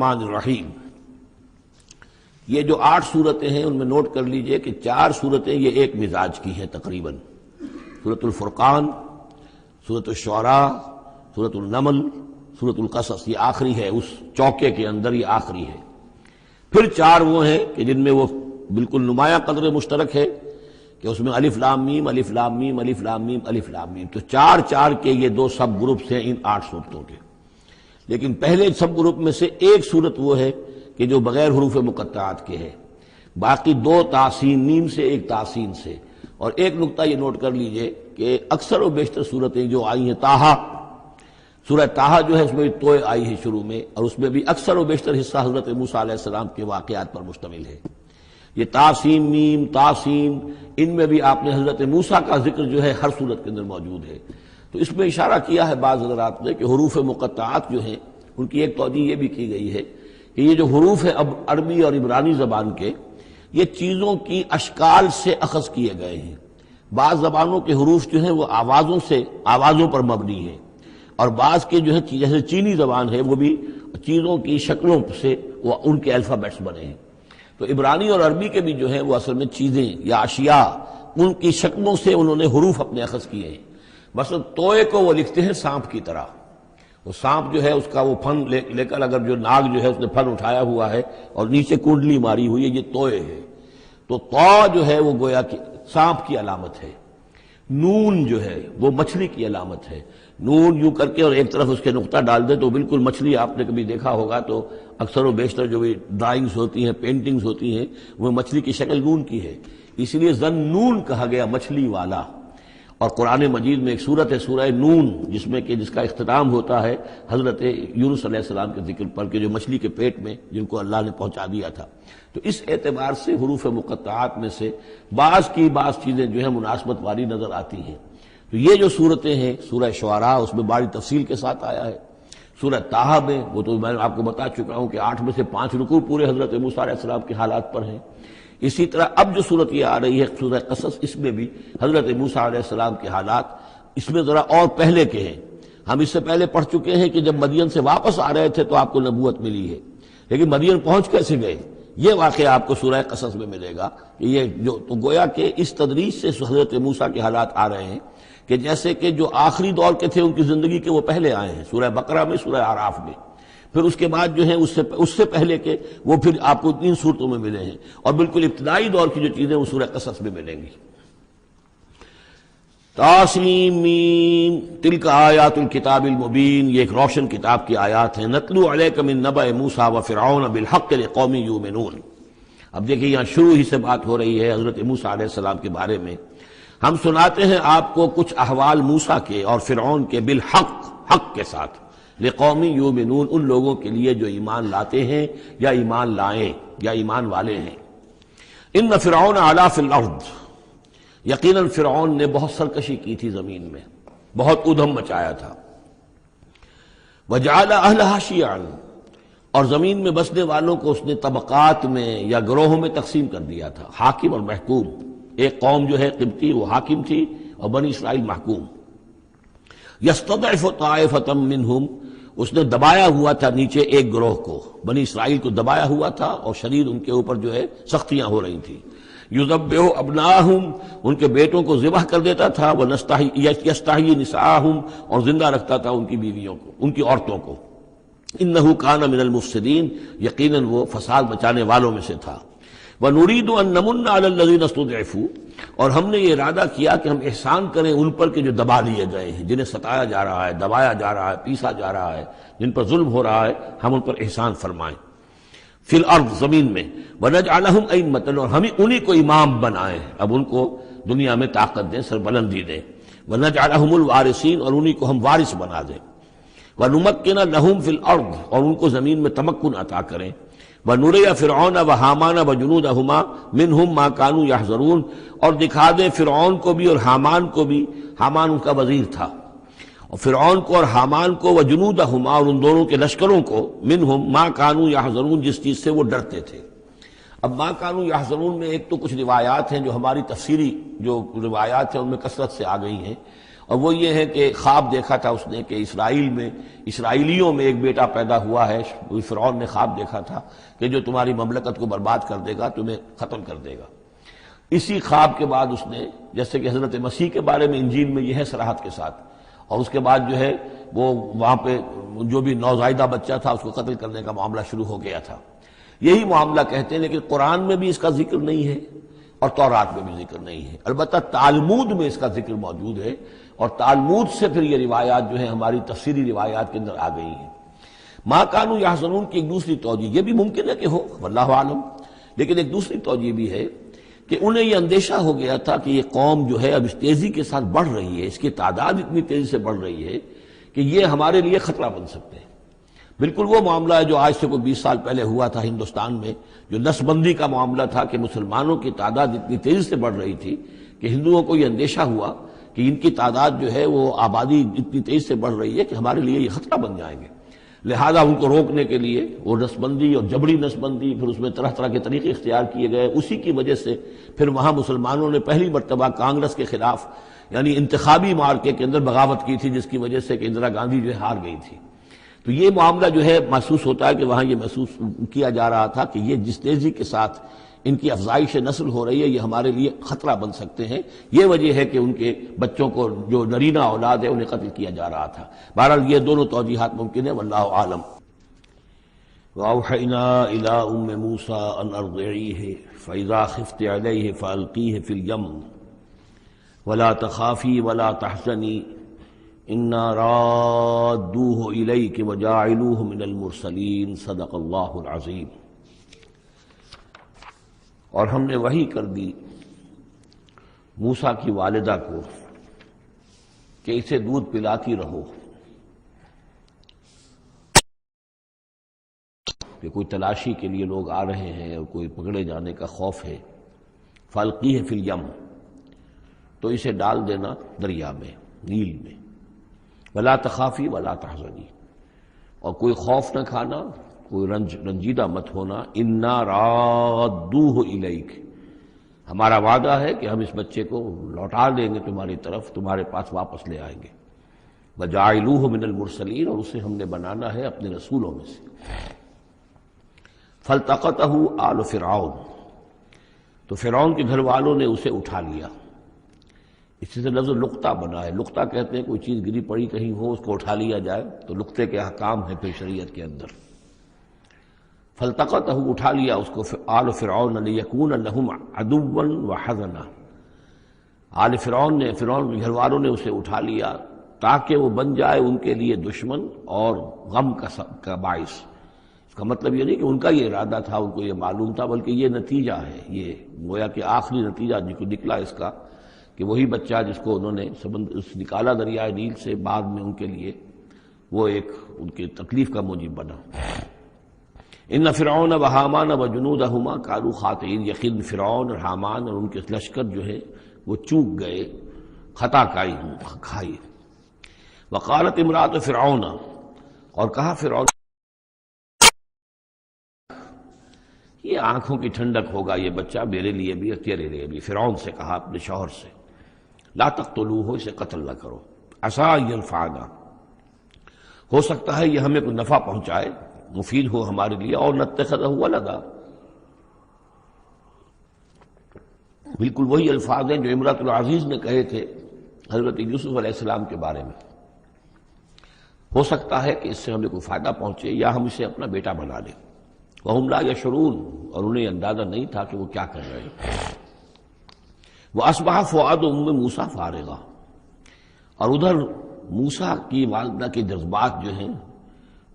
الرحمن الرحیم۔ یہ جو 8 صورتیں ہیں ان میں نوٹ کر لیجئے کہ 4 صورتیں یہ ایک مزاج کی ہیں تقریباً۔ سورۃ الفرقان، سورۃ الشعراء، سورۃ النمل، سورۃ القصص، یہ آخری ہے اس چوکے کے اندر، یہ آخری ہے۔ پھر 4 وہ ہیں کہ جن میں وہ بالکل نمایاں قدر مشترک ہے کہ اس میں الف لام میم الف لام میم الف لام میم الف لام میم، تو 4 کے یہ 2 سب گروپس ہیں ان 8 صورتوں کے۔ لیکن پہلے سب گروپ میں سے ایک صورت وہ ہے کہ جو بغیر حروف مقطعات کے ہے، باقی 2 تحسین میم سے، ایک تحسین سے۔ اور ایک نقطہ یہ نوٹ کر لیجئے کہ اکثر و بیشتر صورتیں جو آئی ہیں، طٰہٰ، سورہ طٰہٰ جو ہے اس میں بھی توئے آئی ہے شروع میں، اور اس میں بھی اکثر و بیشتر حصہ حضرت موسیٰ علیہ السلام کے واقعات پر مشتمل ہے۔ یہ تحسین میم، تحسین، ان میں بھی آپ نے حضرت موسیٰ کا ذکر جو ہے ہر صورت کے اندر موجود ہے۔ تو اس میں اشارہ کیا ہے بعض حضرات نے کہ حروف مقطعات جو ہیں ان کی ایک توجیہ یہ بھی کی گئی ہے کہ یہ جو حروف ہیں اب عربی اور عبرانی زبان کے، یہ چیزوں کی اشکال سے اخذ کیے گئے ہیں۔ بعض زبانوں کے حروف جو ہیں وہ آوازوں پر مبنی ہیں، اور بعض کے جو ہے جیسے چینی زبان ہے وہ بھی چیزوں کی شکلوں سے وہ ان کے الفابیٹس بنے ہیں۔ تو عبرانی اور عربی کے بھی جو ہیں وہ اصل میں چیزیں یا اشیاء، ان کی شکلوں سے انہوں نے حروف اپنے اخذ کیے ہیں۔ مثلا توئے کو وہ لکھتے ہیں سانپ کی طرح، وہ سانپ جو ہے اس کا وہ پھن لے کر، اگر جو ناگ جو ہے اس نے پھن اٹھایا ہوا ہے اور نیچے کنڈلی ماری ہوئی ہے، یہ توئے ہے۔ تو طا جو ہے وہ گویا کہ سانپ کی علامت ہے، نون جو ہے وہ مچھلی کی علامت ہے۔ نون یوں کر کے اور ایک طرف اس کے نقطہ ڈال دے تو بالکل مچھلی، آپ نے کبھی دیکھا ہوگا تو اکثر و بیشتر جو بھی ڈرائنگز ہوتی ہیں، پینٹنگز ہوتی ہیں، وہ مچھلی کی شکل نون کی ہے، اس لیے ذنون کہا گیا، مچھلی والا۔ اور قرآن مجید میں ایک سورت ہے سورہ نون، جس کا اختتام ہوتا ہے حضرت یونس علیہ السلام کے ذکر پر کہ جو مچھلی کے پیٹ میں جن کو اللہ نے پہنچا دیا تھا۔ تو اس اعتبار سے حروف مقطعات میں سے بعض چیزیں جو ہیں مناسبت والی نظر آتی ہیں۔ تو یہ جو صورتیں ہیں، سورہ شعراء اس میں بڑی تفصیل کے ساتھ آیا ہے، سورہ طٰہٰ میں وہ تو میں آپ کو بتا چکا ہوں کہ 8 میں سے 5 رکوع پورے حضرت موسیٰ علیہ السلام کے حالات پر ہیں۔ اسی طرح اب جو صورت یہ آ رہی ہے سورہ قصص، اس میں بھی حضرت موسیٰ علیہ السلام کے حالات اس میں ذرا اور پہلے کے ہیں۔ ہم اس سے پہلے پڑھ چکے ہیں کہ جب مدین سے واپس آ رہے تھے تو آپ کو نبوت ملی ہے، لیکن مدین پہنچ کیسے گئے، یہ واقعہ آپ کو سورہ قصص میں ملے گا کہ یہ جو تو گویا کہ اس تدریج سے حضرت موسیٰ کے حالات آ رہے ہیں کہ جیسے کہ جو آخری دور کے تھے ان کی زندگی کے وہ پہلے آئے ہیں، سورہ بقرہ میں، سورہ اعراف میں، پھر اس کے بعد جو ہے اس سے پہلے کے وہ پھر آپ کو 3 صورتوں میں ملے ہیں، اور بالکل ابتدائی دور کی جو چیزیں وہ سورہ قصص میں ملیں گی۔ طاسیم میم تلک آیات الکتاب المبین، یہ ایک روشن کتاب کی آیات ہیں۔ نتلو علیک من نبأ موسیٰ وفرعون بالحق لقوم یؤمنون۔ اب دیکھیں یہاں شروع ہی سے بات ہو رہی ہے حضرت موسیٰ علیہ السلام کے بارے میں۔ ہم سناتے ہیں آپ کو کچھ احوال موسیٰ کے اور فرعون کے، بالحق، حق کے ساتھ، لقوم یؤمنون، ان لوگوں کے لیے جو ایمان لاتے ہیں یا ایمان لائیں یا ایمان والے ہیں۔ ان فرعون علا فی الارض، یقیناً فرعون نے بہت سرکشی کی تھی زمین میں، بہت ادھم مچایا تھا۔ وجعل اہلہا شیعا، اور زمین میں بسنے والوں کو اس نے طبقات میں یا گروہوں میں تقسیم کر دیا تھا، حاکم اور محکوم۔ ایک قوم جو ہے قبطی وہ حاکم تھی اور بنی اسرائیل محکوم۔ یستضعف طائفۃ منہم، اس نے دبایا ہوا تھا نیچے ایک گروہ کو، بنی اسرائیل کو دبایا ہوا تھا اور شدید ان کے اوپر جو ہے سختیاں ہو رہی تھیں۔ یذبح ابناہم، ان کے بیٹوں کو ذبح کر دیتا تھا، یستحیی نساءہم، اور زندہ رکھتا تھا ان کی بیویوں کو، ان کی عورتوں کو۔ انہ کان من المفسدین، یقیناً وہ فساد مچانے والوں میں سے تھا۔ وَنُرِيدُ أَن نَّمُنَّ عَلَى الَّذِينَ اسْتُضْعِفُوا، اور ہم نے یہ ارادہ کیا کہ ہم احسان کریں ان پر کہ جو دبا لیے گئے ہیں، جنہیں ستایا جا رہا ہے، دبایا جا رہا ہے، پیسا جا رہا ہے، جن پر ظلم ہو رہا ہے، ہم ان پر احسان فرمائیں۔ فی الارض، زمین میں، وَنَجْعَلَهُمْ أَئِمَّةً، اور ہم انہی کو امام بنائیں، اب ان کو دنیا میں طاقت دیں، سربلندی دیں۔ وَنَجْعَلَهُمُ الْوَارِثِينَ، اور انہی کو ہم وارث بنا دیں۔ وَنُمَكِّنَ لَهُمْ فِي الْأَرْضِ، اور ان کو زمین میں تمکن عطا کریں۔ وَنُرِيَ فِرْعَوْنَ وَحَامَانَ وَجُنُودَهُمَا مِنْهُمْ مَا كَانُوا يَحْذَرُونَ، اور دکھا دے فرعون کو بھی اور حامان کو بھی، حامان ان کا وزیر تھا، اور فرعون کو اور حامان کو، وجنودہما، اور ان دونوں کے لشکروں کو، منہم ما کانوا یحذرون، جس چیز سے وہ ڈرتے تھے۔ اب ما کانوا یحذرون میں ایک تو کچھ روایات ہیں جو ہماری تفسیری جو روایات ہیں ان میں کثرت سے آ گئی ہیں، اور وہ یہ ہے کہ خواب دیکھا تھا اس نے کہ اسرائیلیوں میں ایک بیٹا پیدا ہوا ہے. فرعون نے خواب دیکھا تھا کہ جو تمہاری مملکت کو برباد کر دے گا، تمہیں ختم کر دے گا. اسی خواب کے بعد اس نے، جیسے کہ حضرت مسیح کے بارے میں انجیل میں یہ ہے صراحت کے ساتھ، اور اس کے بعد جو ہے وہ وہاں پہ جو بھی نوزائیدہ بچہ تھا اس کو قتل کرنے کا معاملہ شروع ہو گیا تھا. یہی معاملہ کہتے ہیں، لیکن قرآن میں بھی اس کا ذکر نہیں ہے اور تورات میں بھی ذکر نہیں ہے. البتہ تالمود میں اس کا ذکر موجود ہے، اور تالمود سے پھر یہ روایات جو ہیں ہماری تفسیری روایات کے اندر آ گئی ہیں. ما کانوا یحزنون کی ایک دوسری توجہ یہ بھی ممکن ہے کہ ہو، واللہ عالم، لیکن ایک دوسری توجہ بھی ہے کہ انہیں یہ اندیشہ ہو گیا تھا کہ یہ قوم جو ہے اب اس تیزی کے ساتھ بڑھ رہی ہے، اس کی تعداد اتنی تیزی سے بڑھ رہی ہے کہ یہ ہمارے لیے خطرہ بن سکتے ہیں. بالکل وہ معاملہ ہے جو آج سے کوئی 20 سال پہلے ہوا تھا ہندوستان میں، جو نسل بندی کا معاملہ تھا کہ مسلمانوں کی تعداد اتنی تیزی سے بڑھ رہی تھی کہ ہندوؤں کو یہ اندیشہ ہوا کہ ان کی تعداد جو ہے وہ آبادی اتنی تیزی سے بڑھ رہی ہے کہ ہمارے لیے یہ خطرہ بن جائیں گے. لہذا ان کو روکنے کے لیے وہ نسل بندی اور جبری نسل بندی، پھر اس میں طرح طرح کے طریقے اختیار کیے گئے. اسی کی وجہ سے پھر وہاں مسلمانوں نے پہلی مرتبہ کانگریس کے خلاف یعنی انتخابی مارکے کے اندر بغاوت کی تھی، جس کی وجہ سے کہ اندرا گاندھی جو ہے ہار گئی تھی. تو یہ معاملہ جو ہے محسوس ہوتا ہے کہ وہاں یہ محسوس کیا جا رہا تھا کہ یہ جس تیزی کے ساتھ ان کی افزائش نسل ہو رہی ہے یہ ہمارے لیے خطرہ بن سکتے ہیں. یہ وجہ ہے کہ ان کے بچوں کو جو نرینہ اولاد ہے انہیں قتل کیا جا رہا تھا. بہرحال یہ دونوں توجیحات ممکن ہے، واللہ عالم. وَأَوْحَيْنَا إِلَىٰ أُمِّ مُوسَىٰ أَنْ أَرْضِعِيهِ فَإِذَا خِفْتِ عَلَيْهِ فَأَلْقِيهِ فِي الْيَمِّ وَلَا تَخَافِي وَلَا تَحْزَنِي إِنَّا رَادُّوهُ إِلَيْكِ وَجَاعِلُوهُ مِنَ الْمُرْسَلِينَ صدق اللہ العظیم. اور ہم نے وحی کر دی موسیٰ کی والدہ کو کہ اسے دودھ پلاتی رہو کہ کوئی تلاشی کے لیے لوگ آ رہے ہیں اور کوئی پکڑے جانے کا خوف ہے. فَأَلْقِيهِ فِي الْيَمِّ تو اسے ڈال دینا دریا میں، نیل میں. وَلَا تَخَافِي وَلَا تَحْزَنِي اور کوئی خوف نہ کھانا، کوئی رنجیدہ مت ہونا. اِنَّا رَادُّوهُ إِلَيْكِ ہمارا وعدہ ہے کہ ہم اس بچے کو لوٹا دیں گے تمہاری طرف، تمہارے پاس واپس لے آئیں گے. وَجَاعِلُوهُ مِنَ الْمُرْسَلِينَ اور اسے ہم نے بنانا ہے اپنے رسولوں میں سے. فَالْتَقَطَهُ آلُ فِرْعَوْنَ تو فرعون کے گھر والوں نے اسے اٹھا لیا. اسی سے لفظ لقطہ بنا ہے. لقطہ کہتے ہیں کوئی چیز گری پڑی کہیں ہو اس کو اٹھا لیا جائے، تو لقطے کے احکام ہیں پھر شریعت کے اندر. فَالْتَقَطَهُ اٹھا لیا اس کو آلُ فِرْعَوْنَ لِيَكُونَ لَهُمْ عَدُوًّا وَحَزَنًا آل فرعون نے، فرعون کے گھر والوں نے اسے اٹھا لیا تاکہ وہ بن جائے ان کے لیے دشمن اور غم کا باعث. اس کا مطلب یہ نہیں کہ ان کا یہ ارادہ تھا، ان کو یہ معلوم تھا، بلکہ یہ نتیجہ ہے، یہ گویا کہ آخری نتیجہ جو نکلا اس کا کہ وہی بچہ جس کو انہوں نے نکالا دریائے نیل سے، بعد میں ان کے لیے وہ ایک ان کی تکلیف کا موجب بنا. ان فرعون و حامان و جنودہما کانوا خاطئین یقین فرعون اور حامان اور ان کے لشکر جو ہے وہ چوک گئے، خطا کھائی. وقالت امرأۃ فرعون اور کہا فرعون یہ آنکھوں کی ٹھنڈک ہوگا یہ بچہ میرے لیے بھی اور تیرے لیے بھی. فرعون سے کہا اپنے شوہر سے لا تقتلوہ اسے قتل نہ کرو، عسیٰ ان ینفعنا ہو سکتا ہے یہ ہمیں کوئی نفع پہنچائے، مفید ہو ہمارے لیے، اور نتخذہ ولدا بالکل وہی الفاظ ہیں جو امرأۃ العزیز نے کہے تھے حضرت یوسف علیہ السلام کے بارے میں. ہو سکتا ہے کہ اس سے ہمیں کوئی فائدہ پہنچے یا ہم اسے اپنا بیٹا بنا لیں. وَهُمْ لَا يَشْعُرُونَ اور انہیں اندازہ نہیں تھا کہ وہ کیا کر رہے ہیں. وَأَصْبَحَ فُؤَادُ أُمِّ مُوسَىٰ فَارِغًا اور ادھر موسیٰ کی والدہ کے جذبات جو ہیں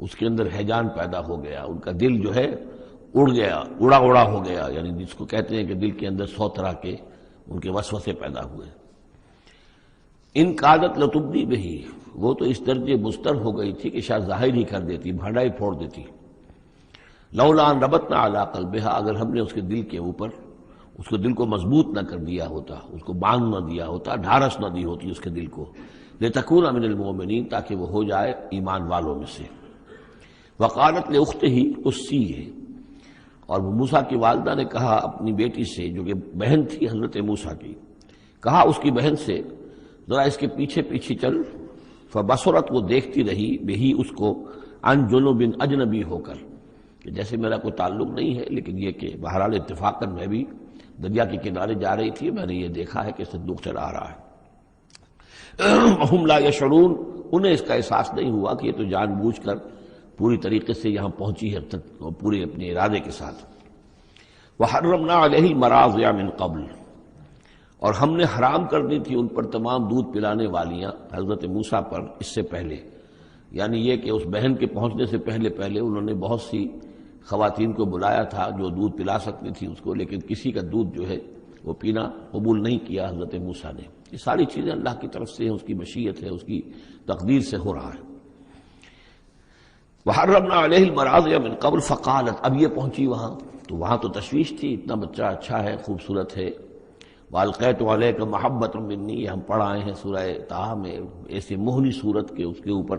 اس کے اندر ہیجان پیدا ہو گیا، ان کا دل جو ہے اڑ گیا، اڑا ہو گیا، یعنی جس کو کہتے ہیں کہ دل کے اندر 100 طرح کے ان کے وسوسے پیدا ہوئے. ان کادت لتبدی بہی وہ تو اس درجے مستر ہو گئی تھی کہ شاید ظاہر ہی کر دیتی، بھانڈا ہی پھوڑ دیتی. لولا ان ربطنا علی قلبہا اگر ہم نے اس کے دل کے اوپر اس کو دل کو مضبوط نہ کر دیا ہوتا، اس کو باندھ نہ دیا ہوتا، ڈھارس نہ دی ہوتی اس کے دل کو، لتکون من المؤمنین تاکہ وہ ہو جائے ایمان والوں میں سے. وقالت لاختہ قصیہ اور موسیٰ کی والدہ نے کہا اپنی بیٹی سے جو کہ بہن تھی حضرت موسیٰ کی، کہا اس کی بہن سے ذرا اس کے پیچھے پیچھے چل، فبصرت وہ دیکھتی رہی بہی اس کو، عن جنب اجنبی ہو کر، کہ جیسے میرا کوئی تعلق نہیں ہے، لیکن یہ کہ بہرحال اتفاقاً میں بھی دریا کے کنارے جا رہی تھی، میں نے یہ دیکھا ہے کہ صندوق چلا آ رہا ہے۔ وہم لا یشعرون، انہیں اس کا احساس نہیں ہوا کہ یہ تو جان بوجھ کر پوری طریقے سے یہاں پہنچی ہے، پورے اپنے ارادے کے ساتھ۔ وحرمنا علیہ المراضع من قبل، اور ہم نے حرام کر دی تھی ان پر تمام دودھ پلانے والیاں حضرت موسیٰ پر اس سے پہلے، یعنی یہ کہ اس بہن کے پہنچنے سے پہلے پہلے انہوں نے بہت سی خواتین کو بلایا تھا جو دودھ پلا سکتی تھی اس کو، لیکن کسی کا دودھ جو ہے وہ پینا قبول نہیں کیا حضرت موسیٰ نے۔ یہ ساری چیزیں اللہ کی طرف سے ہیں، اس کی مشیت ہے، اس کی تقدیر سے ہو رہا ہے۔ وحرمنا علیہ المراضع من قبل فقالت، اب یہ پہنچی وہاں تو وہاں تو تشویش تھی، اتنا بچہ اچھا ہے، خوبصورت ہے۔ والقیت علیک محبۃ منی، یہ ہم پڑھ آئے ہیں سورہ طٰہٰ میں، ایسے موہنی صورت کے اس کے اوپر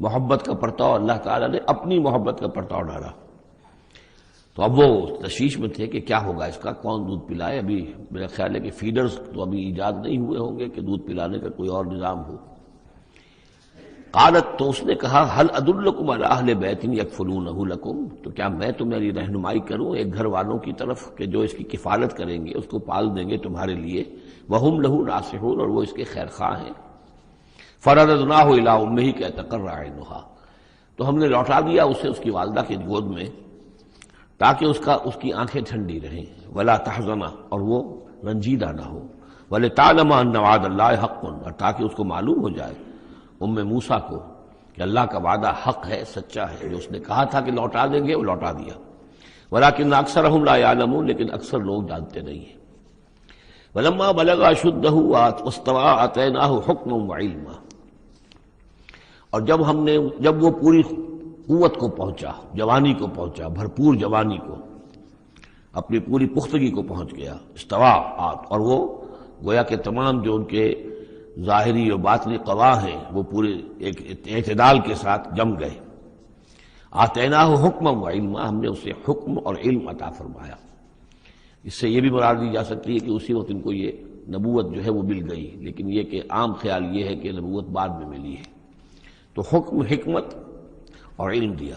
محبت کا پرتاؤ اللہ تعالیٰ نے اپنی محبت کا پرتاؤ ڈالا۔ تو اب وہ تشویش میں تھے کہ کیا ہوگا اس کا، کون دودھ پلائے۔ ابھی میرا خیال ہے کہ فیڈرز تو ابھی ایجاد نہیں ہوئے ہوں گے کہ دودھ پلانے کا کوئی اور نظام ہو۔ قالت، تو اس نے کہا، هل ادلکم علی اہل بیت یکفلونہ لکم، تو کیا میں تمہاری رہنمائی کروں ایک گھر والوں کی طرف کہ جو اس کی کفالت کریں گے، اس کو پال دیں گے تمہارے لیے، وہم لہ ناصحون، اور وہ اس کے خیر خواہ ہیں۔ فرددناہ الی امہ کہ تقر عینہا، تو ہم نے لوٹا دیا اسے اس کی والدہ کی گود میں تاکہ اس کی آنکھیں ٹھنڈی رہیں، ولا تحزن، اور وہ رنجیدہ نہ ہو، ولتعلم ان وعد اللہ حق، اور تاکہ اس کو معلوم ہو جائے موسیٰ کو کہ اللہ کا وعدہ حق ہے، سچا ہے، جو اس نے کہا تھا کہ لوٹا دیں گے وہ لوٹا دیا۔ ولکن اکثرہم لا یعلمون، لیکن اکثر لوگ جانتے نہیں ہیں۔ ولما بلغ اشدہ واستوى آتیناہ حکما وعلما، اور جب وہ پوری قوت کو پہنچا، جوانی کو پہنچا، بھرپور جوانی کو، اپنی پوری پختگی کو پہنچ گیا، استوا، اور وہ گویا کہ تمام جو ان کے ظاہری اور باطنی قوا ہیں وہ پورے ایک اعتدال کے ساتھ جم گئے۔ آتیناہ حکما وعلما، ہم نے اسے حکم اور علم عطا فرمایا۔ اس سے یہ بھی مراد دی جا سکتی ہے کہ اسی وقت ان کو یہ نبوت جو ہے وہ مل گئی، لیکن یہ کہ عام خیال یہ ہے کہ نبوت بعد میں ملی ہے۔ تو حکم، حکمت اور علم دیا۔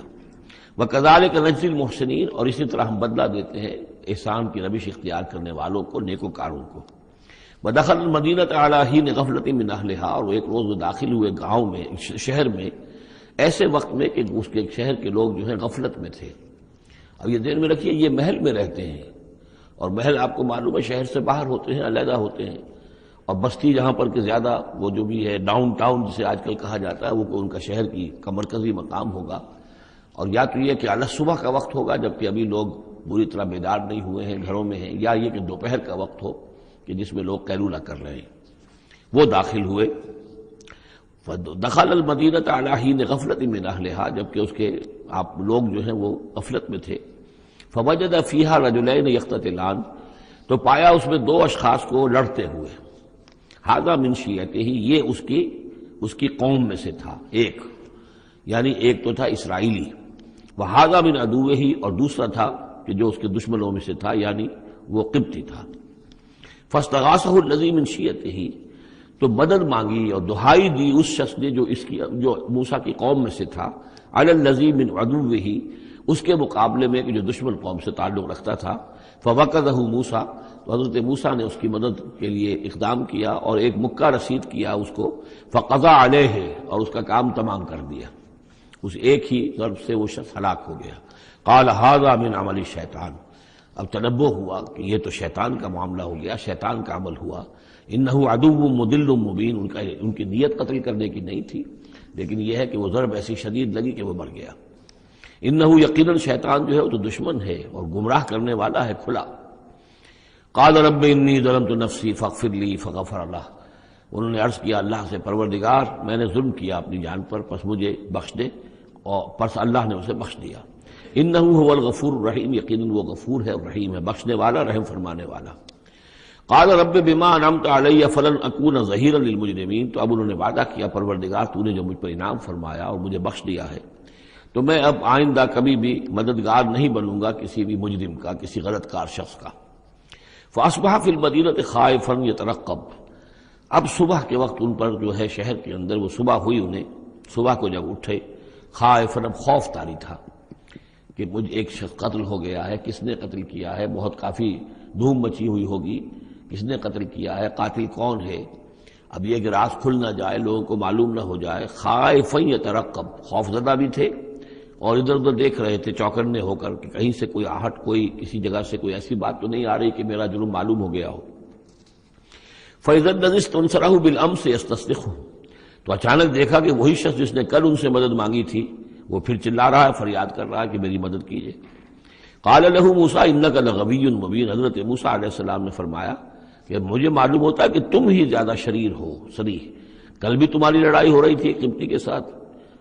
وَكَذَلِكَ نَجْزِي الْمُحْسِنِينَ، اور اسی طرح ہم بدلہ دیتے ہیں احسان کی روش اختیار کرنے والوں کو، نیکوکاروں کو۔ وَدَخَلَ الْمَدِينَةَ عَلَىٰ حِينِ غَفْلَةٍ مِّنْ أَهْلِهَا، اور ایک روز وہ داخل ہوئے گاؤں میں، شہر میں، ایسے وقت میں کہ اس کے شہر کے لوگ جو ہیں غفلت میں تھے۔ اب یہ ذہن میں رکھیے یہ محل میں رہتے ہیں، اور محل آپ کو معلوم ہے شہر سے باہر ہوتے ہیں، علیحدہ ہوتے ہیں، اور بستی جہاں پر کہ زیادہ وہ جو بھی ہے ڈاؤن ٹاؤن جسے آج کل کہا جاتا ہے، وہ ان کا شہر کی کا مرکزی مقام ہوگا، اور یا تو یہ کہ اعلیٰ صبح کا وقت ہوگا جبکہ ابھی لوگ بری طرح بیدار نہیں ہوئے ہیں، گھروں میں ہیں، یا یہ کہ دوپہر کا وقت ہو کہ جس میں لوگ قیلولہ کر رہے ہیں۔ وہ داخل ہوئے، دخل المدینۃ علی حین غفلۃ من اہلہا، جبکہ اس کے آپ لوگ جو ہیں وہ غفلت میں تھے۔ فوجد فیہا رجلین یقتتلان، تو پایا اس میں دو اشخاص کو لڑتے ہوئے۔ ھذا من شیعتہ، یہ اس کی قوم میں سے تھا ایک، یعنی ایک تو تھا اسرائیلی، وھذا من عدوہ، اور دوسرا تھا کہ جو اس کے دشمنوں میں سے تھا، یعنی وہ قبطی تھا۔ فاستغاثہ الذی من شیعتہ، تو مدد مانگی اور دہائی دی اس شخص نے جو موسیٰ کی قوم میں سے تھا، علی الذی من عدوہ، اس کے مقابلے میں کہ جو دشمن قوم سے تعلق رکھتا تھا۔ فوقظہ موسیٰ، تو حضرت موسیٰ نے اس کی مدد کے لیے اقدام کیا اور ایک مکہ رسید کیا اس کو، فقضى علیہ، اور اس کا کام تمام کر دیا، اس ایک ہی ضرب سے وہ شخص ہلاک ہو گیا۔ قال ھذا من عمل الشیطان، اب تنبہ ہوا کہ یہ تو شیطان کا معاملہ ہو گیا، شیطان کا عمل ہوا۔ انہ عدو مضل مبین، ان کی نیت قتل کرنے کی نہیں تھی، لیکن یہ ہے کہ وہ ضرب ایسی شدید لگی کہ وہ مر گیا۔ انہ، یقیناً شیطان جو ہے وہ تو دشمن ہے اور گمراہ کرنے والا ہے کھلا۔ قال رب انی ظلمت نفسی فاغفر لی فغفر لہ، انہوں نے عرض کیا اللہ سے، پروردگار میں نے ظلم کیا اپنی جان پر، پس مجھے بخش دے، اور پس اللہ نے اسے بخش دیا۔ انہ هو الغفور الرحیم، یقیناً وہ غفور ہے اور رحیم ہے، بخشنے والا، رحم فرمانے والا۔ قال رب بما انعمت علی فلن اکون ظہیرا للمجرمین، تو اب انہوں نے وعدہ کیا پروردگار تو نے جو مجھ پر انعام فرمایا اور مجھے بخش دیا ہے، تو میں اب آئندہ کبھی بھی مددگار نہیں بنوں گا کسی بھی مجرم کا، کسی غلط کار شخص کا۔ فاصبح فی المدینۃ خائفا یترقب، اب صبح کے وقت ان پر جو ہے شہر کے اندر وہ صبح ہوئی، انہیں صبح کو جب اٹھے خائفاً، اب خوف طاری تھا کہ مجھ ایک شخص قتل ہو گیا ہے، کس نے قتل کیا ہے، بہت کافی دھوم مچی ہوئی ہوگی، کس نے قتل کیا ہے، قاتل کون ہے، اب یہ کہ راز کھل نہ جائے، لوگوں کو معلوم نہ ہو جائے۔ خائفاً یترقب، خوف زدہ بھی تھے اور ادھر ادھر دیکھ رہے تھے چوکنے ہو کر کہ کہیں سے کوئی آہٹ، کوئی کسی جگہ سے کوئی ایسی بات تو نہیں آ رہی کہ میرا جرم معلوم ہو گیا ہو۔ فَإِذَا الَّذِي اسْتَنصَرَهُ بِالْأَمْسِ يَسْتَصْرِخُهُ، تو اچانک دیکھا کہ وہی شخص جس نے کل ان سے مدد مانگی تھی وہ پھر چلا رہا ہے، فریاد کر رہا ہے کہ میری مدد کیجیے۔ قال له موسیٰ انک لغوی مبین، حضرت موسیٰ علیہ السلام نے فرمایا کہ مجھے معلوم ہوتا ہے کہ تم ہی زیادہ شریر ہو، صریح، کل بھی تمہاری لڑائی ہو رہی تھی ایک قبطی کے ساتھ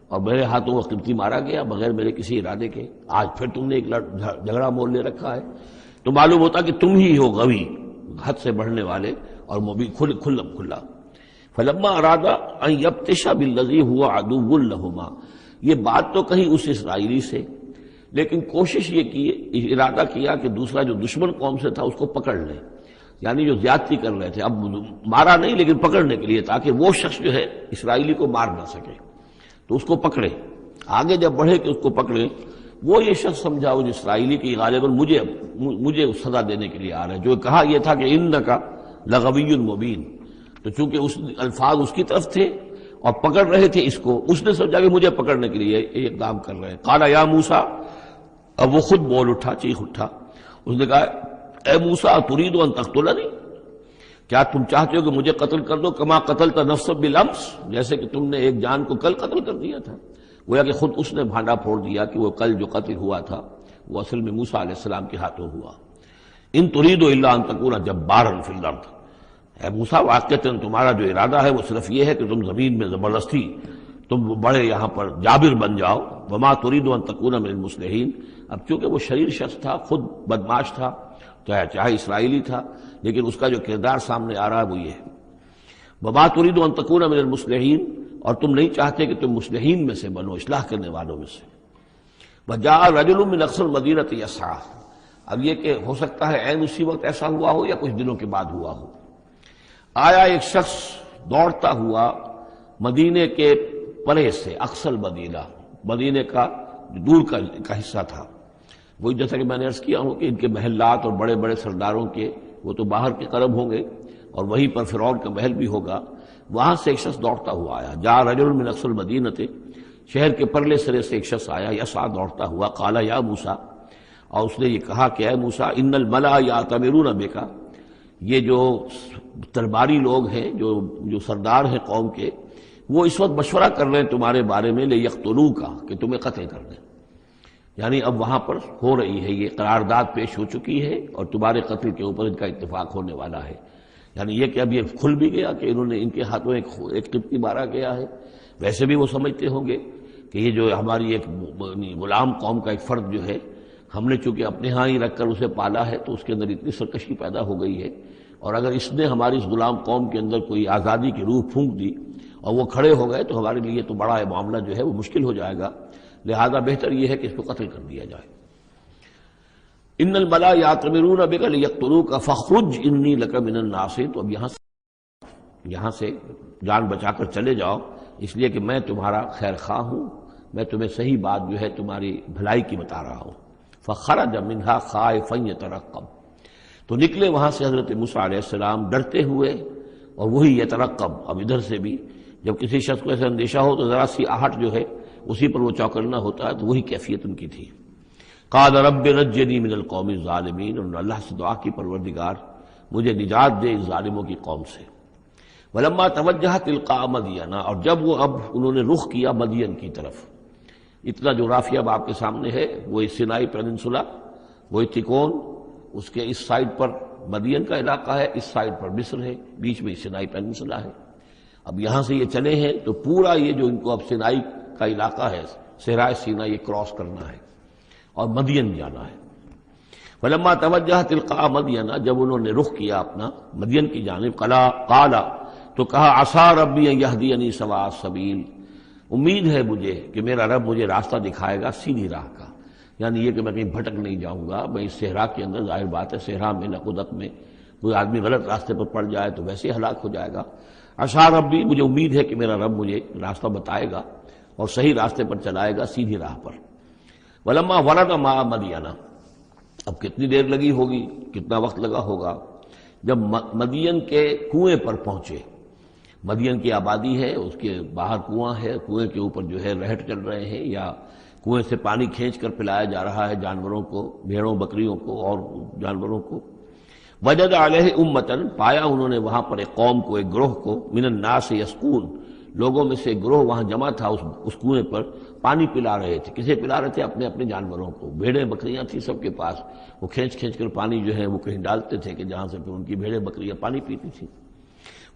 اور میرے ہاتھوں وہ قبطی مارا گیا بغیر میرے کسی ارادے کے، آج پھر تم نے ایک جھگڑا مول لے رکھا ہے، تو معلوم ہوتا کہ تم ہی ہو غوی، حد سے بڑھنے والے اور مبین، کھلا۔ فلما اراد ان یبطش بالذی هو عدو لہما، یہ بات تو کہی اس اسرائیلی سے، لیکن کوشش یہ کی، ارادہ کیا کہ دوسرا جو دشمن قوم سے تھا اس کو پکڑ لے، یعنی جو زیادتی کر رہے تھے، اب مارا نہیں لیکن پکڑنے کے لیے، تاکہ وہ شخص جو ہے اسرائیلی کو مار نہ سکے، تو اس کو پکڑے، آگے جب بڑھے کہ اس کو پکڑے، وہ یہ شخص سمجھا اس اسرائیلی کی غالباً مجھے سزا دینے کے لیے آ رہا ہے، جو کہا یہ تھا کہ انک لغوی مبین، تو چونکہ اس الفاظ اس کی طرف تھے اور پکڑ رہے تھے اس کو، اس نے سمجھا کہ مجھے پکڑنے کے لیے یہ اقدام کر رہے ہیں۔ قال یا موسیٰ، اب وہ خود بول اٹھا، چیخ اٹھا، اس نے کہا اے موسیٰ ترید ان تقتلنی، کیا تم چاہتے ہو کہ مجھے قتل کر دو، کما قتلت نفسا بالامس، جیسے کہ تم نے ایک جان کو کل قتل کر دیا تھا، گویا کہ خود اس نے بھانڈا پھوڑ دیا کہ وہ کل جو قتل ہوا تھا وہ اصل میں موسیٰ علیہ السلام کے ہاتھوں ہوا۔ ان ترید الا ان تکون جبارا فی الارض، اے موسیٰ واقعتاً تمہارا جو ارادہ ہے وہ صرف یہ ہے کہ تم زمین میں زبردستی تم بڑے یہاں پر جابر بن جاؤ، وما ترید ان تکون من المصلحین، اب چونکہ وہ شریر شخص تھا، خود بدماش تھا، چاہے اسرائیلی تھا، لیکن اس کا جو کردار سامنے آ رہا ہے وہ یہ ہے، وما ترید ان تکون من المصلحین، اور تم نہیں چاہتے کہ تم مصلحین میں سے بنو، اصلاح کرنے والوں میں سے۔ وجاء رجل من اقصى المدینۃ یسعی، اب یہ کہ ہو سکتا ہے عین اسی وقت ایسا ہوا ہو یا کچھ دنوں کے بعد ہوا ہو، آیا ایک شخص دوڑتا ہوا مدینے کے پرے سے، اقصى المدینہ، مدینے کا دور کا حصہ تھا، وہی جیسا کہ میں نے عرض کیا ہوں کہ ان کے محلات اور بڑے بڑے سرداروں کے وہ تو باہر کے قرب ہوں گے اور وہیں پر فرعون کا محل بھی ہوگا، وہاں سے ایک شخص دوڑتا ہوا آیا، جاء رجل من اقصى المدینۃ، شہر کے پرلے سرے سے ایک شخص آیا، یسعی، دوڑتا ہوا، قال یا موسیٰ، اور اس نے یہ کہا کہ اے موسیٰ ان الملأ یأتمرون بک، یہ جو درباری لوگ ہیں، جو سردار ہیں قوم کے، وہ اس وقت مشورہ کر رہے ہیں تمہارے بارے میں لیقتلوک، کہ تمہیں قتل کر دیں، یعنی اب وہاں پر ہو رہی ہے، یہ قرارداد پیش ہو چکی ہے اور تمہارے قتل کے اوپر ان کا اتفاق ہونے والا ہے، یعنی یہ کہ اب یہ کھل بھی گیا کہ انہوں نے ان کے ہاتھوں ایک قبطی مارا گیا ہے۔ ویسے بھی وہ سمجھتے ہوں گے کہ یہ جو ہماری ایک غلام قوم کا ایک فرد جو ہے، ہم نے چونکہ اپنے ہاں ہی رکھ کر اسے پالا ہے تو اس کے اندر اتنی سرکشی پیدا ہو گئی ہے، اور اگر اس نے ہماری اس غلام قوم کے اندر کوئی آزادی کی روح پھونک دی اور وہ کھڑے ہو گئے تو ہمارے لیے تو بڑا معاملہ جو ہے وہ مشکل ہو جائے گا، لہذا بہتر یہ ہے کہ اس کو قتل کر دیا جائے۔ ان الملأ یأتمرون بک لیقتلوک فاخرج انی لک من الناصرین، تو اب یہاں سے جان بچا کر چلے جاؤ، اس لیے کہ میں تمہارا خیر خواہ ہوں، میں تمہیں صحیح بات جو ہے تمہاری بھلائی کی بتا رہا ہوں۔ فخرج منها خائفا یترقب، تو نکلے وہاں سے حضرت موسیٰ علیہ السلام ڈرتے ہوئے، اور وہی یترقب، اب ادھر سے بھی جب کسی شخص کو ایسا اندیشہ ہو تو ذرا سی آہٹ جو ہے اسی پر وہ چوکنا ہوتا ہے، تو وہی کیفیت ان کی تھی۔ قال رب نجنی من القوم الظالمین، انہوں نے اللہ سے دعا کی پروردگار مجھے نجات دے اس ظالموں کی قوم سے۔ ولما توجہ تلقاء مدین، اور جب وہ اب انہوں نے رخ کیا مدین کی طرف، اتنا جغرافیہ اب آپ کے سامنے ہے، وہ سینائی پیننسولا، وہ تکون، اس کے اس سائڈ پر مدین کا علاقہ ہے، اس سائڈ پر مصر ہے، بیچ میں سینائی پیننسولا ہے۔ اب یہاں سے یہ چلے ہیں تو پورا یہ جو ان کو اب سینائی کا علاقہ ہے، صحرائے سینا، یہ کراس کرنا ہے اور مدین جانا ہے۔ فلما توجہ تلقاء مدین، جب انہوں نے رخ کیا اپنا مدین کی جانب، قال، تو کہا عسیٰ ربی ان یہدینی سواء السبیل، امید ہے مجھے کہ میرا رب مجھے راستہ دکھائے گا سیدھی راہ کا، یعنی یہ کہ میں کہیں بھٹک نہیں جاؤں گا، میں اس صحرا کے اندر، ظاہر بات ہے صحرا میں نقودت میں کوئی آدمی غلط راستے پر پڑ جائے تو ویسے ہلاک ہو جائے گا، عسیٰ ربی، مجھے امید ہے کہ میرا رب مجھے راستہ بتائے گا اور صحیح راستے پر چلائے گا، سیدھی راہ پر۔ ولما ورد ماء مدین، اب کتنی دیر لگی ہوگی، کتنا وقت لگا ہوگا، جب مدین کے کنویں پر پہنچے۔ مدین کی آبادی ہے، اس کے باہر کنواں ہے، کنویں کے اوپر جو ہے رہٹ چل رہے ہیں، یا کنویں سے پانی کھینچ کر پلایا جا رہا ہے جانوروں کو، بھیڑوں بکریوں کو اور جانوروں کو۔ وجد علیہ امتن، پایا انہوں نے وہاں پر ایک قوم کو، ایک گروہ کو، من الناس یسقون، لوگوں میں سے ایک گروہ وہاں جمع تھا اس کنویں پر، پانی پلا رہے تھے۔ کسے پلا رہے تھے؟ اپنے اپنے جانوروں کو، بھیڑیں بکریاں تھیں سب کے پاس، وہ کھینچ کھینچ کر پانی جو ہے وہ کہیں ڈالتے تھے کہ جہاں سے پھر ان کی بھیڑیں بکریاں پانی پیتی تھیں۔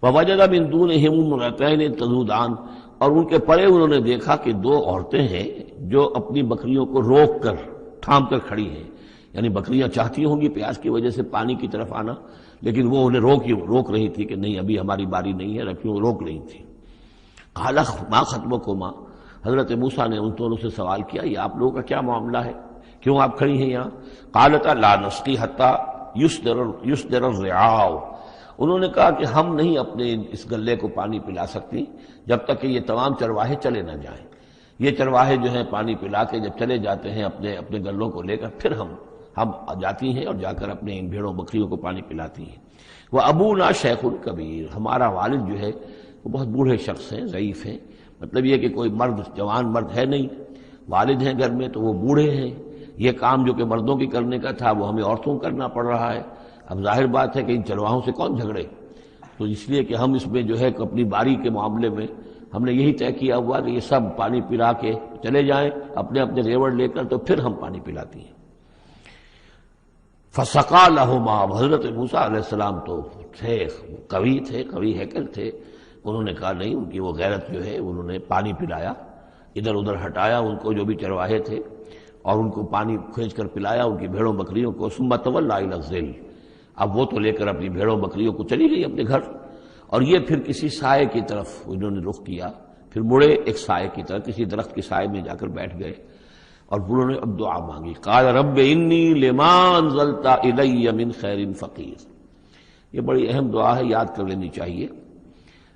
ووجد من دونہم امرأتین تذودان، اور ان کے پرے انہوں نے دیکھا کہ دو عورتیں ہیں جو اپنی بکریوں کو روک کر تھام کر کھڑی ہیں، یعنی بکریاں چاہتی ہوں گی پیاس کی وجہ سے پانی کی طرف آنا، لیکن وہ انہیں روک رہی تھی کہ نہیں ابھی ہماری باری نہیں ہے، رکھیوں روک رہی تھی۔ قال ما خطبکما، حضرت موسیٰ نے ان دونوں سے سوال کیا یہ آپ لوگوں کا کیا معاملہ ہے، کیوں آپ کھڑی ہیں یہاں؟ قالتا لا نسقی حتی یصدر الرعاء، انہوں نے کہا کہ ہم نہیں اپنے اس گلے کو پانی پلا سکتی جب تک کہ یہ تمام چرواہے چلے نہ جائیں۔ یہ چرواہے جو ہیں پانی پلا کے جب چلے جاتے ہیں اپنے اپنے گلوں کو لے کر، پھر ہم جاتی ہیں اور جا کر اپنے ان بھیڑوں بکریوں کو پانی پلاتی ہیں۔ وہ ابونا شیخ کبیر، ہمارا والد جو ہے وہ بہت بوڑھے شخص ہیں، ضعیف ہیں، مطلب یہ کہ کوئی مرد، جوان مرد ہے نہیں، والد ہیں گھر میں تو وہ بوڑھے ہیں، یہ کام جو کہ مردوں کی کرنے کا تھا وہ ہمیں عورتوں کو کرنا پڑ رہا ہے۔ اب ظاہر بات ہے کہ ان چرواہوں سے کون جھگڑے، تو اس لیے کہ ہم اس میں جو ہے اپنی باری کے معاملے میں ہم نے یہی طے کیا ہوا کہ یہ سب پانی پلا کے چلے جائیں اپنے اپنے ریوڑ لے کر، تو پھر ہم پانی پلاتی ہیں۔ فسقا لہما، حضرت موسیٰ علیہ السلام تو تھے قوی ہیکل تھے، انہوں نے کہا نہیں، ان کی وہ غیرت جو ہے، انہوں نے پانی پلایا، ادھر ادھر ہٹایا ان کو جو بھی چرواہے تھے، اور ان کو پانی کھینچ کر پلایا ان کی بھیڑوں بکریوں کو۔ ثم تولی الی الظل، اب وہ تو لے کر اپنی بھیڑوں بکریوں کو چلی گئی اپنے گھر، اور یہ پھر کسی سائے کی طرف انہوں نے رخ کیا، پھر مڑے ایک سائے کی طرف، کسی درخت کے سائے میں جا کر بیٹھ گئے، اور انہوں نے اب دعا مانگی۔ قال رب انی لما انزلت الی من خیر فقیر، یہ بڑی اہم دعا ہے، یاد کر لینی چاہیے۔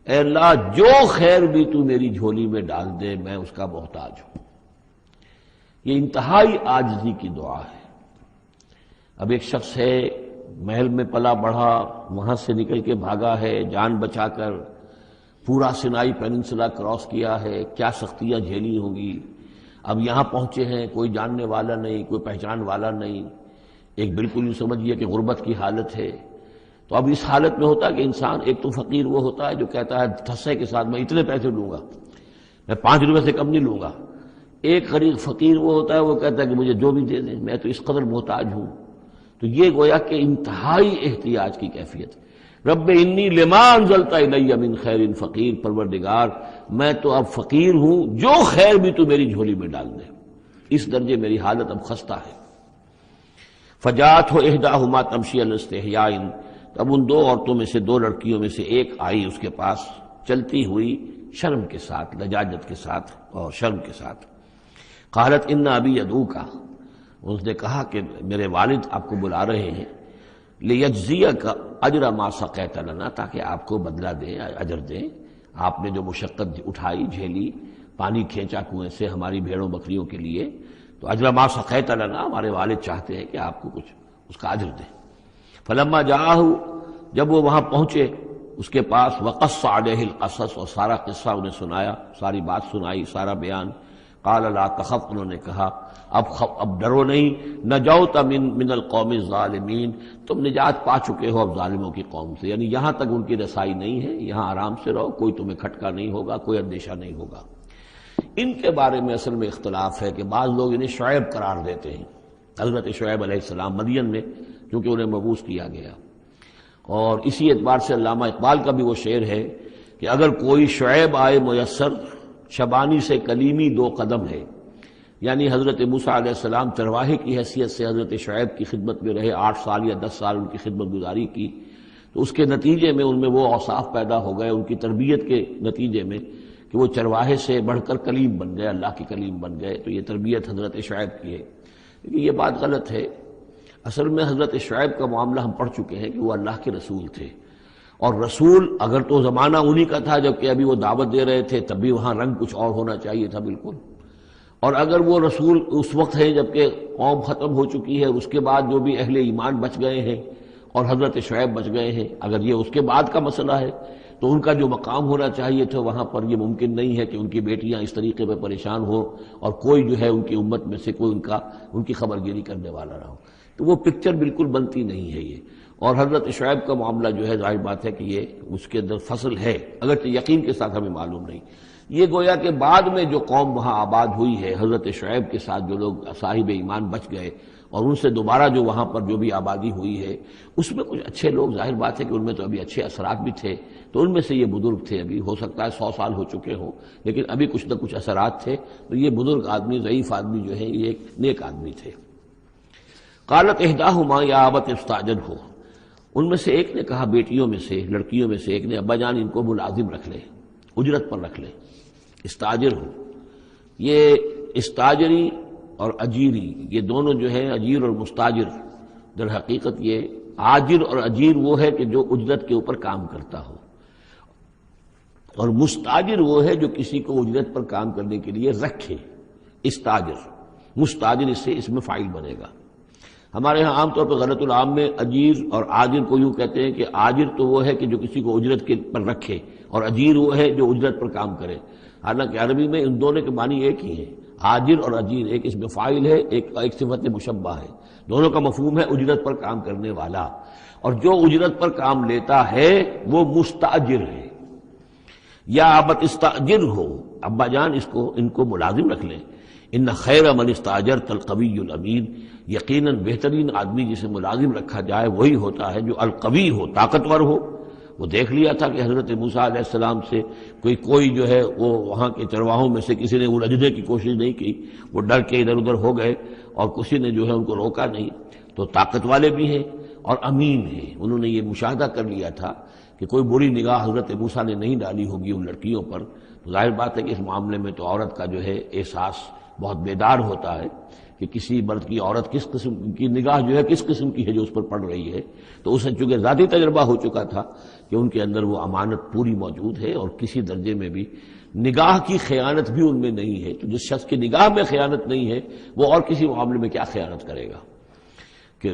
اے اللہ جو خیر بھی تو میری جھولی میں ڈال دے میں اس کا محتاج ہوں۔ یہ انتہائی عاجزی کی دعا ہے۔ اب ایک شخص ہے، محل میں پلا بڑھا، وہاں سے نکل کے بھاگا ہے جان بچا کر، پورا سینائی پیننسلا کراس کیا ہے، کیا سختیاں جھیلی ہوں گی، اب یہاں پہنچے ہیں، کوئی جاننے والا نہیں، کوئی پہچان والا نہیں، ایک بالکل یوں سمجھیے کہ غربت کی حالت ہے۔ تو اب اس حالت میں ہوتا ہے کہ انسان، ایک تو فقیر وہ ہوتا ہے جو کہتا ہے ٹھسے کے ساتھ میں اتنے پیسے لوں گا، میں 5 روپے سے کم نہیں لوں گا۔ ایک غریب فقیر وہ ہوتا ہے، وہ کہتا ہے کہ مجھے جو بھی دے دیں، میں تو اس قدر محتاج ہوں۔ تو یہ گویا کہ انتہائی احتیاج کی کیفیت ہے۔ رب انی لما انزلت الی من خیر فقیر، پروردگار میں تو اب فقیر ہوں، جو خیر بھی تو میری جھولی میں ڈال دے، اس درجے میری حالت اب خستہ ہے۔ فجاءتہ احداہما تمشی علی استحیاء، اب ان 2 عورتوں میں سے 2 لڑکیوں میں سے ایک آئی اس کے پاس چلتی ہوئی شرم کے ساتھ، لجاجت کے ساتھ اور شرم کے ساتھ۔ قالت ان ابی یدعوک، اس نے کہا کہ میرے والد آپ کو بلا رہے ہیں، لیجزیک اجر ما سقیت لنا، تاکہ آپ کو بدلہ دیں، اجر دیں، آپ نے جو مشقت اٹھائی جھیلی، پانی کھینچا کنویں سے ہماری بھیڑوں بکریوں کے لیے، تو اجر ما سقیت لنا، ہمارے والد چاہتے ہیں کہ آپ کو کچھ اس کا اجر دیں۔ فلما جاءہ، جب وہ وہاں پہنچے اس کے پاس، وقص علیہ القصص، اور سارا قصہ انہیں سنایا، ساری بات سنائی، سارا بیان۔ قال لا تخف، انہوں نے کہا اب ڈرو نہیں، نجوت من القوم الظالمین، تم نجات پا چکے ہو اب ظالموں کی قوم سے، یعنی یہاں تک ان کی رسائی نہیں ہے، یہاں آرام سے رہو، کوئی تمہیں کھٹکا نہیں ہوگا، کوئی اندیشہ نہیں ہوگا۔ ان کے بارے میں اصل میں اختلاف ہے کہ بعض لوگ انہیں شعیب قرار دیتے ہیں، حضرت شعیب علیہ السلام مدین میں کیونکہ انہیں مبعوث کیا گیا، اور اسی اعتبار سے علامہ اقبال کا بھی وہ شعر ہے کہ اگر کوئی شعیب آئے میسر، شبانی سے کلیمی 2 قدم ہے، یعنی حضرت موسیٰ علیہ السلام چرواہے کی حیثیت سے حضرت شعیب کی خدمت میں رہے، 8 سال یا 10 سال ان کی خدمت گزاری کی، تو اس کے نتیجے میں ان میں وہ اوصاف پیدا ہو گئے، ان کی تربیت کے نتیجے میں کہ وہ چرواہے سے بڑھ کر کلیم بن گئے، اللہ کے کلیم بن گئے۔ تو یہ تربیت حضرت شعیب کی ہے، لیکن یہ بات غلط ہے۔ اصل میں حضرت شعیب کا معاملہ ہم پڑھ چکے ہیں کہ وہ اللہ کے رسول تھے، اور رسول اگر تو زمانہ انہی کا تھا جبکہ ابھی وہ دعوت دے رہے تھے، تب بھی وہاں رنگ کچھ اور ہونا چاہیے تھا بالکل، اور اگر وہ رسول اس وقت ہے جبکہ قوم ختم ہو چکی ہے، اس کے بعد جو بھی اہل ایمان بچ گئے ہیں اور حضرت شعیب بچ گئے ہیں، اگر یہ اس کے بعد کا مسئلہ ہے تو ان کا جو مقام ہونا چاہیے تھا وہاں پر یہ ممکن نہیں ہے کہ ان کی بیٹیاں اس طریقے پہ پریشان ہو اور کوئی جو ہے ان کی امت میں سے کوئی ان کی خبر گیری کرنے والا نہ ہو، تو وہ پکچر بالکل بنتی نہیں ہے یہ۔ اور حضرت شعیب کا معاملہ جو ہے ظاہر بات ہے کہ یہ اس کے اندر فصل ہے، اگرچہ یقین کے ساتھ ہمیں معلوم نہیں۔ یہ گویا کہ بعد میں جو قوم وہاں آباد ہوئی ہے حضرت شعیب کے ساتھ جو لوگ صاحب ایمان بچ گئے اور ان سے دوبارہ جو وہاں پر جو بھی آبادی ہوئی ہے اس میں کچھ اچھے لوگ، ظاہر بات ہے کہ ان میں تو ابھی اچھے اثرات بھی تھے، تو ان میں سے یہ بزرگ تھے، ابھی ہو سکتا ہے 100 سال ہو چکے ہوں لیکن ابھی کچھ نہ کچھ اثرات تھے، تو یہ بزرگ آدمی، ضعیف آدمی جو ہے یہ ایک نیک آدمی تھے۔ قالت احداہما یا ابت استاجرہ، ان میں سے ایک نے کہا، بیٹیوں میں سے، لڑکیوں میں سے ایک نے، ابا جان ان کو ملازم رکھ لیں، اجرت پر رکھ لیں، استاجر ہو۔ یہ استاجری اور اجیری یہ دونوں جو ہیں، اجیر اور مستاجر، در حقیقت یہ آجر اور اجیر وہ ہے کہ جو اجرت کے اوپر کام کرتا ہو، اور مستاجر وہ ہے جو کسی کو اجرت پر کام کرنے کے لیے رکھے، استاجر۔ مستاجر اس سے اس میں فاعل بنے گا۔ ہمارے ہاں عام طور پر غلط العام میں اجیر اور آجر کو یوں کہتے ہیں کہ آجر تو وہ ہے کہ جو کسی کو اجرت کے پر رکھے اور اجیر وہ ہے جو اجرت پر کام کرے، حالانکہ عربی میں ان دونوں کے معنی ایک ہی ہیں، آجر اور اجیر، ایک اس میں فاعل ہے، ایک صفت مشبہ ہے، دونوں کا مفہوم ہے اجرت پر کام کرنے والا، اور جو اجرت پر کام لیتا ہے وہ مستاجر ہے۔ یا ابت استاجر ہو، ابا جان ان کو ملازم رکھ لیں، ان خیر من استاجرت القوی الامین، یقیناً بہترین آدمی جسے ملازم رکھا جائے وہی ہوتا ہے جو القوی ہو، طاقتور ہو۔ وہ دیکھ لیا تھا کہ حضرت موسیٰ علیہ السلام سے کوئی جو ہے وہ وہاں کے چرواہوں میں سے کسی نے الجھنے کی کوشش نہیں کی، وہ ڈر کے ادھر ادھر ہو گئے اور کسی نے جو ہے ان کو روکا نہیں، تو طاقت والے بھی ہیں اور امین ہیں۔ انہوں نے یہ مشاہدہ کر لیا تھا کہ کوئی بری نگاہ حضرت موسیٰ نے نہیں ڈالی ہوگی ان لڑکیوں پر، تو ظاہر بات ہے کہ اس معاملے میں تو عورت کا جو ہے احساس بہت بیدار ہوتا ہے کہ کسی مرد کی عورت کس قسم کی نگاہ جو ہے کس قسم کی ہے جو اس پر پڑ رہی ہے، تو اسے چونکہ ذاتی تجربہ ہو چکا تھا کہ ان کے اندر وہ امانت پوری موجود ہے اور کسی درجے میں بھی نگاہ کی خیانت بھی ان میں نہیں ہے، تو جس شخص کی نگاہ میں خیانت نہیں ہے وہ اور کسی معاملے میں کیا خیانت کرے گا۔ کہ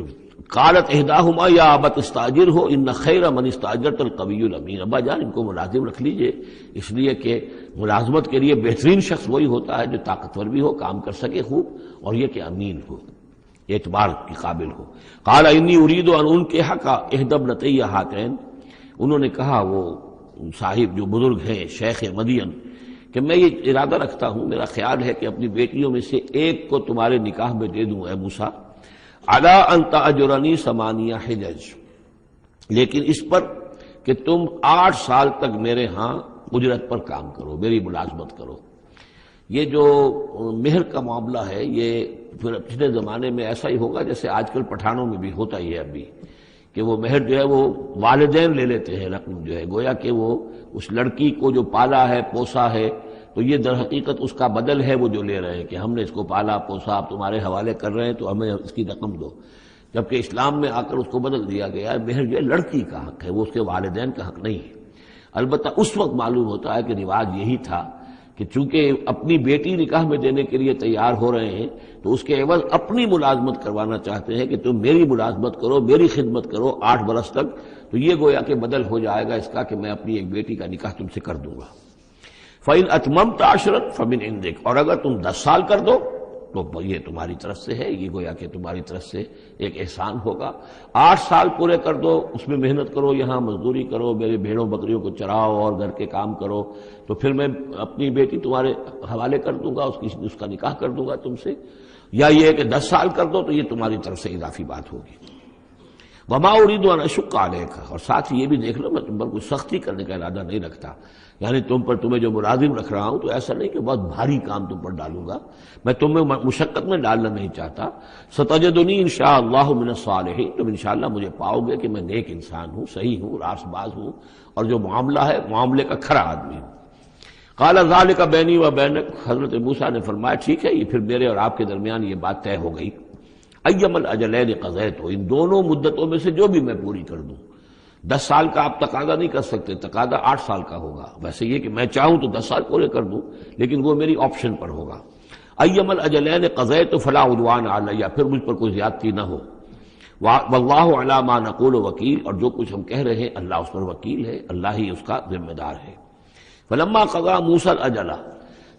قالت احداہما یا ابت استاجر ہو ان خیر من استاجرت القوی الامین، ابا جان ان کو ملازم رکھ لیجئے، اس لیے کہ ملازمت کے لیے بہترین شخص وہی ہوتا ہے جو طاقتور بھی ہو، کام کر سکے خوب، اور یہ کہ امین ہو، اعتبار کے قابل ہو۔ قال انی ارید ان انکحک احدی ابنتی ہاتین، انہوں نے کہا وہ صاحب جو بزرگ ہیں شیخ مدین کہ میں یہ ارادہ رکھتا ہوں، میرا خیال ہے کہ اپنی بیٹیوں میں سے ایک کو تمہارے نکاح میں دے دوں اے موسیٰ، علی ان تأجرنی 8 حجج، لیکن اس پر کہ تم 8 سال تک میرے ہاں اجرت پر کام کرو، میری ملازمت کرو۔ یہ جو مہر کا معاملہ ہے یہ پھر پچھلے زمانے میں ایسا ہی ہوگا جیسے آج کل پٹھانوں میں بھی ہوتا ہی ہے ابھی، کہ وہ مہر جو ہے وہ والدین لے لیتے ہیں رقم جو ہے، گویا کہ وہ اس لڑکی کو جو پالا ہے پوسا ہے تو یہ در حقیقت اس کا بدل ہے وہ جو لے رہے ہیں کہ ہم نے اس کو پالا پوسا، آپ تمہارے حوالے کر رہے ہیں تو ہمیں اس کی رقم دو، جبکہ اسلام میں آ کر اس کو بدل دیا گیا ہے، مہر جو ہے لڑکی کا حق ہے، وہ اس کے والدین کا حق نہیں ہے۔ البتہ اس وقت معلوم ہوتا ہے کہ رواج یہی تھا کہ چونکہ اپنی بیٹی نکاح میں دینے کے لیے تیار ہو رہے ہیں تو اس کے عوض اپنی ملازمت کروانا چاہتے ہیں کہ تم میری ملازمت کرو، میری خدمت کرو 8 برس تک، تو یہ گویا کہ بدل ہو جائے گا اس کا کہ میں اپنی ایک بیٹی کا نکاح تم سے کر دوں گا۔ فَإِنْ أَتْمَمْتَ 10 فَمِنْ عِنْدِكَ، اور اگر تم 10 سال کر دو تو یہ تمہاری طرف سے ہے، یہ گویا کہ تمہاری طرف سے ایک احسان ہوگا۔ 8 سال پورے کر دو، اس میں محنت کرو، یہاں مزدوری کرو، میرے بھیڑوں بکریوں کو چراؤ اور گھر کے کام کرو، تو پھر میں اپنی بیٹی تمہارے حوالے کر دوں گا، اس کا نکاح کر دوں گا تم سے۔ یا یہ کہ 10 سال کر دو تو یہ تمہاری طرف سے اضافی بات ہوگی۔ وما اريد ان اشق عليك، اور ساتھ یہ بھی دیکھ لو میں تم پر کوئی سختی کرنے کا ارادہ نہیں رکھتا، یعنی تمہیں جو ملازم رکھ رہا ہوں تو ایسا نہیں کہ بہت بھاری کام تم پر ڈالوں گا، میں تمہیں مشقت میں ڈالنا نہیں چاہتا۔ ستجدنی انشاءاللہ من الصالحین، تم انشاءاللہ مجھے پاؤ گے کہ میں نیک انسان ہوں، صحیح ہوں، راست باز ہوں، اور جو معاملہ ہے معاملے کا کھرا آدمی ہوں۔ قال ذلك بینی و بینک، حضرت موسیٰ نے فرمایا ٹھیک ہے، یہ پھر میرے اور آپ کے درمیان یہ بات طے ہو گئی۔ ایم الاجلین قضیت، ان دونوں مدتوں میں سے جو بھی میں پوری کر دوں، 10 سال کا آپ تقاضا نہیں کر سکتے، تقاضا 8 سال کا ہوگا. ویسے یہ کہ میں چاہوں تو 10 سال پورے کر دوں، لیکن وہ میری آپشن پر ہوگا. ایم الاجلین قضیت فلا عدوان علی، پھر مجھ پر کوئی زیادتی نہ ہو. واللہ علی ما نقول وکیل، اور جو کچھ ہم کہہ رہے ہیں اللہ اس پر وکیل ہے، اللہ ہی اس کا ذمہ دار ہے. فلما قضا موسیٰ الاجل،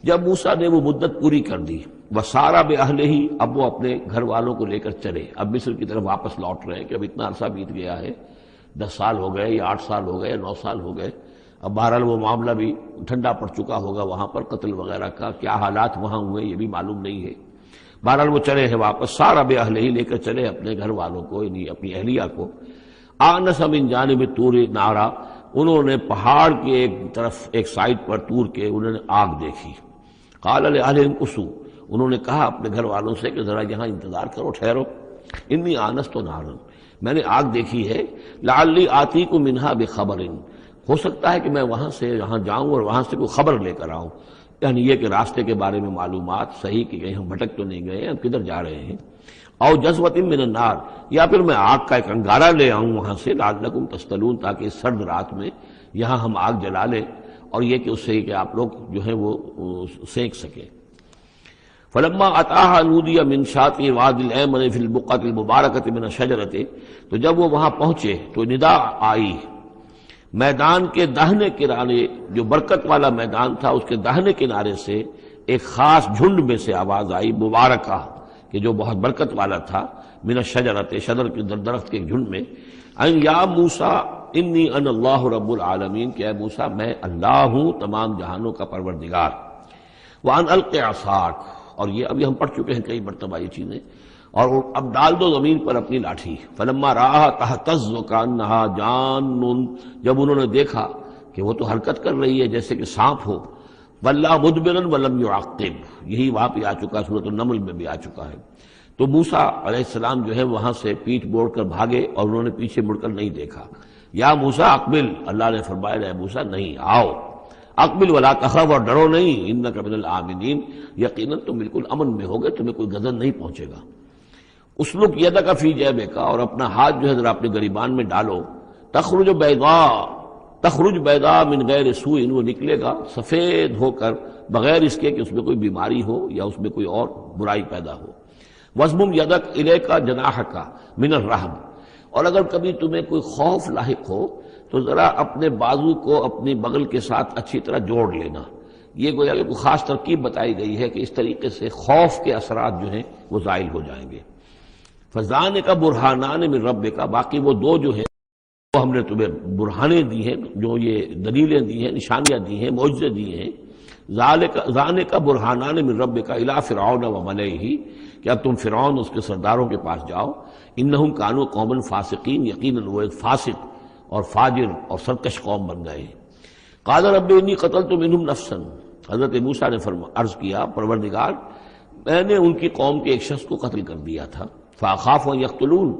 جب موسیٰ نے وہ مدت پوری کر دی، وسارا باہلہ، اب وہ اپنے گھر والوں کو لے کر چلے، اب مصر کی طرف واپس لوٹ رہے ہیں کہ اب اتنا عرصہ بیت گیا ہے، 10 سال ہو گئے یا 8 سال ہو گئے یا 9 سال ہو گئے. اب بہرحال وہ معاملہ بھی ٹھنڈا پڑ چکا ہوگا، وہاں پر قتل وغیرہ کا کیا حالات وہاں ہوئے یہ بھی معلوم نہیں ہے. بہرحال وہ چلے ہیں واپس، سارا باہلہ لے کر چلے اپنے گھر والوں کو، یعنی اپنی اہلیہ کو. آنس من جانب طور نارا، انہوں نے پہاڑ کے ایک طرف ایک سائڈ پر طور کے انہوں نے آگ دیکھی. قال لأہلہم کثوا، انہوں نے کہا اپنے گھر والوں سے کہ ذرا یہاں انتظار کرو، ٹھہرو. انی آنست نارا، میں نے آگ دیکھی ہے. لعلی آتیکم منہا بخبر، ہو سکتا ہے کہ میں وہاں سے یہاں جاؤں اور وہاں سے کوئی خبر لے کر آؤں، یعنی یہ کہ راستے کے بارے میں معلومات صحیح کہ کہیں ہم بھٹک تو نہیں گئے، ہم کدھر جا رہے ہیں. او جذوۃ من النار، یا پھر میں آگ کا ایک انگارہ لے آؤں وہاں سے، لعلکم تصطلون، تاکہ اس سرد رات میں یہاں ہم آگ جلا لیں، اور یہ کہ اس سے کہ آپ لوگ جو ہے وہ سینک سکیں. فلما اتاها نودی من شاطئ الوادی الایمن فی البقعۃ المبارکۃ من الشجرۃ، تو جب وہ وہاں پہنچے تو ندا آئی، میدان کے داہنے کنارے، جو برکت والا میدان تھا اس کے داہنے کنارے سے ایک خاص جھنڈ میں سے آواز آئی، مبارکہ، کہ جو بہت برکت والا تھا، من الشجرۃ، شجر کے درخت کے جھنڈ میں، ان یا موسیٰ انی انا اللہ رب العالمین، کہ اے موسیٰ میں اللہ ہوں تمام جہانوں کا پروردگار. وان الق عصاک، اور یہ ابھی ہم پڑھ چکے ہیں کئی مرتبہ یہ چیزیں، اور اب ڈال دو زمین پر اپنی لاٹھی. فلما رآہا تہتز کانہا جان، جب انہوں نے دیکھا کہ وہ تو حرکت کر رہی ہے جیسے کہ سانپ ہو. ولا مدبرا ولم يعقب، یہی وہاں پہ آ چکا، سورۃ النمل میں بھی آ چکا ہے. تو موسیٰ علیہ السلام جو ہے وہاں سے پیٹھ موڑ کر بھاگے اور انہوں نے پیچھے مڑ کر نہیں دیکھا. یا موسیٰ اقبل، اللہ نے فرمایا اے موسیٰ نہیں، آؤ. اقبل ولا تخف، اور ڈرو نہیں، انک من الآمنین، یقیناً تم بالکل امن میں ہوگے، تمہیں کوئی غضب نہیں پہنچے گا. اسلک یدک فی جیبک، اور اپنا ہاتھ جو ہے ذرا اپنے گریبان میں ڈالو. تخرج بیضاء من غیر سوء، وہ نکلے گا سفید ہو کر بغیر اس کے کہ اس میں کوئی بیماری ہو یا اس میں کوئی اور برائی پیدا ہو. وضمم یدک الیک جناحک من الرہب، اور اگر کبھی تمہیں کوئی خوف لاحق ہو تو ذرا اپنے بازو کو اپنی بغل کے ساتھ اچھی طرح جوڑ لینا. یہ گویا کہ کوئی خاص ترکیب بتائی گئی ہے کہ اس طریقے سے خوف کے اثرات جو ہیں وہ زائل ہو جائیں گے. فذانک برہانان من ربک، باقی وہ دو جو ہیں وہ ہم نے تمہیں برہانے دی ہیں، جو یہ دلیلیں دی ہیں، نشانیاں دی ہیں، معجزے دیے ہیں. ذانک برہانان من ربک الی فرعون وملئہ، کہ اب تم فرعون اس کے سرداروں کے پاس جاؤ. انہم کانوا قوما فاسقین، یقیناً وہ ایک فاسق اور فاجر اور سرکش قوم بن گئے. قال رب انی قتلت منہم نفسا، حضرت موسیٰ نے عرض کیا پروردگار میں نے ان کی قوم کے ایک شخص کو قتل کر دیا تھا. فاخاف ان یقتلون،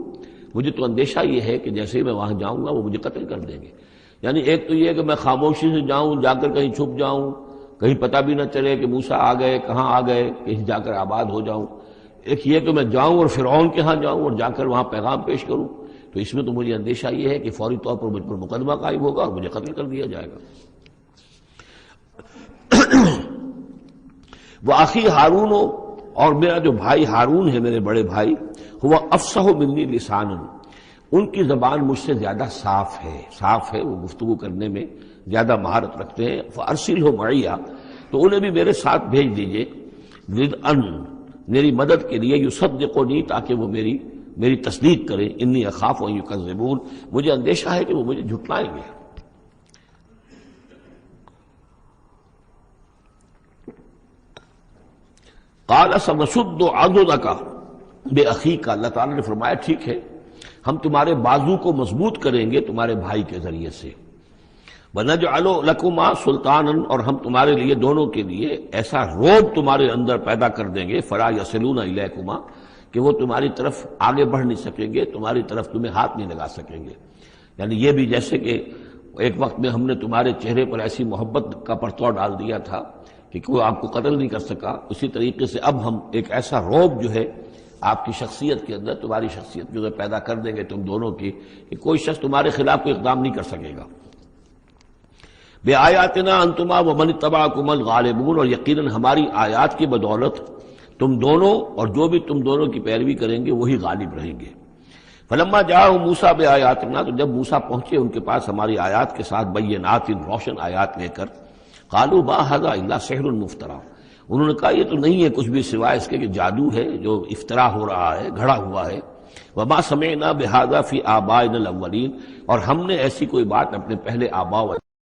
مجھے تو اندیشہ یہ ہے کہ جیسے ہی میں وہاں جاؤں گا وہ مجھے قتل کر دیں گے. یعنی ایک تو یہ کہ میں خاموشی سے جاؤں، جا کر کہیں چھپ جاؤں، کہیں پتہ بھی نہ چلے کہ موسیٰ آ گئے، کہاں آ گئے، کہیں جا کر آباد ہو جاؤں. ایک یہ کہ میں جاؤں اور فرعون کے ہاں جاؤں اور جا کر وہاں پیغام پیش کروں، تو اس میں تو مجھے اندیشہ یہ ہے کہ فوری طور پر مجھ پر مقدمہ قائم ہوگا اور مجھے قتل کر دیا جائے گا. وآخی ہارون، اور میرا جو بھائی ہارون ہے، میرے بڑے بھائی، ہوا افصح منی لسانا، ان کی زبان مجھ سے زیادہ صاف ہے، وہ گفتگو کرنے میں زیادہ مہارت رکھتے ہیں. فارسلہ معی، تو انہیں بھی میرے ساتھ بھیج دیجئے. ردءً، میری مدد کے لیے، یصدقونی، تاکہ وہ میری تصدیق کریں. انی اخاف ان یکذبون، مجھے اندیشہ ہے کہ وہ مجھے جھٹلائیں گے. قال سنشد عضدک باخیک، اللہ تعالیٰ نے فرمایا ٹھیک ہے ہم تمہارے بازو کو مضبوط کریں گے تمہارے بھائی کے ذریعے سے. وَنَجْعَلُ لَكُمَا سُلْطَانًا، اور ہم تمہارے لیے دونوں کے لیے ایسا روب تمہارے اندر پیدا کر دیں گے، فَلَا يَصِلُونَ إِلَيْكُمَا، کہ وہ تمہاری طرف آگے بڑھ نہیں سکیں گے، تمہاری طرف تمہیں ہاتھ نہیں لگا سکیں گے. یعنی یہ بھی جیسے کہ ایک وقت میں ہم نے تمہارے چہرے پر ایسی محبت کا پرتو ڈال دیا تھا کہ کوئی آپ کو قتل نہیں کر سکا، اسی طریقے سے اب ہم ایک ایسا روب جو ہے آپ کی شخصیت کے اندر تمہاری شخصیت جو ہے پیدا کر دیں گے تم دونوں کی کہ کوئی شخص تمہارے خلاف کوئی اقدام نہیں کر سکے گا. بے آیاتنا انتما ومن اتبعکم الغالبون، اور یقیناً ہماری آیات کی بدولت تم دونوں اور جو بھی تم دونوں کی پیروی کریں گے وہی غالب رہیں گے. فلما جاءہم موسیٰ بآیاتنا، تو جب موسیٰ پہنچے ان کے پاس ہماری آیات کے ساتھ بینات روشن آیات لے کر، قالوا ما ھذا الا سحر مفترى، انہوں نے کہا یہ تو نہیں ہے کچھ بھی سوائے اس کے کہ جادو ہے جو افطرا ہو رہا ہے، گھڑا ہوا ہے. وما سمعنا بھذا فی آبائنا الاولین، اور ہم نے ایسی کوئی بات اپنے پہلے آباء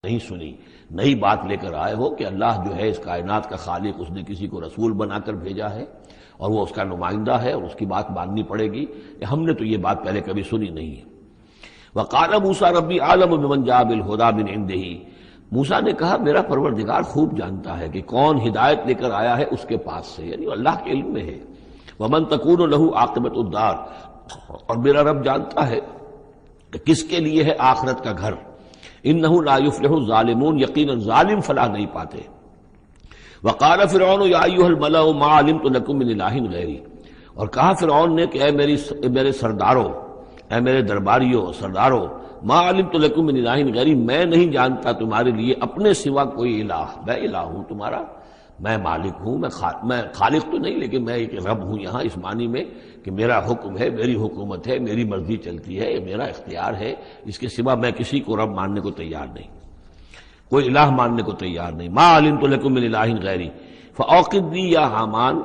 نہیں سنی. نئی بات لے کر آئے ہو کہ اللہ جو ہے اس کائنات کا خالق، اس نے کسی کو رسول بنا کر بھیجا ہے اور وہ اس کا نمائندہ ہے اور اس کی بات ماننی پڑے گی، ہم نے تو یہ بات پہلے کبھی سنی نہیں ہے. وقال موسیٰ ربی اعلم بمن جاء بالہدی من عنده، موسیٰ نے کہا میرا پروردگار خوب جانتا ہے کہ کون ہدایت لے کر آیا ہے اس کے پاس سے، یعنی اللہ کے علم میں ہے. ومن تکون له عاقبۃ الدار، اور میرا رب جانتا ہے کہ کس کے لیے ہے آخرت کا گھر. انہ لا یفلح الظالمون، یقینا ظالم فلاح نہیں پاتے. وقال فرعون یا ایھا الملأ ما علمت لکم من الہ غیری، اور کہا فرعون نے کہ اے میرے سرداروں، اے میرے درباریوں سرداروں، ما علمت لکم من الہ غیری، میں نہیں جانتا تمہارے لیے اپنے سوا کوئی الہ، میں الہ ہوں تمہارا، میں مالک ہوں، میں خالق تو نہیں لیکن میں ایک رب ہوں یہاں اس معنی میں کہ میرا حکم ہے، میری حکومت ہے، میری مرضی چلتی ہے، میرا اختیار ہے، اس کے سوا میں کسی کو رب ماننے کو تیار نہیں، کوئی الہ ماننے کو تیار نہیں. ما علمت لکم من الہ غیری فاوقد لی یا حامان،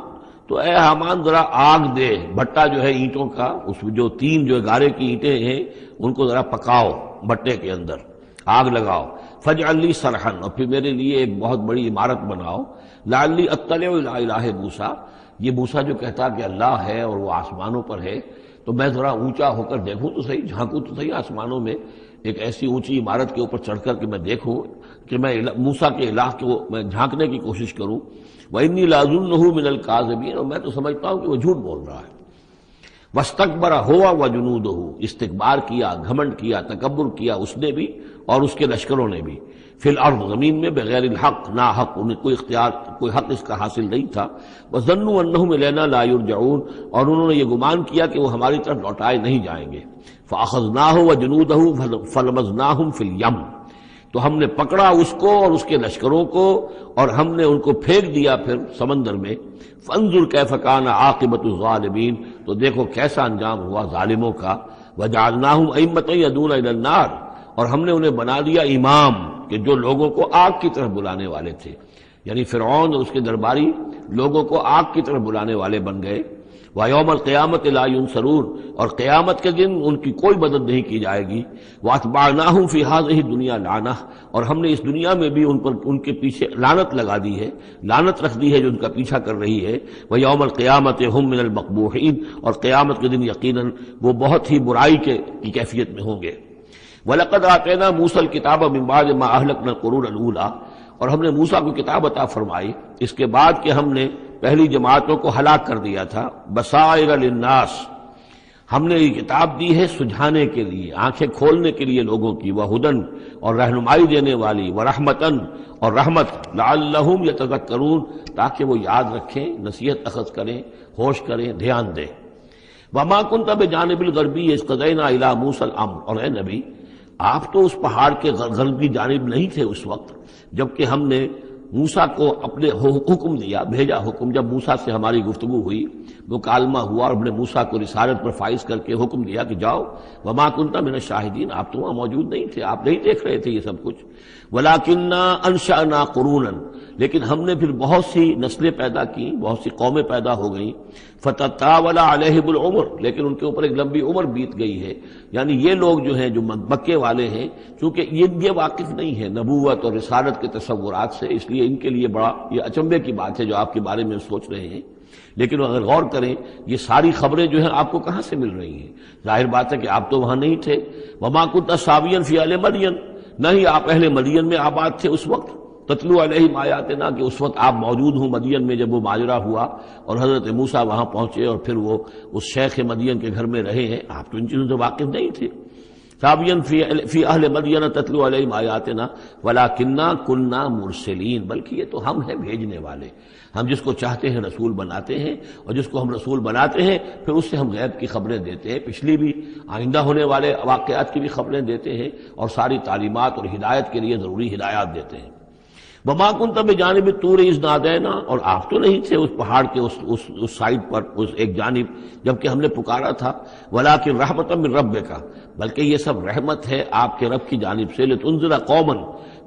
تو اے حامان ذرا آگ دے، بھٹا جو ہے اینٹوں کا، اس جو تین جو گارے کی اینٹیں ہیں ان کو ذرا پکاؤ بھٹے کے اندر، آگ لگاؤ. فاجعل لی صرحا، اور پھر میرے لیے ایک بہت بڑی عمارت بناؤ. لعلی اطلع الی الہ موسیٰ، یہ موسیٰ جو کہتا کہ اللہ ہے اور وہ آسمانوں پر ہے، تو میں ذرا اونچا ہو کر دیکھوں تو صحیح، جھانکوں تو صحیح آسمانوں میں، ایک ایسی اونچی عمارت کے اوپر چڑھ کر کہ میں دیکھوں کہ میں موسیٰ کے الہ کو میں جھانکنے کی کوشش کروں. وَإِنِّي لَأَظُنُّهُ مِنَ الْكَاذِبِينَ، اور میں تو سمجھتا ہوں کہ وہ جھوٹ بول رہا ہے. وَاسْتَكْبَرَ هُوَ وَجُنُودُهُ، استکبار کیا، گھمنڈ کیا، تکبر کیا اس نے بھی اور اس کے لشکروں نے بھی. فی الارض، زمین میں، بغیر الحق، نا حق، انہیں کوئی اختیار کوئی حق اس کا حاصل نہیں تھا. وَظَنُّوا أَنَّهُمْ إِلَيْنَا لَا يُرْجَعُونَ، اور انہوں نے یہ گمان کیا کہ وہ ہماری طرف لوٹائے نہیں جائیں گے. فَأَخَذْنَاهُ وَجُنُودَهُ فَلَمَزْنَاهُمْ فِي الْيَمِّ، تو ہم نے پکڑا اس کو اور اس کے لشکروں کو اور ہم نے ان کو پھینک دیا پھر سمندر میں. فانظر کیف کان عاقبۃ الظالمین، تو دیکھو کیسا انجام ہوا ظالموں کا. وجعلناہم ائمۃ یدعون الی النار، اور ہم نے انہیں بنا دیا امام کہ جو لوگوں کو آگ کی طرف بلانے والے تھے، یعنی فرعون اور اس کے درباری لوگوں کو آگ کی طرف بلانے والے بن گئے. وَيَوْمَ الْقِيَامَةِ لَا يُنصَرُونَ، اور قیامت کے دن ان کی کوئی مدد نہیں کی جائے گی. وَأَتْبَعْنَاهُمْ فِي هَذِهِ الدُّنْيَا لَعْنَةً، اور ہم نے اس دنیا میں بھی ان پر ان کے پیچھے لعنت لگا دی ہے، لعنت رکھ دی ہے جو ان کا پیچھا کر رہی ہے. وَيَوْمَ الْقِيَامَةِ هُمْ مِنَ الْمَقْبُوحِينَ، اور قیامت کے دن یقیناً وہ بہت ہی برائی کی کیفیت میں ہوں گے. وَلَقَدْ آتَيْنَا مُوسَى الْكِتَابَ مِن بَعْدِ مَا أَهْلَكْنَا الْقُرُونَ الْأُولَىٰ، اور ہم نے موسیٰ کو کتاب عطا فرمائی اس کے بعد کہ ہم نے پہلی جماعتوں کو ہلاک کر دیا تھا. بصائر للناس، ہم نے یہ کتاب دی ہے سجھانے کے لیے، آنکھیں کھولنے کے لیے لوگوں کی. وہدن، اور رہنمائی دینے والی. ورحمتن، اور رحمت. لعلہم یتذکرون، تاکہ وہ یاد رکھیں، نصیحت اخذ کریں، ہوش کریں، دھیان دیں. وما کنت بجانب الغربی اذ قضینا الی موسیٰ الامر، اور اے نبی آپ تو اس پہاڑ کے غربی جانب نہیں تھے اس وقت جبکہ ہم نے موسیٰ کو اپنے حکم دیا، بھیجا حکم. جب موسیٰ سے ہماری گفتگو ہوئی، مکالمہ ہوا اور ہم نے موسیٰ کو رسالت پر فائز کر کے حکم دیا کہ جاؤ. وما کنت من الشاہدین، آپ تو وہاں موجود نہیں تھے، آپ نہیں دیکھ رہے تھے یہ سب کچھ. ولکننا انشأنا قرونا، لیکن ہم نے پھر بہت سی نسلیں پیدا کی، بہت سی قومیں پیدا ہو گئیں. فتطاول علیہم العمر، لیکن ان کے اوپر ایک لمبی عمر بیت گئی ہے. یعنی یہ لوگ جو ہیں جو مکے والے ہیں، چونکہ یہ واقف نہیں ہے نبوت اور رسالت کے تصورات سے، اس لیے ان کے لیے بڑا یہ اچنبے کی بات ہے جو آپ کے بارے میں سوچ رہے ہیں. لیکن اگر غور کریں یہ ساری خبریں جو ہیں آپ کو کہاں سے مل رہی ہیں؟ ظاہر بات ہے کہ آپ تو وہاں نہیں تھے. وما كنت ساويا في اهل مدين، نہ ہی آپ اہل مدین میں آباد تھے اس وقت. تتلو علیہم آیاتنا، کہ اس وقت آپ موجود ہوں مدین میں جب وہ ماجرا ہوا اور حضرت موسیٰ وہاں پہنچے اور پھر وہ اس شیخ مدین کے گھر میں رہے ہیں، آپ تو ان چیزوں سے واقف نہیں تھے. ثابین فی اہل مدین تتلو علیہم آیاتنا ولکننا کننا مرسلین، بلکہ یہ تو ہم ہیں بھیجنے والے، ہم جس کو چاہتے ہیں رسول بناتے ہیں، اور جس کو ہم رسول بناتے ہیں پھر اس سے ہم غیب کی خبریں دیتے ہیں، پچھلی بھی آئندہ ہونے والے واقعات کی بھی خبریں دیتے ہیں، اور ساری تعلیمات اور ہدایت کے لیے ضروری ہدایات دیتے ہیں۔ وما کنت بجانب الطور اذ نادینا، اور آپ تو نہیں تھے اس پہاڑ کے اس سائڈ پر، اس ایک جانب جبکہ ہم نے پکارا تھا، ولکن رحمۃ من ربک، بلکہ یہ سب رحمت ہے آپ کے رب کی جانب سے، لتنذر قوما،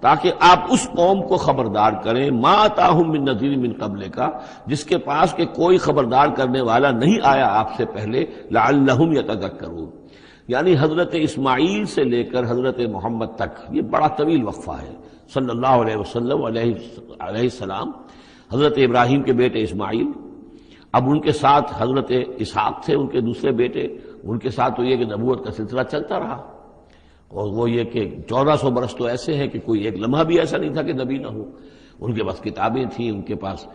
تاکہ آپ اس قوم کو خبردار کریں، ما اتاہم من نذیر من قبلک، جس کے پاس کہ کوئی خبردار کرنے والا نہیں آیا آپ سے پہلے، لعلہم یتذکرون، یعنی حضرت اسماعیل سے لے کر حضرت محمد تک یہ بڑا طویل وقفہ ہے، صلی اللہ علیہ وسلم علیہ السلام، حضرت ابراہیم کے بیٹے اسماعیل، اب ان کے ساتھ حضرت اسحاق تھے ان کے دوسرے بیٹے، ان کے ساتھ تو یہ کہ نبوت کا سلسلہ چلتا رہا، اور وہ یہ کہ 1400 برس تو ایسے ہیں کہ کوئی ایک لمحہ بھی ایسا نہیں تھا کہ نبی نہ ہو، ان کے پاس کتابیں تھیں، ان کے پاس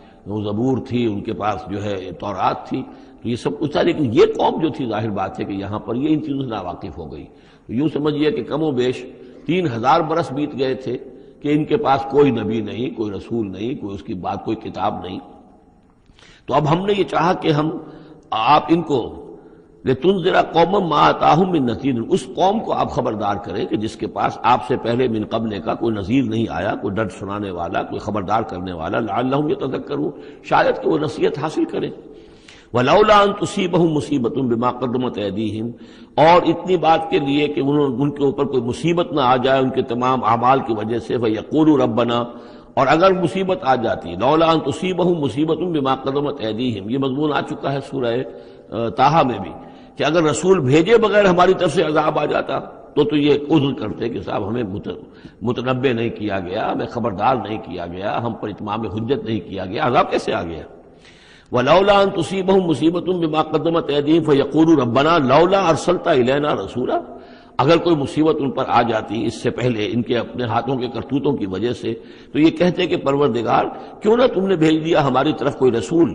زبور تھی، ان کے پاس جو ہے تورات تھی، تو یہ سب کچھ تھا، لیکن یہ قوم جو تھی ظاہر بات ہے کہ یہاں پر یہ ان چیزوں سے ناواقف ہو گئی، تو یوں سمجھیے کہ کم و بیش 3000 برس بیت گئے تھے کہ ان کے پاس کوئی نبی نہیں، کوئی رسول نہیں، کوئی اس کی بات کوئی کتاب نہیں۔ تو اب ہم نے یہ چاہا کہ ہم آپ ان کو لتنذر قوما ما اتاہم من نذیر، اس قوم کو آپ خبردار کریں کہ جس کے پاس آپ سے پہلے من قبل کا کوئی نذیر نہیں آیا، کوئی ڈر سنانے والا، کوئی خبردار کرنے والا، لعلہم یتذکرون، شاید کہ وہ نصیحت حاصل کریں۔ ولولا ان تصیبہم مصیبۃ بما قدمت ایدیہم، اور اتنی بات کے لیے کہ ان کے اوپر کوئی مصیبت نہ آ جائے ان کے تمام اعمال کی وجہ سے، فیقولوا ربنا، اور اگر مصیبت آ جاتی، لولا ان تصیبہم مصیبۃ بما قدمت ایدیہم، یہ مضمون آ چکا ہے سورہ طٰہٰ میں بھی، کہ اگر رسول بھیجے بغیر ہماری طرف سے عذاب آ جاتا تو یہ عذر کرتے کہ صاحب ہمیں متنبہ نہیں کیا گیا، ہمیں خبردار نہیں کیا گیا، ہم پر اتمام حجت نہیں کیا گیا، عذاب کیسے آ گیا؟ وَلَوْلَا أَن تُصِيبَهُم مُّصِيبَةٌ بِمَا قَدَّمَتْ أَيْدِيهِمْ فَيَقُولُوا رَبَّنَا لَوْلَا أَرْسَلْتَ إِلَيْنَا رَسُولًا، اگر کوئی مصیبت ان پر آ جاتی اس سے پہلے ان کے اپنے ہاتھوں کے کرتوتوں کی وجہ سے، تو یہ کہتے کہ پروردگار کیوں نہ تم نے بھیج دیا ہماری طرف کوئی رسول،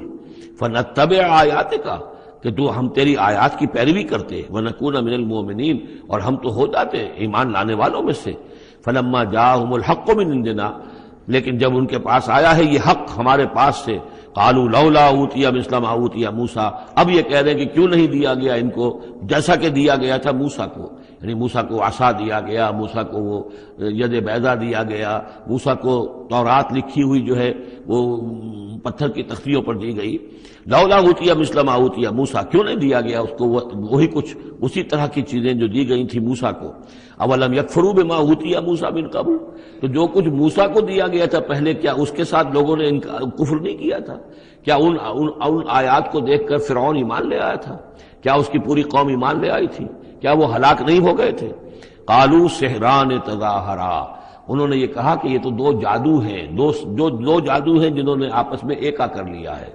فَنَتَّبِعَ آیَاتِکَ، کہ تو ہم تیری آیات کی پیروی کرتے، وَنَكُونَ مِنَ الْمُؤْمِنِينَ، اور ہم تو ہو جاتے ایمان لانے والوں میں سے۔ فَلَمَّا جَاءَهُمُ الْحَقُّ مِنْ عِندِنَا، لیکن جب ان کے پاس آیا ہے یہ حق ہمارے پاس سے، قالوا لولا اوتي مثل ما اوتي موسیٰ، اب یہ کہہ رہے ہیں کہ کیوں نہیں دیا گیا ان کو جیسا کہ دیا گیا تھا موسیٰ کو، یعنی موسیٰ کو عصا دیا گیا، موسیٰ کو وہ ید بیضا دیا گیا، موسیٰ کو تورات لکھی ہوئی جو ہے وہ پتھر کی تختیوں پر دی گئی، لولا اوتي مثل ما اوتي موسیٰ، کیوں نہیں دیا گیا اس کو وہی کچھ اسی طرح کی چیزیں جو دی گئی تھی موسیٰ کو۔ اولم یکفروا بما اوتي موسیٰ من قبل، تو جو کچھ موسیٰ کو دیا گیا تھا پہلے، کیا اس کے ساتھ لوگوں نے کفر نہیں کیا تھا؟ کیا ان آیات کو دیکھ کر فرعون ایمان لے آیا تھا؟ کیا اس کی پوری قوم ایمان لے آئی تھی؟ کیا وہ ہلاک نہیں ہو گئے تھے؟ قالوا سحران تظاہرا، انہوں نے یہ کہا کہ یہ تو دو جادو ہیں، دو جادو ہیں جنہوں نے آپس میں ایکا کر لیا ہے۔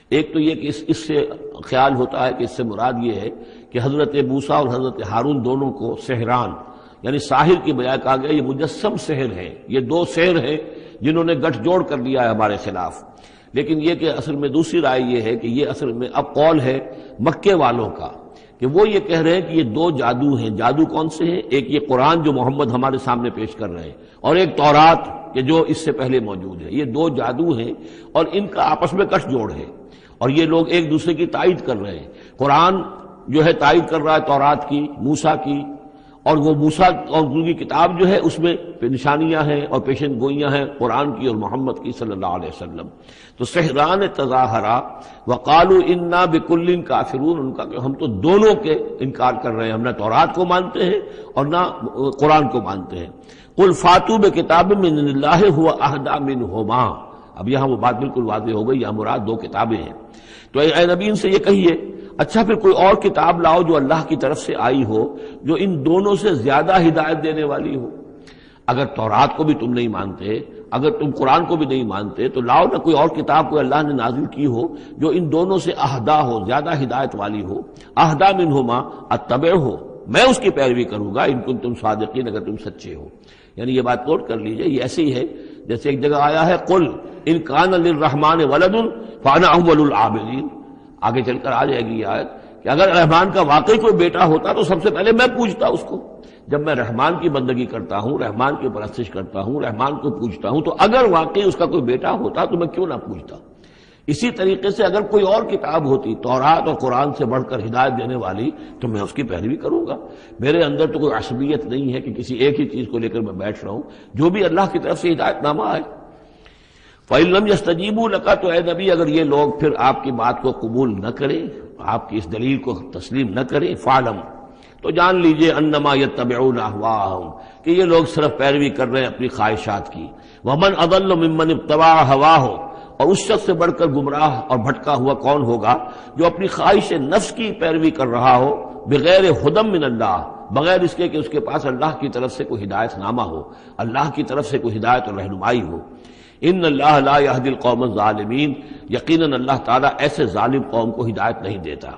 ایک تو یہ کہ اس سے خیال ہوتا ہے کہ اس سے مراد یہ ہے کہ حضرت موسیٰ اور حضرت ہارون دونوں کو سحران، یعنی ساحر کی بجائے کہا گیا یہ مجسم سحر ہیں، یہ دو سحر ہیں جنہوں نے گٹھ جوڑ کر لیا ہے ہمارے خلاف۔ لیکن یہ کہ اصل میں دوسری رائے یہ ہے کہ یہ اصل میں اب قول ہے مکے والوں کا، کہ وہ یہ کہہ رہے ہیں کہ یہ دو جادو ہیں۔ جادو کون سے ہیں؟ ایک یہ قرآن جو محمد ہمارے سامنے پیش کر رہے ہیں، اور ایک تورات کہ جو اس سے پہلے موجود ہے، یہ دو جادو ہیں اور ان کا آپس میں گٹھ جوڑ ہے، اور یہ لوگ ایک دوسرے کی تائید کر رہے ہیں۔ قرآن جو ہے تائید کر رہا ہے تورات کی، موسیٰ کی، اور وہ موسیٰ اور ان کی کتاب جو ہے اس میں نشانیاں ہیں اور پیشن گوئیاں ہیں قرآن کی اور محمد کی صلی اللہ علیہ وسلم۔ تو سحران تظاہرا وقالوا انا بکل کافرون، ان کا کہ ہم تو دونوں کے انکار کر رہے ہیں، ہم نہ تورات کو مانتے ہیں اور نہ قرآن کو مانتے ہیں۔ قل فاتوا بکتاب من اللہ هو اہدی منہما، اب یہاں وہ بات بالکل واضح ہو گئی، یہاں مراد دو کتابیں ہیں۔ تو اے نبی ان سے یہ کہیے اچھا پھر کوئی اور کتاب لاؤ جو اللہ کی طرف سے آئی ہو، جو ان دونوں سے زیادہ ہدایت دینے والی ہو۔ اگر تورات کو بھی تم نہیں مانتے، اگر تم قرآن کو بھی نہیں مانتے، تو لاؤ نہ کوئی اور کتاب کوئی اللہ نے نازل کی ہو جو ان دونوں سے اہدا ہو، زیادہ ہدایت والی ہو۔ اہدا منہما اتبع ہو، میں اس کی پیروی کروں گا، ان کنتم صادقین، اگر تم سچے ہو۔ یعنی یہ بات نوٹ کر لیجئے، یہ ایسے ہی ہے جیسے ایک جگہ آیا ہے قل ان کان للرحمن ولد فانا اول العابدین، آگے چل کر آ جائے گی یہ آیت کہ اگر رحمان کا واقعی کوئی بیٹا ہوتا تو سب سے پہلے میں پوچھتا اس کو۔ جب میں رحمان کی بندگی کرتا ہوں، رحمان کی پرستش کرتا ہوں، رحمان کو پوجتا ہوں، تو اگر واقعی اس کا کوئی بیٹا ہوتا تو میں کیوں نہ پوجتا؟ اسی طریقے سے اگر کوئی اور کتاب ہوتی تورات اور قرآن سے بڑھ کر ہدایت دینے والی تو میں اس کی پیروی کروں گا۔ میرے اندر تو کوئی عصبیت نہیں ہے کہ کسی ایک ہی چیز کو لے کر میں بیٹھ رہا ہوں، جو بھی اللہ کی طرف سے ہدایت نامہ آئے۔ فَإِن لَّمْ يَسْتَجِيبُوا لَكَ، تو اے نبی اگر یہ لوگ پھر آپ کی بات کو قبول نہ کریں، آپ کی اس دلیل کو تسلیم نہ کریں، فَاعْلَمْ، تو جان لیجئے انما یتبعون اہواءہم، کہ یہ لوگ صرف پیروی کر رہے ہیں اپنی خواہشات کی۔ ومن اضل ممن اتبع ہواہ، اور اس شخص سے بڑھ کر گمراہ اور بھٹکا ہوا کون ہوگا جو اپنی خواہش نفس کی پیروی کر رہا ہو، بغیر ہدی من اللہ، بغیر اس کے کہ اس کے پاس اللہ کی طرف سے کوئی ہدایت نامہ ہو، اللہ کی طرف سے کوئی ہدایت اور رہنمائی ہو۔ ان اللہ لا یہدی القوم الظالمین، یقیناً اللہ تعالیٰ ایسے ظالم قوم کو ہدایت نہیں دیتا۔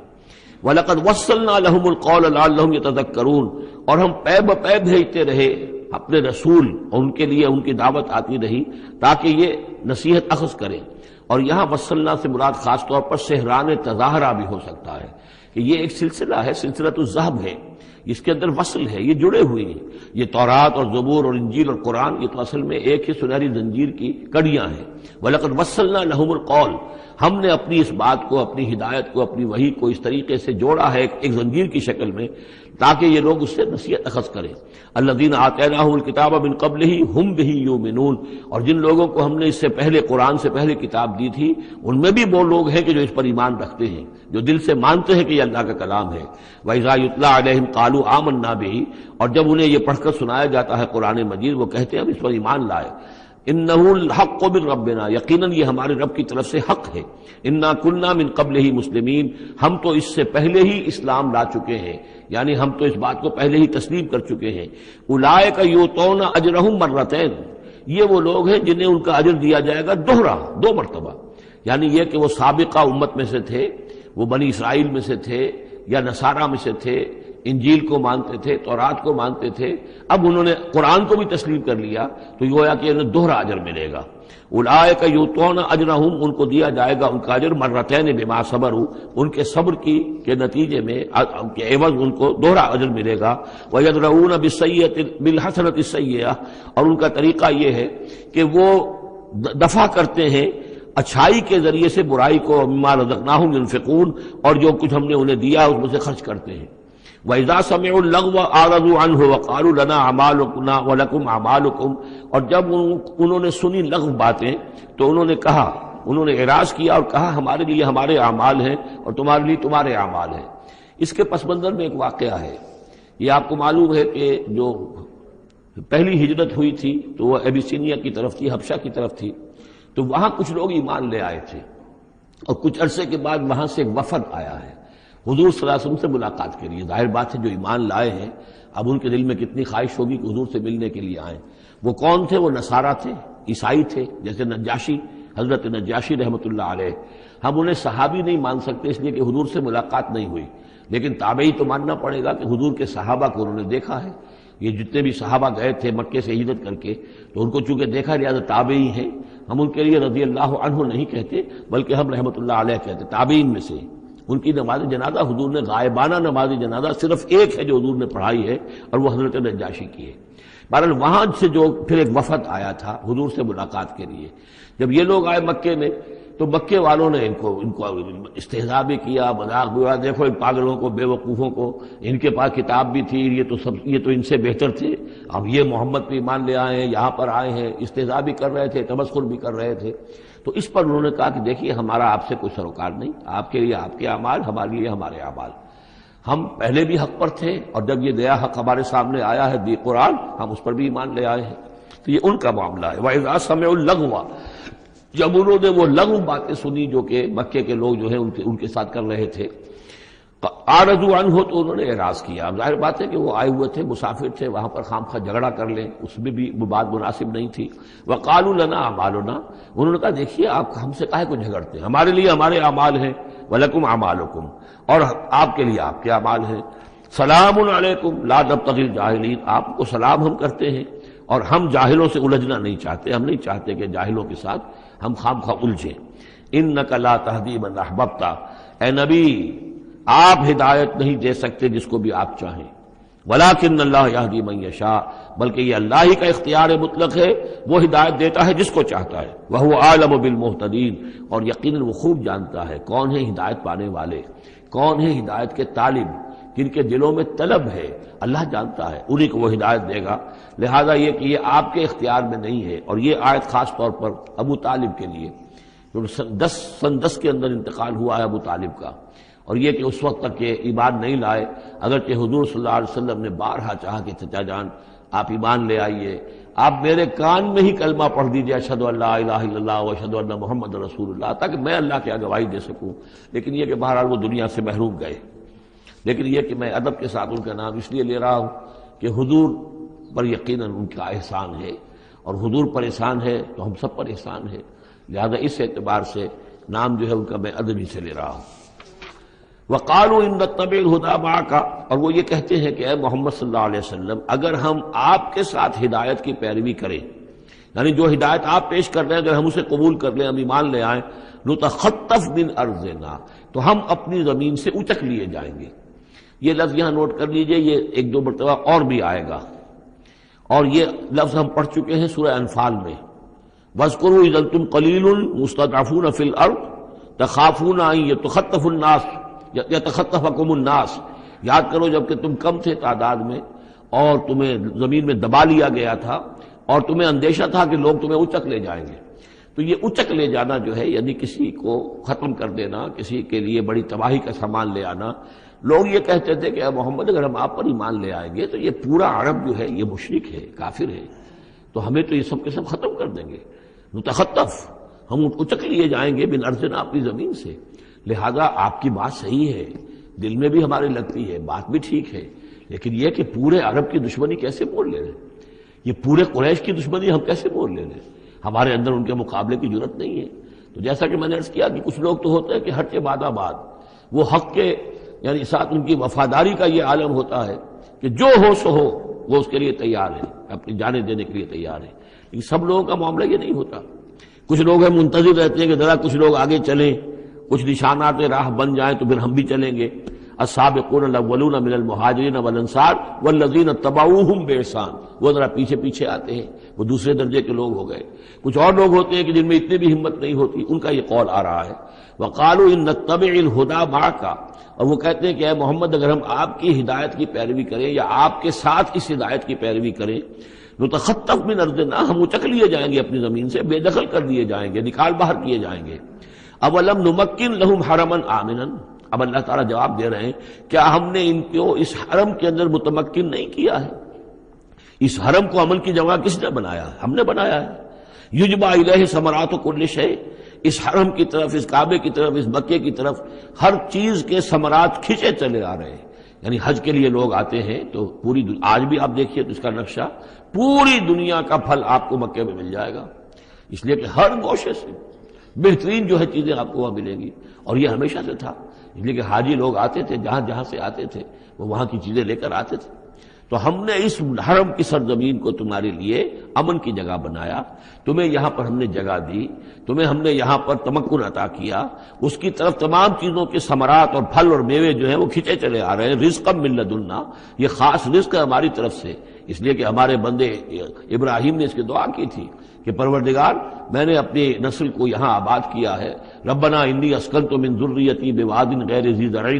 وَلَقَدْ وَصَّلْنَا لَهُمُ الْقَوْلَ لَعَلَّهُمْ يَتَذَكَّرُونَ، اور ہم پے بپے بھیجتے رہے اپنے رسول، اور ان کے لیے ان کی دعوت آتی رہی تاکہ یہ نصیحت اخذ کریں۔ اور یہاں وصلنا سے مراد خاص طور پر سہران تظاہرہ بھی ہو سکتا ہے کہ یہ ایک سلسلہ ہے، سلسلۃ الذہب ہے، اس کے اندر وصل ہے، یہ جڑے ہوئے ہیں۔ یہ تورات اور زبور اور انجیل اور قرآن، یہ تو اصل میں ایک ہی سنہری زنجیر کی کڑیاں ہیں۔ وَلَقَدْ وَصَّلْنَا لَهُمُ الْقَوْلَ، ہم نے اپنی اس بات کو، اپنی ہدایت کو، اپنی وحی کو اس طریقے سے جوڑا ہے ایک زنجیر کی شکل میں تاکہ یہ لوگ اس سے نصیحت اخذ کریں۔ الذین آتیناہم الکتاب من قبلہ ہم بہ یؤمنون، اور جن لوگوں کو ہم نے اس سے پہلے قرآن سے پہلے کتاب دی تھی ان میں بھی وہ لوگ ہیں کہ جو اس پر ایمان رکھتے ہیں، جو دل سے مانتے ہیں کہ یہ اللہ کا کلام ہے۔ وَإِذَا يُتْلَىٰ عَلَيْهِمْ قَالُوا آمَنَّا بِهِ، اور جب انہیں یہ پڑھ کر سنایا جاتا ہے قرآن مجید، وہ کہتے ہیں ہم اس پر ایمان لائے۔ انہ الحق من ربنا، یقیناً یہ ہمارے رب کی طرف سے حق ہے۔ انا کنا من قبلہ مسلمین، ہم تو اس سے پہلے ہی اسلام لا چکے ہیں، یعنی ہم تو اس بات کو پہلے ہی تسلیم کر چکے ہیں۔ اولئک یؤتون اجرہم مرتین، یہ وہ لوگ ہیں جنہیں ان کا اجر دیا جائے گا دوہرا، دو مرتبہ، یعنی یہ کہ وہ سابقہ امت میں سے تھے، وہ بنی اسرائیل میں سے تھے یا نصارہ میں سے تھے، انجیل کو مانتے تھے، تورات کو مانتے تھے، اب انہوں نے قرآن کو بھی تسلیم کر لیا تو یہ گویا کہ انہیں دوہرا اجر ملے گا۔ اولئک یؤتون اجرہم، ان کو دیا جائے گا ان کا اجر مرتین بما صبروا، ان کے صبر کے نتیجے میں کے عوض ان کو دوہرا اجر ملے گا۔ ویدرؤون بالحسنۃ السیئۃ، اور ان کا طریقہ یہ ہے کہ وہ دفع کرتے ہیں اچھائی کے ذریعے سے برائی کو، مما رزقناہم ينفقون، اور جو کچھ ہم نے انہیں دیا اس میں سے خرچ کرتے ہیں۔ وَإِذَا سَمِعُوا اللَّغْوَ أَعْرَضُوا عَنْهُ وَقَالُوا لَنَا أَعْمَالُنَا وَلَكُمْ أَعْمَالُكُمْ، اور جب انہوں نے سنی لغو باتیں تو انہوں نے کہا، انہوں نے اعراض کیا اور کہا ہمارے لیے ہمارے اعمال ہیں اور تمہارے لیے تمہارے اعمال ہیں۔ اس کے پس منظر میں ایک واقعہ ہے، یہ آپ کو معلوم ہے کہ جو پہلی ہجرت ہوئی تھی تو وہ ابیسینیا کی طرف تھی، حبشہ کی طرف تھی، تو وہاں کچھ لوگ ایمان لے آئے تھے، اور کچھ عرصے کے بعد وہاں سے ایک وفد آیا ہے حضور صلی اللہ علیہ وسلم سے ملاقات کے لیے۔ ظاہر بات ہے جو ایمان لائے ہیں اب ان کے دل میں کتنی خواہش ہوگی کہ حضور سے ملنے کے لیے آئیں۔ وہ کون تھے؟ وہ نصارہ تھے، عیسائی تھے، جیسے نجاشی، حضرت نجاشی رحمۃ اللہ علیہ۔ ہم انہیں صحابی نہیں مان سکتے اس لیے کہ حضور سے ملاقات نہیں ہوئی، لیکن تابعی تو ماننا پڑے گا کہ حضور کے صحابہ کو انہوں نے دیکھا ہے۔ یہ جتنے بھی صحابہ گئے تھے مکے سے ہجرت کر کے تو ان کو چونکہ دیکھا، لہٰذا تابعی ہیں، ہم ان کے لیے رضی اللہ عنہ نہیں کہتے بلکہ ہم رحمۃ اللہ علیہ کہتے، تابعین میں سے۔ ان کی نماز جنازہ حضور نے غائبانہ نماز جنازہ صرف ایک ہے جو حضور نے پڑھائی ہے اور وہ حضرت نجاشی کی ہے۔ بہرحال وہاں سے جو پھر ایک وفد آیا تھا حضور سے ملاقات کے لیے، جب یہ لوگ آئے مکے میں تو مکے والوں نے ان کو استہزاء بھی کیا، مذاق بھی ہوا، دیکھو ان پاگلوں کو، بے وقوفوں کو، ان کے پاس کتاب بھی تھی، یہ تو ان سے بہتر تھے، اب یہ محمد پہ ایمان لے آئے ہیں، یہاں پر آئے ہیں، استہزاء بھی کر رہے تھے، تمسخر بھی کر رہے تھے۔ تو اس پر انہوں نے کہا کہ دیکھیے ہمارا آپ سے کوئی سروکار نہیں، آپ کے لیے آپ کے اعمال، ہمارے لیے ہمارے اعمال، ہم پہلے بھی حق پر تھے اور جب یہ نیا حق ہمارے سامنے آیا ہے دی قرآن، ہم اس پر بھی ایمان لے آئے ہیں۔ تو یہ ان کا معاملہ ہے۔ وَإِذَا سَمِعُوا اللَّغْوَ، جب انہوں نے وہ لغو باتیں سنی جو کہ مکے کے لوگ جو ہیں ان کے ساتھ کر رہے تھے، اعرضوا عنہ، تو انہوں نے اعراض کیا۔ اب ظاہر بات ہے کہ وہ آئے ہوئے تھے، مسافر تھے، وہاں پر خامخواہ جھگڑا کر لیں اس میں بھی وہ بات مناسب نہیں تھی۔ وقالوا لنا اعمالنا، انہوں نے کہا دیکھیے آپ ہم سے کاہے کو جھگڑتے ہیں، ہمارے لیے ہمارے اعمال ہیں، ولکم اعمالکم، اور آپ کے لیے آپ کے اعمال ہیں۔ سلام علیکم لا نبتغی الجاہلین، آپ کو سلام ہم کرتے ہیں اور ہم جاہلوں سے الجھنا نہیں چاہتے، ہم نہیں چاہتے کہ جاہلوں کے ساتھ ہم خامخواہ الجھیں۔ انک لا تہدی من احببت، اے نبی آپ ہدایت نہیں دے سکتے جس کو بھی آپ چاہیں۔ ولیکن اللہ یہدی من یشاء، بلکہ یہ اللہ ہی کا اختیار مطلق ہے، وہ ہدایت دیتا ہے جس کو چاہتا ہے۔ وہو اعلم بالمہتدین، اور یقیناً وہ خوب جانتا ہے کون ہے ہدایت پانے والے، کون ہے ہدایت کے طالب، جن کے دلوں میں طلب ہے، اللہ جانتا ہے، انہی کو وہ ہدایت دے گا۔ لہذا یہ کہ یہ آپ کے اختیار میں نہیں ہے، اور یہ آیت خاص طور پر ابو طالب کے لیے، جو سن 10 کے اندر انتقال ہوا ہے ابو طالب کا، اور یہ کہ اس وقت تک یہ ایمان نہیں لائے، اگرچہ حضور صلی اللہ علیہ وسلم نے بارہا چاہا کہ چچا جان آپ ایمان لے آئیے، آپ میرے کان میں ہی کلمہ پڑھ دیجیے اشہد ان لا الہ الا اللہ و اشہد ان محمد رسول اللہ، تاکہ میں اللہ کی گواہی دے سکوں۔ لیکن یہ کہ بہرحال وہ دنیا سے محروم گئے۔ لیکن یہ کہ میں ادب کے ساتھ ان کا نام اس لیے لے رہا ہوں کہ حضور پر یقیناً ان کا احسان ہے، اور حضور پر احسان ہے تو ہم سب پر احسان ہے، لہذا اس اعتبار سے نام جو ہے ان کا میں ادبی سے لے رہا ہوں۔ وَقَالُوا إِن نَّتَّبِعِ الْهُدَىٰ مَعَكَ، اور وہ یہ کہتے ہیں کہ اے محمد صلی اللہ علیہ وسلم اگر ہم آپ کے ساتھ ہدایت کی پیروی کریں، یعنی جو ہدایت آپ پیش کر رہے ہیں اگر ہم اسے قبول کر لیں، ہم ایمان لے آئیں، نُتَخَطَّفْ مِنْ أَرْضِنَا، تو ہم اپنی زمین سے اچک لیے جائیں گے۔ یہ لفظ یہاں نوٹ کر لیجئے، یہ ایک دو مرتبہ اور بھی آئے گا، اور یہ لفظ ہم پڑھ چکے ہیں سورہ انفال میں۔ وَاذْكُرُوا إِذْ أَنتُمْ قَلِيلٌ مُسْتَضْعَفُونَ فِي الْأَرْضِ تَخَافُونَ أَن يَتَخَطَّفَ النَّاسُ يَتَخَطَّفَكُمُ النَّاسُ، یاد کرو جب کہ تم کم تھے تعداد میں اور تمہیں زمین میں دبا لیا گیا تھا، اور تمہیں اندیشہ تھا کہ لوگ تمہیں اچک لے جائیں گے۔ تو یہ اچک لے جانا جو ہے، یعنی کسی کو ختم کر دینا، کسی کے لیے بڑی تباہی کا سامان لے آنا۔ لوگ یہ کہتے تھے کہ اے محمد اگر ہم آپ پر ایمان لے آئیں گے تو یہ پورا عرب جو ہے یہ مشرک ہے، کافر ہے، تو ہمیں تو یہ سب کے سب ختم کر دیں گے۔ نتخطف، ہم اچک لیے جائیں گے من ارضنا، اپنی زمین سے۔ لہذا آپ کی بات صحیح ہے، دل میں بھی ہمارے لگتی ہے، بات بھی ٹھیک ہے، لیکن یہ کہ پورے عرب کی دشمنی کیسے مول لے رہے، یہ پورے قریش کی دشمنی ہم کیسے مول لے رہے، ہمارے اندر ان کے مقابلے کی جرت نہیں ہے۔ تو جیسا کہ میں نے عرض کیا کہ کچھ لوگ تو ہوتے ہیں کہ ہٹ کے بعد آباد، وہ حق کے یعنی ساتھ ان کی وفاداری کا یہ عالم ہوتا ہے کہ جو ہو سو ہو، وہ اس کے لیے تیار ہے، اپنی جانیں دینے کے لیے تیار ہے۔ لیکن سب لوگوں کا معاملہ یہ نہیں ہوتا، کچھ لوگ ہیں منتظر رہتے ہیں کہ ذرا کچھ لوگ آگے چلیں، کچھ نشانات راہ بن جائیں تو پھر ہم بھی چلیں گے۔ السابقون الاولون من المہاجرین والانصار والذین اتبعوہم بإحسان، وہ ذرا پیچھے پیچھے آتے ہیں، وہ دوسرے درجے کے لوگ ہو گئے۔ کچھ اور لوگ ہوتے ہیں کہ جن میں اتنی بھی ہمت نہیں ہوتی، ان کا یہ قول آ رہا ہے۔ وقالوا ان نتبع الہدی معک، اور وہ کہتے ہیں کہ اے محمد اگر ہم آپ کی ہدایت کی پیروی کریں یا آپ کے ساتھ اس ہدایت کی پیروی کریں، نتخطف من ارضنا، ہم اچک لیے جائیں گے اپنی زمین سے، بے دخل کر دیے جائیں گے، نکال باہر کیے جائیں گے۔ اولم نمکن لہم حرما آمنا، اب اللہ تعالیٰ جواب دے رہے ہیں کیا ہم نے ان کو اس حرم کے اندر متمکن نہیں کیا ہے؟ اس حرم کو عمل کی جگہ کس نے بنایا ہے؟ ہم نے بنایا ہے۔ یجبا الیہ ثمرات کل شیء، اس حرم کی طرف، اس کعبے کی طرف، اس مکے کی طرف ہر چیز کے ثمرات کھینچے چلے آ رہے ہیں۔ یعنی حج کے لیے لوگ آتے ہیں تو پوری آج بھی آپ دیکھیے تو اس کا نقشہ، پوری دنیا کا پھل آپ کو مکے میں مل جائے گا، اس لیے کہ ہر گوشے سے بہترین جو ہے چیزیں آپ کو وہاں ملیں گی، اور یہ ہمیشہ سے تھا، اس لیے کہ حاجی لوگ آتے تھے، جہاں جہاں سے آتے تھے وہ وہاں کی چیزیں لے کر آتے تھے۔ تو ہم نے اس حرم کی سرزمین کو تمہارے لیے امن کی جگہ بنایا، تمہیں یہاں پر ہم نے جگہ دی، تمہیں ہم نے یہاں پر تمکن عطا کیا، اس کی طرف تمام چیزوں کے ثمرات اور پھل اور میوے جو ہیں وہ کھینچے چلے آ رہے ہیں۔ رزقا من لدنا، یہ خاص رزق ہے ہماری طرف سے، اس لیے کہ ہمارے بندے ابراہیم نے اس کی دعا کی تھی کہ پروردگار میں نے اپنی نسل کو یہاں آباد کیا ہے، ربنا انی اسکنت من ذریتی بواد غیر ذی زرع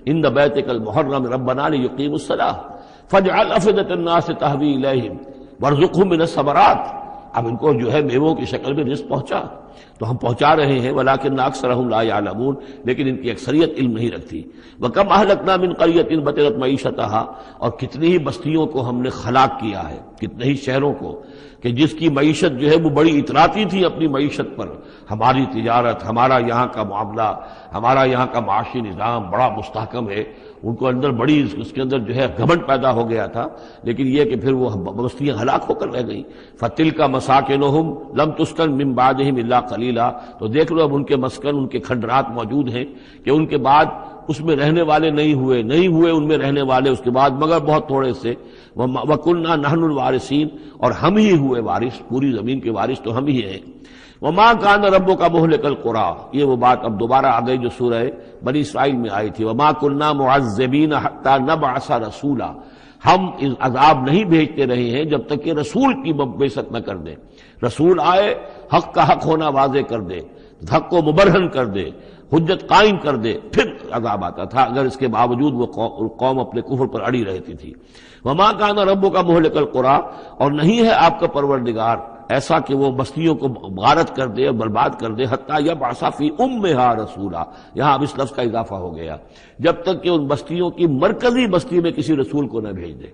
عند بیتک المحرم ربنا لیقیموا الصلاۃ فاجعل افئدة الناس تهوی الیہم وارزقهم من الثمرات۔ اب ان کو جو ہے میووں کی شکل میں رزق پہنچا تو ہم پہنچا رہے ہیں، ولکن اکثرهم لا یعلمون، لیکن ان کی اکثریت علم نہیں رکھتی۔ وکم اہلکنا من قریۃ بطرت معیشتها، اور کتنی ہی بستیوں کو ہم نے ہلاک کیا ہے، کتنے ہی شہروں کو کہ جس کی معیشت جو ہے وہ بڑی اتراتی تھی اپنی معیشت پر، ہماری تجارت، ہمارا یہاں کا معاملہ، ہمارا یہاں کا معاشی نظام بڑا مستحکم ہے، ان کو اندر بڑی اس کے اندر جو ہے گھمنڈ پیدا ہو گیا تھا، لیکن یہ کہ پھر وہ بستیاں ہلاک ہو کر رہ گئیں۔ فَتِلْكَ مَسَاكِنُهُمْ لَمْ تُسْكَنْ مِنْ بَعْدِهِمْ إِلَّا قَلِيلًا، تو دیکھ لو اب ان کے مسکن، ان کے کھنڈرات موجود ہیں کہ ان کے بعد اس میں رہنے والے نہیں ہوئے ان میں رہنے والے اس کے بعد مگر بہت تھوڑے سے۔ وَكُنَّا نَحْنُ الْوَارِثِينَ، اور ہم ہی ہوئے وارث، پوری زمین کے وارث تو ہم ہی ہیں۔ وَمَا كَانَ رَبُّكَ مُهْلِكَ الْقُرَىٰ، یہ وہ بات اب دوبارہ آ گئی جو سورہ بنی اسرائیل میں آئی تھی، وَمَا كُنَّا مُعَذِّبِينَ حَتَّىٰ نَبْعَثَ رَسُولًا، ہم اس عذاب نہیں بھیجتے رہے ہیں جب تک کہ رسول کی بعثت نہ کر دیں. رسول آئے، حق کا حق ہونا واضح کر دے، حق کو مبرہن کر دے، حجت قائم کر دے، پھر عذاب آتا تھا. اگر اس کے باوجود وہ قوم اپنے کفر پر اڑی رہتی تھی. وما کان ربک مہلک القری، اور نہیں ہے آپ کا پروردگار ایسا کہ وہ بستیوں کو غارت کر دے اور برباد کر دے. حتیٰ یبعث فی امہا رسولا، یہاں اب اس لفظ کا اضافہ ہو گیا، جب تک کہ ان بستیوں کی مرکزی بستی میں کسی رسول کو نہ بھیج دے.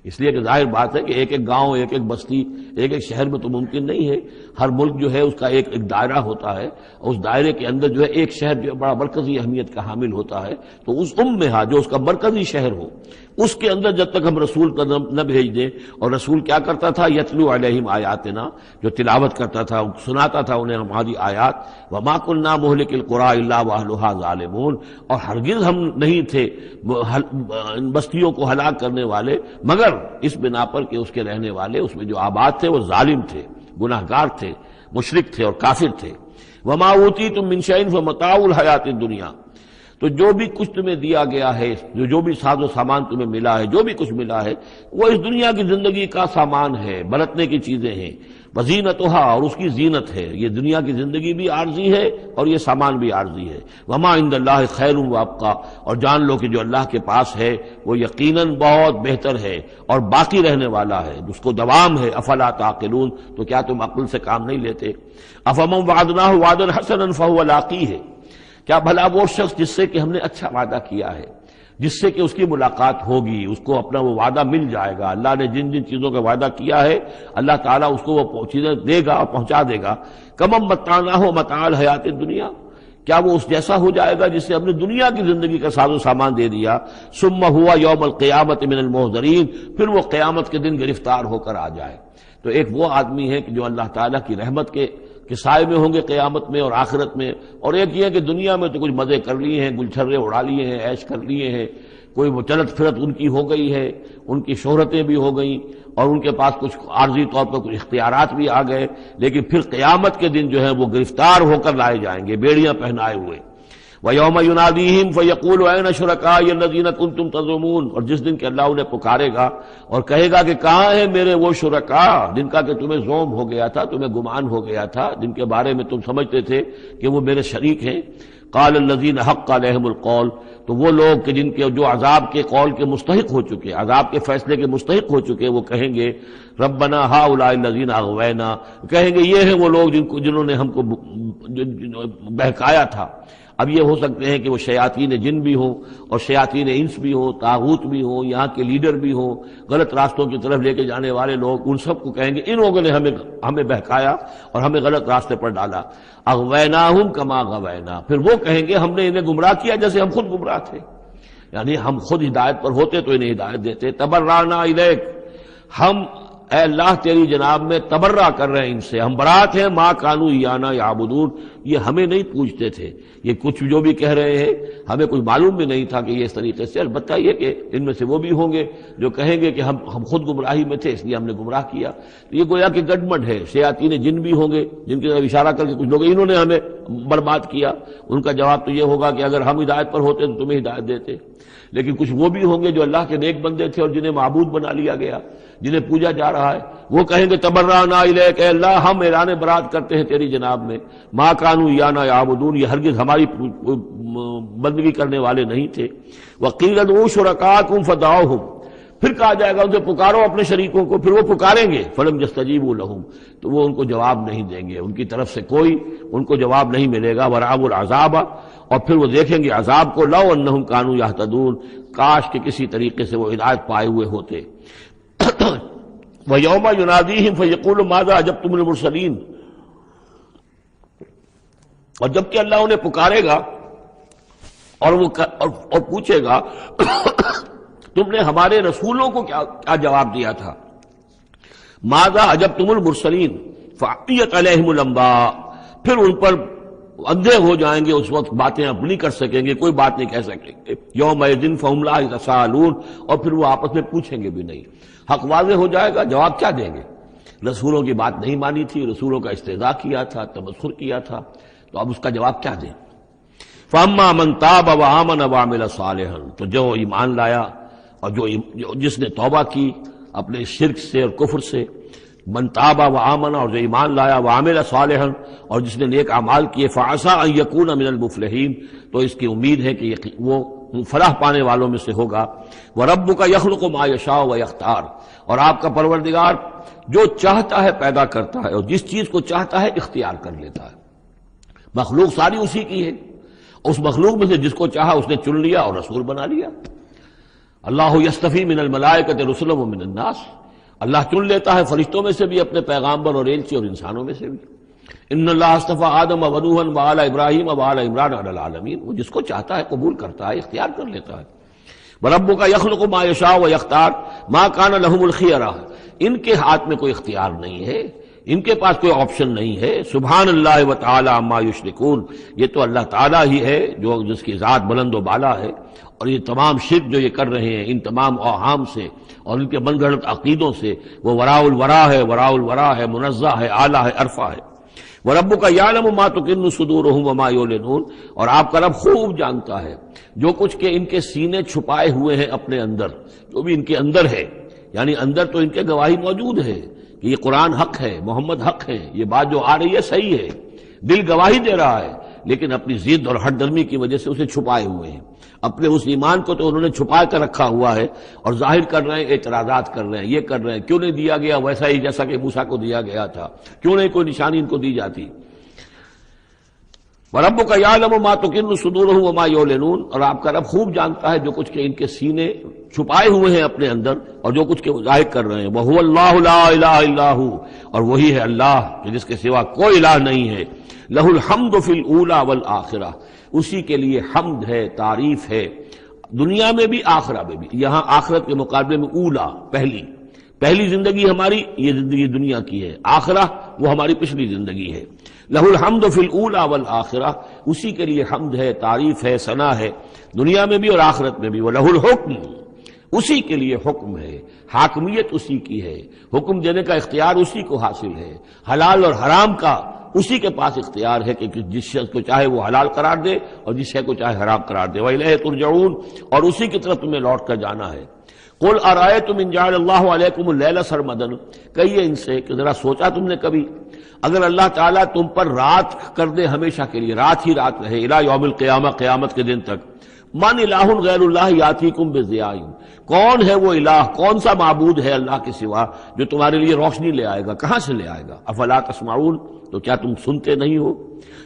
اس لیے کہ ظاہر بات ہے کہ ایک ایک گاؤں، ایک ایک بستی، ایک ایک شہر میں تو ممکن نہیں ہے. ہر ملک جو ہے اس کا ایک ایک دائرہ ہوتا ہے، اور اس دائرے کے اندر جو ہے ایک شہر جو بڑا مرکزی اہمیت کا حامل ہوتا ہے. تو اس امہا جو اس کا مرکزی شہر ہو، اس کے اندر جب تک ہم رسول کا نہ بھیج دیں. اور رسول کیا کرتا تھا؟ یتلو علیہم آیاتنا، جو تلاوت کرتا تھا، سناتا تھا انہیں ہماری آیات. وما کنا مہلک القری الا واہلھا ظالمون، اور ہرگز ہم نہیں تھے ان بستیوں کو ہلاک کرنے والے مگر اس بنا پر کہ اس کے رہنے والے، اس میں جو آباد تھے وہ ظالم تھے، گناہگار تھے، مشرک تھے اور کافر تھے. وما اوتیتم من شیء فمتاع الحیات الدنیا، تو جو بھی کچھ تمہیں دیا گیا ہے، جو بھی ساز و سامان تمہیں ملا ہے، جو بھی کچھ ملا ہے، وہ اس دنیا کی زندگی کا سامان ہے، برتنے کی چیزیں ہیں. وزینتھا، اور اس کی زینت ہے. یہ دنیا کی زندگی بھی عارضی ہے اور یہ سامان بھی عارضی ہے. وما عند اللہ خیر وابقیٰ، اور جان لو کہ جو اللہ کے پاس ہے وہ یقیناً بہت بہتر ہے اور باقی رہنے والا ہے، اس کو دوام ہے. افلا تعقلون، تو کیا تم عقل سے کام نہیں لیتے؟ افمن وعدناہ وعدا حسنا فہو لاقیہ، کیا بھلا وہ شخص جس سے کہ ہم نے اچھا وعدہ کیا ہے، جس سے کہ اس کی ملاقات ہوگی، اس کو اپنا وہ وعدہ مل جائے گا. اللہ نے جن جن چیزوں کا وعدہ کیا ہے اللہ تعالیٰ اس کو وہ چیزیں دے گا اور پہنچا دے گا. کمم متعناہ متاع الحیات الدنیا، کیا وہ اس جیسا ہو جائے گا جس سے ہم نے دنیا کی زندگی کا ساز و سامان دے دیا. ثم ہوا یوم القیامت من المحضرین، پھر وہ قیامت کے دن گرفتار ہو کر آ جائے. تو ایک وہ آدمی ہے کہ جو اللہ تعالیٰ کی رحمت کے سائے میں ہوں گے قیامت میں اور آخرت میں، اور ایک یہ ہے کہ دنیا میں تو کچھ مزے کر لیے ہیں، گلچھرے اڑا لیے ہیں، عیش کر لیے ہیں، کوئی وہ چلت پھرت ان کی ہو گئی ہے، ان کی شہرتیں بھی ہو گئیں اور ان کے پاس کچھ عارضی طور پر کچھ اختیارات بھی آ گئے. لیکن پھر قیامت کے دن جو ہے وہ گرفتار ہو کر لائے جائیں گے بیڑیاں پہنائے ہوئے. وَيَوْمَ يُنَادِيهِمْ فَيَقُولُ أَيْنَ شُرَكَائِيَ الَّذِينَ كُنتُمْ تَزْعُمُونَ، اور جس دن کہ اللہ انہیں پکارے گا اور کہے گا کہ کہاں ہیں میرے وہ شرکا جن کا کہ تمہیں زوم ہو گیا تھا، تمہیں گمان ہو گیا تھا، جن کے بارے میں تم سمجھتے تھے کہ وہ میرے شریک ہیں. قال الذین حق علیہم القول، تو وہ لوگ کہ جن کے جو عذاب کے قول کے مستحق ہو چکے، عذاب کے فیصلے کے مستحق ہو چکے، وہ کہیں گے ربنا ہؤلاء الذین اغوینا، کہیں گے یہ ہیں وہ لوگ جنہوں نے ہم کو بہکایا تھا. اب یہ ہو سکتے ہیں کہ وہ شیاطین جن بھی ہوں اور شیاطین انس بھی ہوں، طاغوت بھی ہوں، یہاں کے لیڈر بھی ہوں، غلط راستوں کی طرف لے کے جانے والے لوگ، ان سب کو کہیں گے ان لوگوں نے ہمیں بہکایا اور ہمیں غلط راستے پر ڈالا. اغویناہم کما غوینا، پھر وہ کہیں گے ہم نے انہیں گمراہ کیا جیسے ہم خود گمراہ تھے، یعنی ہم خود ہدایت پر ہوتے تو انہیں ہدایت دیتے. تبرأنا الیک، ہم اے اللہ تیری جناب میں تبرہ کر رہے ہیں ان سے، ہم برات ہیں. ما کانوا ایانا یعبدون، یہ ہمیں نہیں پوجتے تھے، یہ کچھ جو بھی کہہ رہے ہیں ہمیں کچھ معلوم بھی نہیں تھا کہ یہ اس طریقے سے. البتہ یہ کہ ان میں سے وہ بھی ہوں گے جو کہیں گے کہ ہم خود گمراہی میں تھے اس لیے ہم نے گمراہ کیا. تو یہ گویا کہ گڈمڈ ہے. شیاطین جن بھی ہوں گے جن کی طرف اشارہ کر کے کچھ لوگ انہوں نے ہمیں برباد کیا، ان کا جواب تو یہ ہوگا کہ اگر ہم ہدایت پر ہوتے تو تمہیں ہدایت دیتے. لیکن کچھ وہ بھی ہوں گے جو اللہ کے نیک بندے تھے اور جنہیں معبود بنا لیا گیا، جنہیں پوجا جا رہا ہے، وہ کہیں گے تبرأنا الیک، اے اللہ ہم اعلان برات کرتے ہیں تیری جناب میں. ما کانوا ایانا یعبدون، یہ ہرگز ہماری بندگی کرنے والے نہیں تھے. وقیل ادعوا شرکاءکم فدعوہم، پھر کہا جائے گا ان سے پکارو اپنے شریکوں کو، پھر وہ پکاریں گے. فلم یستجیبوا لہم، تو وہ ان کو جواب نہیں دیں گے، ان کی طرف سے کوئی ان کو جواب نہیں ملے گا. ورأوا العذاب، اور پھر وہ دیکھیں گے عذاب کو. لو انہم کانوا یہتدون، کاش کہ کسی طریقے سے وہ ہدایت پائے ہوئے ہوتے. وَيَوْمَ يُنَادِيهِمْ فَيَقُولُ مَاذَا أَجَبْتُمُ الْمُرْسَلِينَ، اور جبکہ اللہ انہیں پکارے گا اور پوچھے گا تم نے ہمارے رسولوں کو کیا جواب دیا تھا. ماذا اجبتم المرسلین فعیت علیہم الانباء، پھر ان پر اندھے ہو جائیں گے، اس وقت باتیں اب نہیں کر سکیں گے، کوئی بات نہیں کہہ سکیں گے. یومئذ فہم لا یتساءلون، اور پھر وہ آپس میں پوچھیں گے بھی نہیں. حق واضح ہو جائے گا، جواب کیا دیں گے؟ رسولوں کی بات نہیں مانی تھی، رسولوں کا استہزاء کیا تھا، تمسخر کیا تھا، تو اب اس کا جواب کیا دیں؟ فَأَمَّا مَن تَابَ وَآمَنَ وَعَمِلَ صَالِحًا، تو جو ایمان لایا اور جس نے توبہ کی اپنے شرک سے اور کفر سے، من تاب و آمن، اور جو ایمان لایا، وعمل صالحا، اور جس نے نیک اعمال کیے، فعسى ان یکون من المفلحین، تو اس کی امید ہے کہ وہ فلاح پانے والوں میں سے ہوگا۔ وَرَبُّكَ يَخْلُقُ مَا يَشَاءُ وَيَخْتَارُ، اور آپ کا پروردگار جو چاہتا ہے پیدا کرتا ہے، اور جس چیز کو چاہتا ہے اختیار کر لیتا ہے۔ مخلوق ساری اسی کی ہے، اس مخلوق میں سے جس کو چاہا اس نے چن لیا اور رسول بنا لیا۔ اللہ یصطفی من الملائکۃ رسلا ومن الناس، اللہ چن لیتا ہے فرشتوں میں سے بھی اپنے پیغامبر اور ایلچی، اور انسانوں میں سے بھی۔ ان اللہ اصطفى آدم ونوحا وآل ابراہیم وآل عمران علی العالمین، وہ جس کو چاہتا ہے قبول کرتا ہے، اختیار کر لیتا ہے۔ وَرَبُّكَ يَخْلُقُ مَا يَشَاءُ وَيَخْتَارُ مَا كَانَ لَهُمُ الْخِيَرَةُ، ان کے ہاتھ میں کوئی اختیار نہیں ہے، ان کے پاس کوئی آپشن نہیں ہے۔ سبحان اللہ وتعالی عما یشرکون، یہ تو اللہ تعالیٰ ہی ہے جو جس کی ذات بلند و بالا ہے، اور یہ تمام شرک جو یہ کر رہے ہیں ان تمام اوہام سے اور ان کے من گھڑت عقیدوں سے، وہ وراء الورا ہے، وراء الورا ہے، منزہ ہے، اعلیٰ ہے، عرفہ ہے۔ وَرَبُّكَ يَعْلَمُ مَا تُكِنُّ صُدُورُهُمْ وَمَا يُعْلِنُونَ، اور آپ کا رب خوب جانتا ہے جو کچھ کہ ان کے سینے چھپائے ہوئے ہیں اپنے اندر، جو بھی ان کے اندر ہے، یعنی اندر تو ان کے گواہی موجود ہے کہ یہ قرآن حق ہے، محمد حق ہے، یہ بات جو آ رہی ہے صحیح ہے، دل گواہی دے رہا ہے، لیکن اپنی ضد اور ہٹ درمی کی وجہ سے اسے چھپائے ہوئے ہیں۔ اپنے اس ایمان کو تو انہوں نے چھپا کر رکھا ہوا ہے، اور ظاہر کر رہے ہیں، اعتراضات کر رہے ہیں، یہ کر رہے ہیں، کیوں نہیں دیا گیا ویسا ہی جیسا کہ موسیٰ کو دیا گیا تھا، کیوں نہیں کوئی نشانی ان کو دی جاتی۔ وَرَبُّكَ يَعْلَمُ مَا تُكِنُّ صُدُورُهُمْ وَمَا يُعْلِنُونَ، اور آپ کا رب خوب جانتا ہے جو کچھ کہ ان کے سینے چھپائے ہوئے ہیں اپنے اندر، اور جو کچھ کہ ظاہر کر رہے ہیں۔ وَهُوَ اللَّهُ لَا إِلَٰهَ إِلَّا هُوَ، اور وہی ہے اللہ کہ جس کے سوا کوئی الہ نہیں ہے۔ لَهُ الْحَمْدُ فِي الْأُولَىٰ وَالْآخِرَةِ، اسی کے لیے حمد ہے، تعریف ہے، دنیا میں بھی آخرہ میں بھی۔ یہاں آخرت کے مقابلے میں اولا، پہلی زندگی ہماری یہ زندگی دنیا کی ہے، آخرہ وہ ہماری پچھلی زندگی ہے۔ لہ الحمد فی الاولی والآخرہ، اسی کے لیے حمد ہے، تعریف ہے، ثنا ہے، دنیا میں بھی اور آخرت میں بھی۔ وَلَهُ الْحُکْمُ، اسی کے لیے حکم ہے، حاکمیت اسی کی ہے، حکم دینے کا اختیار اسی کو حاصل ہے، حلال اور حرام کا اسی کے پاس اختیار ہے کہ جس شخص کو چاہے وہ حلال قرار دے اور جس شخص کو چاہے حرام قرار دے۔ وَإِلَيْهِ تُرْجَعُونَ، اور اسی کی طرف تمہیں لوٹ کر جانا ہے۔ قُلْ أَرَأَيْتُمْ إِنْ جَعَلَ اللَّهُ عَلَيْكُمُ اللَّيْلَ سَرْمَدًا، کہیے ان سے کہ ذرا سوچا تم نے کبھی اگر اللہ تعالیٰ تم پر رات کر دے ہمیشہ کے لیے، رات ہی رات رہے، الی یوم القیامہ، قیامت کے دن تک، من الہ غیر اللہ یاتیکم بضیاء، کون ہے وہ الہ، کون سا معبود ہے اللہ کے سوا جو تمہارے لیے روشنی لے آئے گا، کہاں سے لے آئے گا؟ افلا تسمعون، تو کیا تم سنتے نہیں ہو؟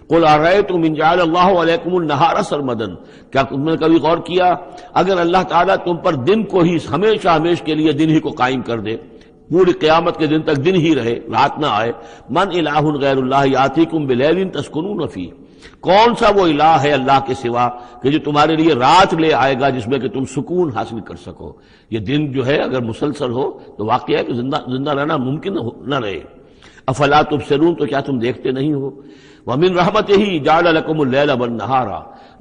قل ارأیتم ان جعل اللہ علیکم النہار سرمدا، کیا تم نے کبھی غور کیا اگر اللہ تعالیٰ تم پر دن کو ہی ہمیشہ کے لیے دن ہی کو قائم کر دے، پوری قیامت کے دن تک دن ہی رہے، رات نہ آئے، من الہ غیر اللہ یاتیکم بلیل تسکنون فیہ، کون سا وہ الہ ہے اللہ کے سوا کہ جو تمہارے لیے رات لے آئے گا جس میں کہ تم سکون حاصل کر سکو؟ یہ دن جو ہے اگر مسلسل ہو تو واقعہ ہے کہ زندہ رہنا ممکن نہ رہے۔ افلا تبصرون، تو کیا تم دیکھتے نہیں ہو؟ ومن رحمتہ جعل لکم اللیل والنہار،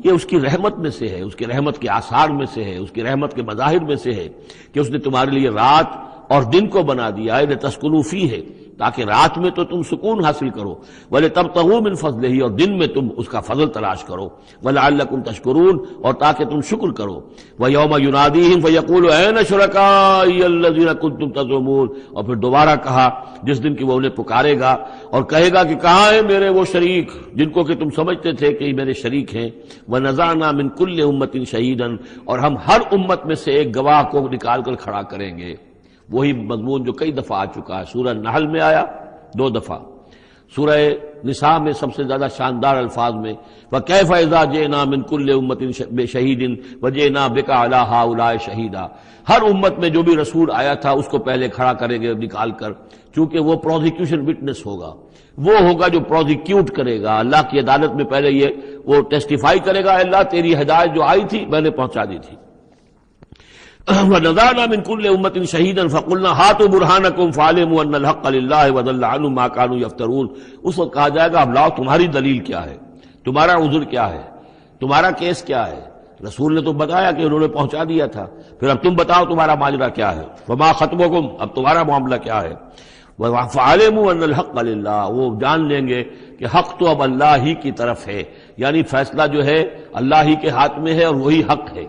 یہ اس کی رحمت میں سے ہے، اس کی رحمت کے آثار میں سے ہے، اس کی رحمت کے مظاہر میں سے ہے کہ اس نے تمہارے لیے رات اور دن کو بنا دیا ہے، لتسکنوا فیہ، تاکہ رات میں تو تم سکون حاصل کرو، وَلِتَبْتَغُوا مِنْ فَضْلِهِ، اور دن میں تم اس کا فضل تلاش کرو، وَلَعَلَّكُمْ تَشْكُرُونَ، اور تاکہ تم شکر کرو۔ وَيَوْمَ يُنَادِيهِمْ فَيَقُولُ أَيْنَ شُرَكَائِيَ الَّذِينَ كُنتُمْ تَزْعُمُونَ، اور پھر دوبارہ کہا جس دن کہ وہ انہیں پکارے گا اور کہے گا کہ کہاں ہیں میرے وہ شریک جن کو کہ تم سمجھتے تھے کہ میرے شریک ہیں۔ وَنَزَعْنَا مِنْ كُلِّ أُمَّةٍ شَهِيدًا، اور ہم ہر امت میں سے ایک گواہ کو نکال کر کھڑا کریں گے۔ وہی مضمون جو کئی دفعہ آ چکا ہے، سورہ نحل میں آیا 2 دفعہ، سورہ نساء میں سب سے زیادہ شاندار الفاظ میں وَكَيْفَ إِذَا جِئْنَا مِنْ كُلِّ أُمَّةٍ بِشَهِيدٍ وَجِئْنَا بِكَ عَلَىٰ هَٰؤُلَاءِ شَهِيدًا، ہر امت میں جو بھی رسول آیا تھا اس کو پہلے کھڑا کریں گے نکال کر، چونکہ وہ پروزیکیوشن وٹنس ہوگا، وہ ہوگا جو پروزیکیوٹ کرے گا اللہ کی عدالت میں، پہلے یہ وہ ٹیسٹیفائی کرے گا، اللہ تیری ہدایت جو آئی تھی میں نے پہنچا دی تھی۔ وَنَزَعْنَا مِنْ كُلِّ أُمَّةٍ شَهِيدًا فَقُلْنَا هَاتُوا بُرْهَانَكُمْ فَعَلِمُوا أَنَّ الْحَقَّ لِلَّهِ وَضَلَّ عَنْهُمْ مَا كَانُوا يَفْتَرُونَ، اس وقت کہا جائے گا اب لاؤ تمہاری دلیل کیا ہے، تمہارا عذر کیا ہے، تمہارا کیس کیا ہے؟ رسول نے تو بتایا کہ انہوں نے پہنچا دیا تھا، پھر اب تم بتاؤ تمہارا ماجرا کیا ہے، وَمَا خَطْبُكُمْ، اب تمہارا معاملہ کیا ہے؟ فَعَلِمُوا أَنَّ الْحَقَّ لِلَّهِ، وہ جان لیں گے کہ حق تو اب اللہ ہی کی طرف ہے، یعنی فیصلہ جو ہے اللہ ہی کے ہاتھ میں ہے اور وہی حق ہے۔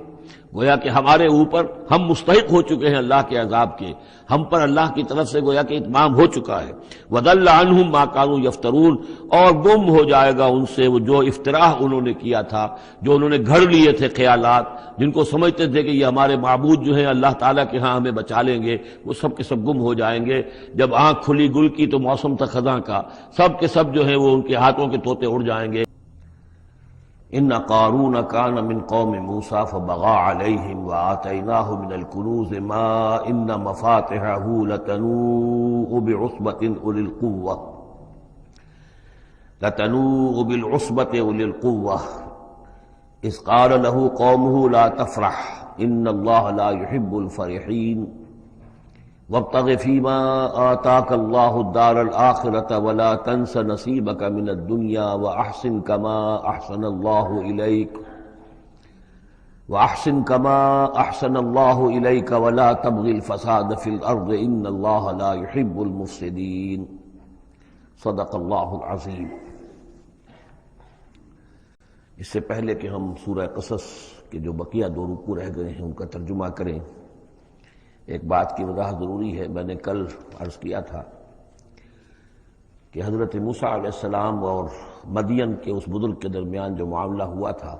گویا کہ ہمارے اوپر ہم مستحق ہو چکے ہیں اللہ کے عذاب کے، ہم پر اللہ کی طرف سے گویا کہ اتمام ہو چکا ہے۔ وَضَلَّ عَنْهُمْ مَا كَانُوا يَفْتَرُونَ، اور گم ہو جائے گا ان سے وہ جو افتراء انہوں نے کیا تھا، جو انہوں نے گھڑ لیے تھے خیالات، جن کو سمجھتے تھے کہ یہ ہمارے معبود جو ہیں اللہ تعالیٰ کے ہاں ہمیں بچا لیں گے، وہ سب کے سب گم ہو جائیں گے۔ جب آنکھ کھلی گل کی تو موسم تھا خزاں کا، سب کے سب جو ہیں وہ ان کے ہاتھوں کے طوطے اڑ جائیں گے۔ ان قارون کان من قوم موسیٰ فبغى علیہم وآتیناہ من الکنوز ما ان مفاتحہ لتنوء بالعصبة أولي القوة إذ قال له قومه لا تفرح إن الله لا يحب الفرحين وابتغ فيما آتاك الله الدار الآخرة ولا تنس نصيبك من الدنيا وأحسن كما أحسن الله إليك ولا تبغ الفساد في الأرض إن الله لا يحب المفسدين صدق اللہ العظیم۔ اس سے پہلے کہ ہم سورہ قصص کے جو بقیہ دو رکوع رہ گئے ہیں ان کا ترجمہ کریں، ایک بات کی وضاحت ضروری ہے۔ میں نے کل عرض کیا تھا کہ حضرت موسیٰ علیہ السلام اور مدین کے اس بزرگ کے درمیان جو معاملہ ہوا تھا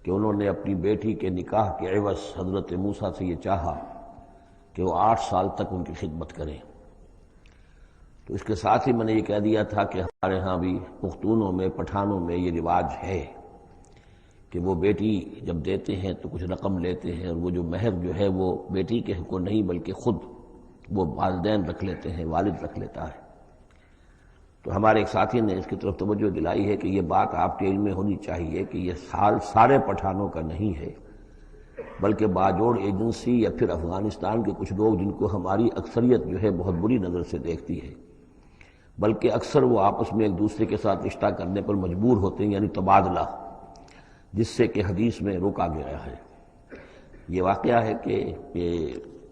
کہ انہوں نے اپنی بیٹی کے نکاح کے عوض حضرت موسیٰ سے یہ چاہا کہ وہ 8 سال تک ان کی خدمت کریں، تو اس کے ساتھ ہی میں نے یہ کہہ دیا تھا کہ ہمارے ہاں بھی پختونوں میں، پٹھانوں میں یہ رواج ہے کہ وہ بیٹی جب دیتے ہیں تو کچھ رقم لیتے ہیں، اور وہ جو مہر جو ہے وہ بیٹی کے حق کو نہیں بلکہ خود وہ والدین رکھ لیتے ہیں، والد رکھ لیتا ہے۔ تو ہمارے ایک ساتھی نے اس کی طرف توجہ دلائی ہے کہ یہ بات آپ کے علم میں ہونی چاہیے کہ یہ حال سارے پٹھانوں کا نہیں ہے، بلکہ باجوڑ ایجنسی یا پھر افغانستان کے کچھ لوگ جن کو ہماری اکثریت جو ہے بہت بری نظر سے دیکھتی ہے، بلکہ اکثر وہ آپس میں ایک دوسرے کے ساتھ رشتہ کرنے پر مجبور ہوتے ہیں، یعنی تبادلہ، جس سے کہ حدیث میں روکا گیا ہے۔ یہ واقعہ ہے کہ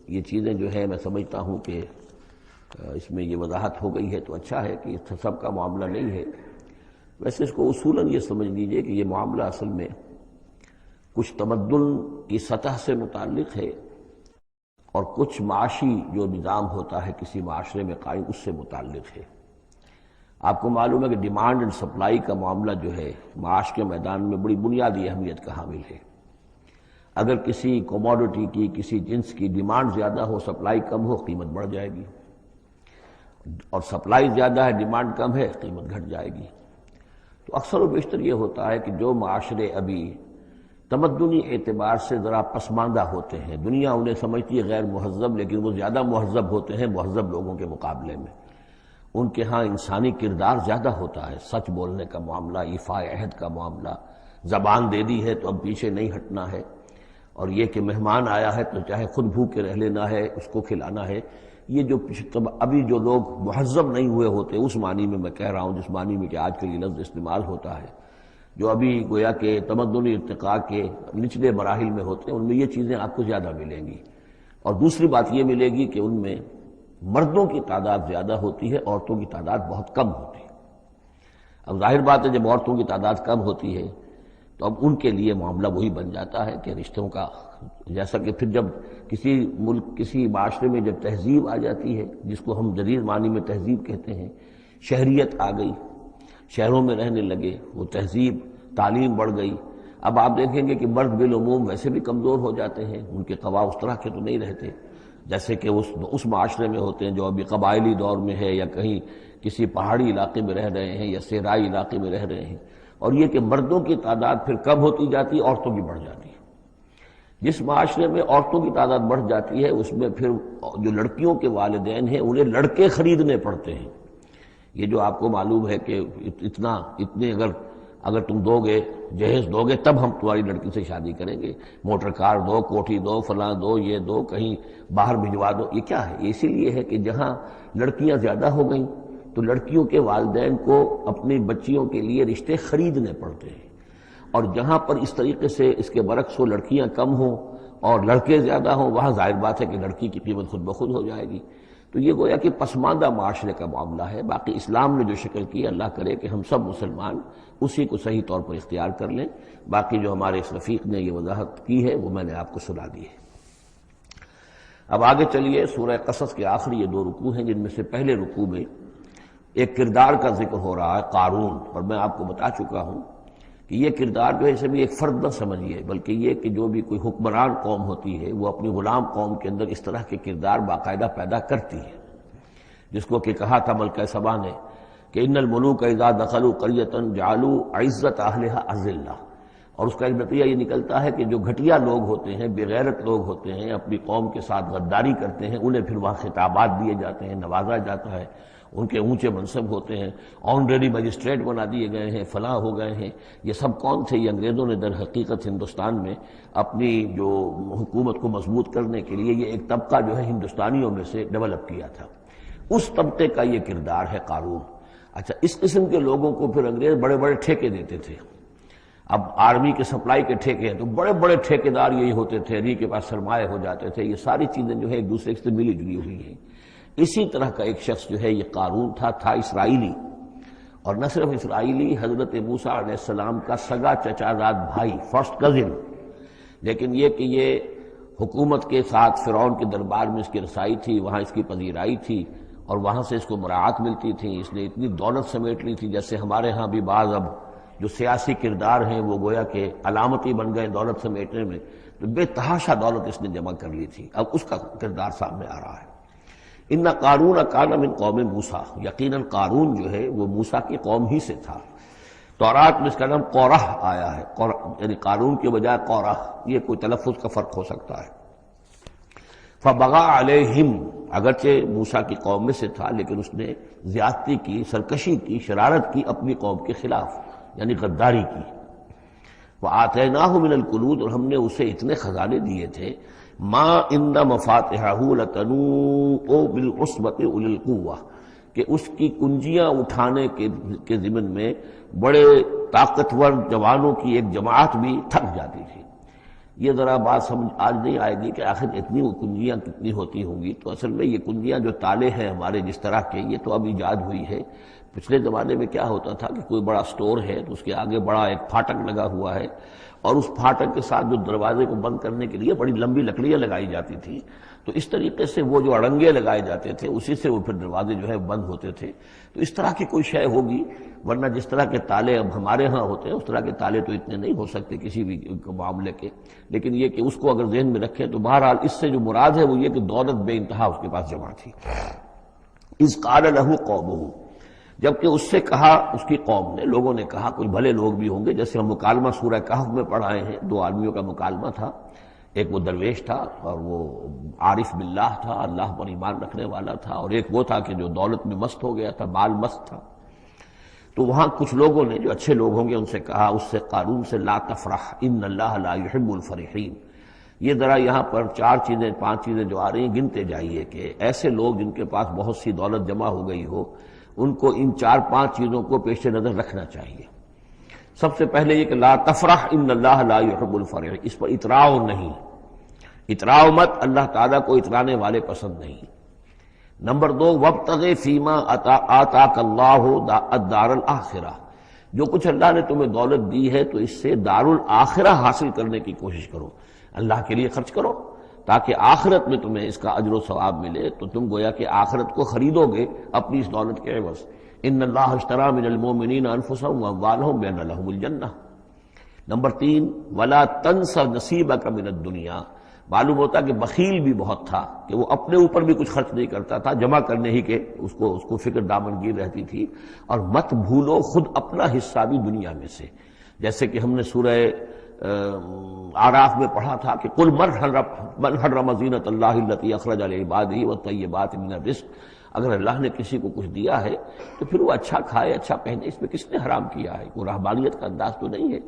یہ چیزیں جو ہے میں سمجھتا ہوں کہ اس میں یہ وضاحت ہو گئی ہے تو اچھا ہے کہ اس سب کا معاملہ نہیں ہے۔ ویسے اس کو اصولاً یہ سمجھ لیجئے کہ یہ معاملہ اصل میں کچھ تمدن کی سطح سے متعلق ہے اور کچھ معاشی جو نظام ہوتا ہے کسی معاشرے میں قائم اس سے متعلق ہے۔ آپ کو معلوم ہے کہ ڈیمانڈ اینڈ سپلائی کا معاملہ جو ہے معاش کے میدان میں بڑی بنیادی اہمیت کا حامل ہے۔ اگر کسی کوموڈٹی کی، کسی جنس کی ڈیمانڈ زیادہ ہو، سپلائی کم ہو، قیمت بڑھ جائے گی، اور سپلائی زیادہ ہے، ڈیمانڈ کم ہے، قیمت گھٹ جائے گی۔ تو اکثر و بیشتر یہ ہوتا ہے کہ جو معاشرے ابھی تمدنی اعتبار سے ذرا پسماندہ ہوتے ہیں، دنیا انہیں سمجھتی ہے غیر مہذب، لیکن وہ زیادہ مہذب ہوتے ہیں مہذب لوگوں کے مقابلے میں۔ ان کے ہاں انسانی کردار زیادہ ہوتا ہے، سچ بولنے کا معاملہ، ایفاء عہد کا معاملہ، زبان دے دی ہے تو اب پیچھے نہیں ہٹنا ہے، اور یہ کہ مہمان آیا ہے تو چاہے خود بھوکے رہ لینا ہے، اس کو کھلانا ہے۔ یہ جو ابھی جو لوگ مہذب نہیں ہوئے ہوتے، اس معنی میں میں کہہ رہا ہوں جس معنی میں کہ آج کل یہ لفظ استعمال ہوتا ہے، جو ابھی گویا کہ تمدنی ارتقاء کے نچلے مراحل میں ہوتے ہیں، ان میں یہ چیزیں آپ کو زیادہ ملیں گی۔ اور دوسری بات یہ ملے گی کہ ان میں مردوں کی تعداد زیادہ ہوتی ہے، عورتوں کی تعداد بہت کم ہوتی ہے۔ اب ظاہر بات ہے جب عورتوں کی تعداد کم ہوتی ہے تو اب ان کے لیے معاملہ وہی بن جاتا ہے کہ رشتوں کا، جیسا کہ پھر جب کسی ملک، کسی معاشرے میں جب تہذیب آ جاتی ہے، جس کو ہم جدید معنی میں تہذیب کہتے ہیں، شہریت آ گئی، شہروں میں رہنے لگے، وہ تہذیب، تعلیم بڑھ گئی، اب آپ دیکھیں گے کہ مرد بالعموم ویسے بھی کمزور ہو جاتے ہیں، ان کے قوا اس طرح کے تو نہیں رہتے جیسے کہ اس معاشرے میں ہوتے ہیں جو ابھی قبائلی دور میں ہے، یا کہیں کسی پہاڑی علاقے میں رہ رہے ہیں یا صحرائی علاقے میں رہ رہے ہیں۔ اور یہ کہ مردوں کی تعداد پھر کم ہوتی جاتی ہے، عورتوں کی بڑھ جاتی ہے۔ جس معاشرے میں عورتوں کی تعداد بڑھ جاتی ہے اس میں پھر جو لڑکیوں کے والدین ہیں انہیں لڑکے خریدنے پڑتے ہیں۔ یہ جو آپ کو معلوم ہے کہ اتنے اگر تم دو گے، جہیز دو گے تب ہم تمہاری لڑکی سے شادی کریں گے، موٹر کار دو، کوٹھی دو، فلاں دو، یہ دو، کہیں باہر بھجوا دو۔ یہ کیا ہے؟ یہ اسی لیے ہے کہ جہاں لڑکیاں زیادہ ہو گئیں تو لڑکیوں کے والدین کو اپنی بچیوں کے لیے رشتے خریدنے پڑتے ہیں، اور جہاں پر اس طریقے سے اس کے برعکس ہو، لڑکیاں کم ہوں اور لڑکے زیادہ ہوں، وہاں ظاہر بات ہے کہ لڑکی کی قیمت خود بخود ہو جائے گی۔ تو یہ گویا کہ پسماندہ معاشرے کا معاملہ ہے. باقی اسلام نے جو شکل کی، اللہ کرے کہ ہم سب مسلمان اسی کو صحیح طور پر اختیار کر لیں. باقی جو ہمارے اس رفیق نے یہ وضاحت کی ہے وہ میں نے آپ کو سنا دی ہے. اب آگے چلیے، سورہ قصص کے آخری یہ 2 رکوع ہیں، جن میں سے پہلے رکوع میں ایک کردار کا ذکر ہو رہا ہے، قارون. اور میں آپ کو بتا چکا ہوں کہ یہ کردار جو ہے اسے بھی ایک فرد نہ سمجھیے، بلکہ یہ کہ جو بھی کوئی حکمران قوم ہوتی ہے وہ اپنی غلام قوم کے اندر اس طرح کے کردار باقاعدہ پیدا کرتی ہے، جس کو کہ کہا تھا ملکہ سبا نے کہ ان الملوک اذا دخلوا قریۃ جعلوا عزت اہلھا اذلہ. اور اس کا ایک نتیجہ یہ نکلتا ہے کہ جو گھٹیا لوگ ہوتے ہیں، بے غیرت لوگ ہوتے ہیں، اپنی قوم کے ساتھ غداری کرتے ہیں، انہیں پھر وہاں خطابات دیے جاتے ہیں، نوازا جاتا ہے، ان کے اونچے منصب ہوتے ہیں، آنریری مجسٹریٹ بنا دیے گئے ہیں، فلاں ہو گئے ہیں. یہ سب کون تھے؟ یہ انگریزوں نے در حقیقت ہندوستان میں اپنی جو حکومت کو مضبوط کرنے کے لیے یہ ایک طبقہ جو ہے ہندوستانیوں میں سے ڈیولپ کیا تھا. اس طبقے کا یہ کردار ہے قارون. اچھا، اس قسم کے لوگوں کو پھر انگریز بڑے بڑے ٹھیکے دیتے تھے. اب آرمی کے سپلائی کے ٹھیکے ہیں تو بڑے بڑے ٹھیکیدار یہی ہوتے تھے، انہی کے پاس سرمایہ ہو جاتے تھے. یہ ساری چیزیں جو ہے ایک دوسرے سے ملی جلی ہوئی ہیں. اسی طرح کا ایک شخص جو ہے یہ قارون تھا اسرائیلی، اور نہ صرف اسرائیلی، حضرت موسیٰ علیہ السلام کا سگا چچا زاد بھائی، فرسٹ کزن. لیکن یہ کہ یہ حکومت کے ساتھ فرعون کے دربار میں اس کی رسائی تھی، وہاں اس کی پذیرائی تھی، اور وہاں سے اس کو مراعات ملتی تھی. اس نے اتنی دولت سمیٹ لی تھی، جیسے ہمارے ہاں بھی بعض اب جو سیاسی کردار ہیں وہ گویا کہ علامتی بن گئے دولت سمیٹنے میں، تو بے تحاشا دولت اس نے جمع کر لی تھی. اب اس کا کردار سامنے آ رہا ہے. ان قارون کان من قوم موسیٰ، یقیناً قارون جو ہے وہ موسیٰ کی قوم ہی سے تھا. تورات میں اس کا نام قورہ آیا ہے، یعنی قارون کے بجائے قورہ. یہ کوئی تلفظ کا فرق ہو سکتا ہے. فبغى علیہم، اگرچہ موسیٰ کی قوم میں سے تھا لیکن اس نے زیادتی کی، سرکشی کی، شرارت کی اپنی قوم کے خلاف، یعنی غداری کی. وآتیناہ من الکنوز، اور ہم نے اسے اتنے خزانے دیے تھے، ما ان مفاتحہ لتنوء بالعصبۃ اولي القوہ، کہ اس کی کنجیاں اٹھانے کے ضمن میں بڑے طاقتور جوانوں کی ایک جماعت بھی تھک جاتی تھی. یہ ذرا بات سمجھ آج نہیں آئے گی کہ آخر اتنی وہ کنجیاں کتنی ہوتی ہوں گی. تو اصل میں یہ کنجیاں جو تالے ہیں ہمارے جس طرح کے، یہ تو اب ایجاد ہوئی ہے. پچھلے زمانے میں کیا ہوتا تھا کہ کوئی بڑا سٹور ہے تو اس کے آگے بڑا ایک پھاٹک لگا ہوا ہے، اور اس پھاٹک کے ساتھ جو دروازے کو بند کرنے کے لیے بڑی لمبی لکڑیاں لگائی جاتی تھیں. تو اس طریقے سے وہ جو اڑنگے لگائے جاتے تھے اسی سے وہ پھر دروازے جو ہے بند ہوتے تھے. تو اس طرح کی کوئی شے ہوگی، ورنہ جس طرح کے تالے اب ہمارے ہاں ہوتے ہیں اس طرح کے تالے تو اتنے نہیں ہو سکتے کسی بھی معاملے کے. لیکن یہ کہ اس کو اگر ذہن میں رکھیں تو بہرحال اس سے جو مراد ہے وہ یہ کہ دولت بے انتہا اس کے پاس جمع تھی. اذ قال له قومه، جبکہ اس سے کہا اس کی قوم نے، لوگوں نے کہا، کچھ بھلے لوگ بھی ہوں گے، جیسے ہم مکالمہ سورہ کہف میں پڑھائے ہیں. 2 آدمیوں کا مکالمہ تھا، ایک وہ درویش تھا اور وہ عارف باللہ تھا، اللہ پر ایمان رکھنے والا تھا، اور ایک وہ تھا کہ جو دولت میں مست ہو گیا تھا، مال مست تھا. تو وہاں کچھ لوگوں نے جو اچھے لوگ ہوں گے ان سے کہا، اس سے قارون سے، لا تفرح ان اللہ لا يحب الفرحین. یہ ذرا یہاں پر 4 چیزیں 5 چیزیں جو آ رہی ہیں گنتے جائیے کہ ایسے لوگ جن کے پاس بہت سی دولت جمع ہو گئی ہو ان کو ان 4-5 چیزوں کو پیش نظر رکھنا چاہیے. سب سے پہلے یہ کہ لا تفرح ان اللہ لا يحب الفرح، اس پر اتراؤ نہیں، اتراؤ مت، اللہ تعالیٰ کو اترانے والے پسند نہیں. نمبر 2، وابتغ فیما آتاک اللہ الدار الآخرہ، جو کچھ اللہ نے تمہیں دولت دی ہے تو اس سے دار الآخرہ حاصل کرنے کی کوشش کرو، اللہ کے لیے خرچ کرو تاکہ آخرت میں تمہیں اس کا اجر و ثواب ملے. تو تم گویا کہ آخرت کو خریدو گے اپنی اس دولت کے عوض. ان اللہ اشتری من المؤمنین انفسهم واموالهم بان لهم الجنہ. نمبر 3، ولا تنس نصیبک من الدنیا، معلوم ہوتا کہ بخیل بھی بہت تھا کہ وہ اپنے اوپر بھی کچھ خرچ نہیں کرتا تھا، جمع کرنے ہی کے اس کو فکر دامنگیر رہتی تھی. اور مت بھولو خود اپنا حصہ بھی دنیا میں سے، جیسے کہ ہم نے سورہ اعراف میں پڑھا تھا کہ قل من حرم زینۃ اللہ التی اخرج لعبادہ والطیبات من الرزق. اگر اللہ نے کسی کو کچھ دیا ہے تو پھر وہ اچھا کھائے، اچھا پہنے، اس میں کس نے حرام کیا ہے؟ کوئی رہبانیت کا انداز تو نہیں ہے.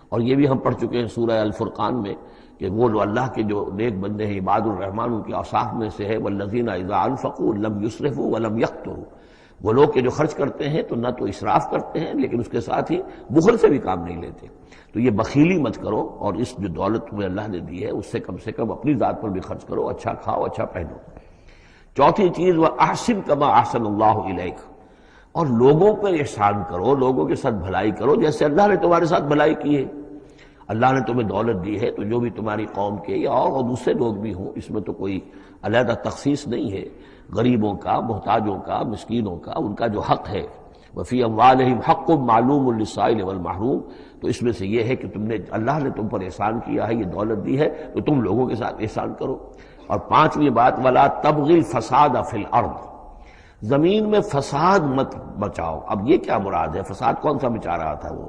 اور یہ بھی ہم پڑھ چکے ہیں سورہ الفرقان میں کہ وہ اللہ کے جو نیک بندے ہیں عباد الرحمن، ان کے اوصاف میں سے ہے والذین اذا انفقوا لم یسرفوا ولم یقتروا، وہ لوگ کہ جو خرچ کرتے ہیں تو نہ تو اسراف کرتے ہیں لیکن اس کے ساتھ ہی بخل سے بھی کام نہیں لیتے. تو یہ بخیلی مت کرو، اور اس جو دولت تمہیں اللہ نے دی ہے اس سے کم اپنی ذات پر بھی خرچ کرو، اچھا کھاؤ، اچھا پہنو. چوتھی چیز وہ احسن کما احسن اللہ الیک، اور لوگوں پر احسان کرو، لوگوں کے ساتھ بھلائی کرو جیسے اللہ نے تمہارے ساتھ بھلائی کی ہے۔ اللہ نے تمہیں دولت دی ہے تو جو بھی تمہاری قوم کے یا اور دوسرے لوگ بھی ہوں، اس میں تو کوئی علیحدہ تخصیص نہیں ہے، غریبوں کا، محتاجوں کا، مسکینوں کا، ان کا جو حق ہے، وفی اموالہم حق معلوم للسائل والمحروم، تو اس میں سے یہ ہے کہ اللہ نے تم پر احسان کیا ہے، یہ دولت دی ہے تو تم لوگوں کے ساتھ احسان کرو۔ اور پانچویں بات ولا تبغی الفساد فی الارض، زمین میں فساد مت بچاؤ۔ اب یہ کیا مراد ہے؟ فساد کون سا مچا رہا تھا؟ وہ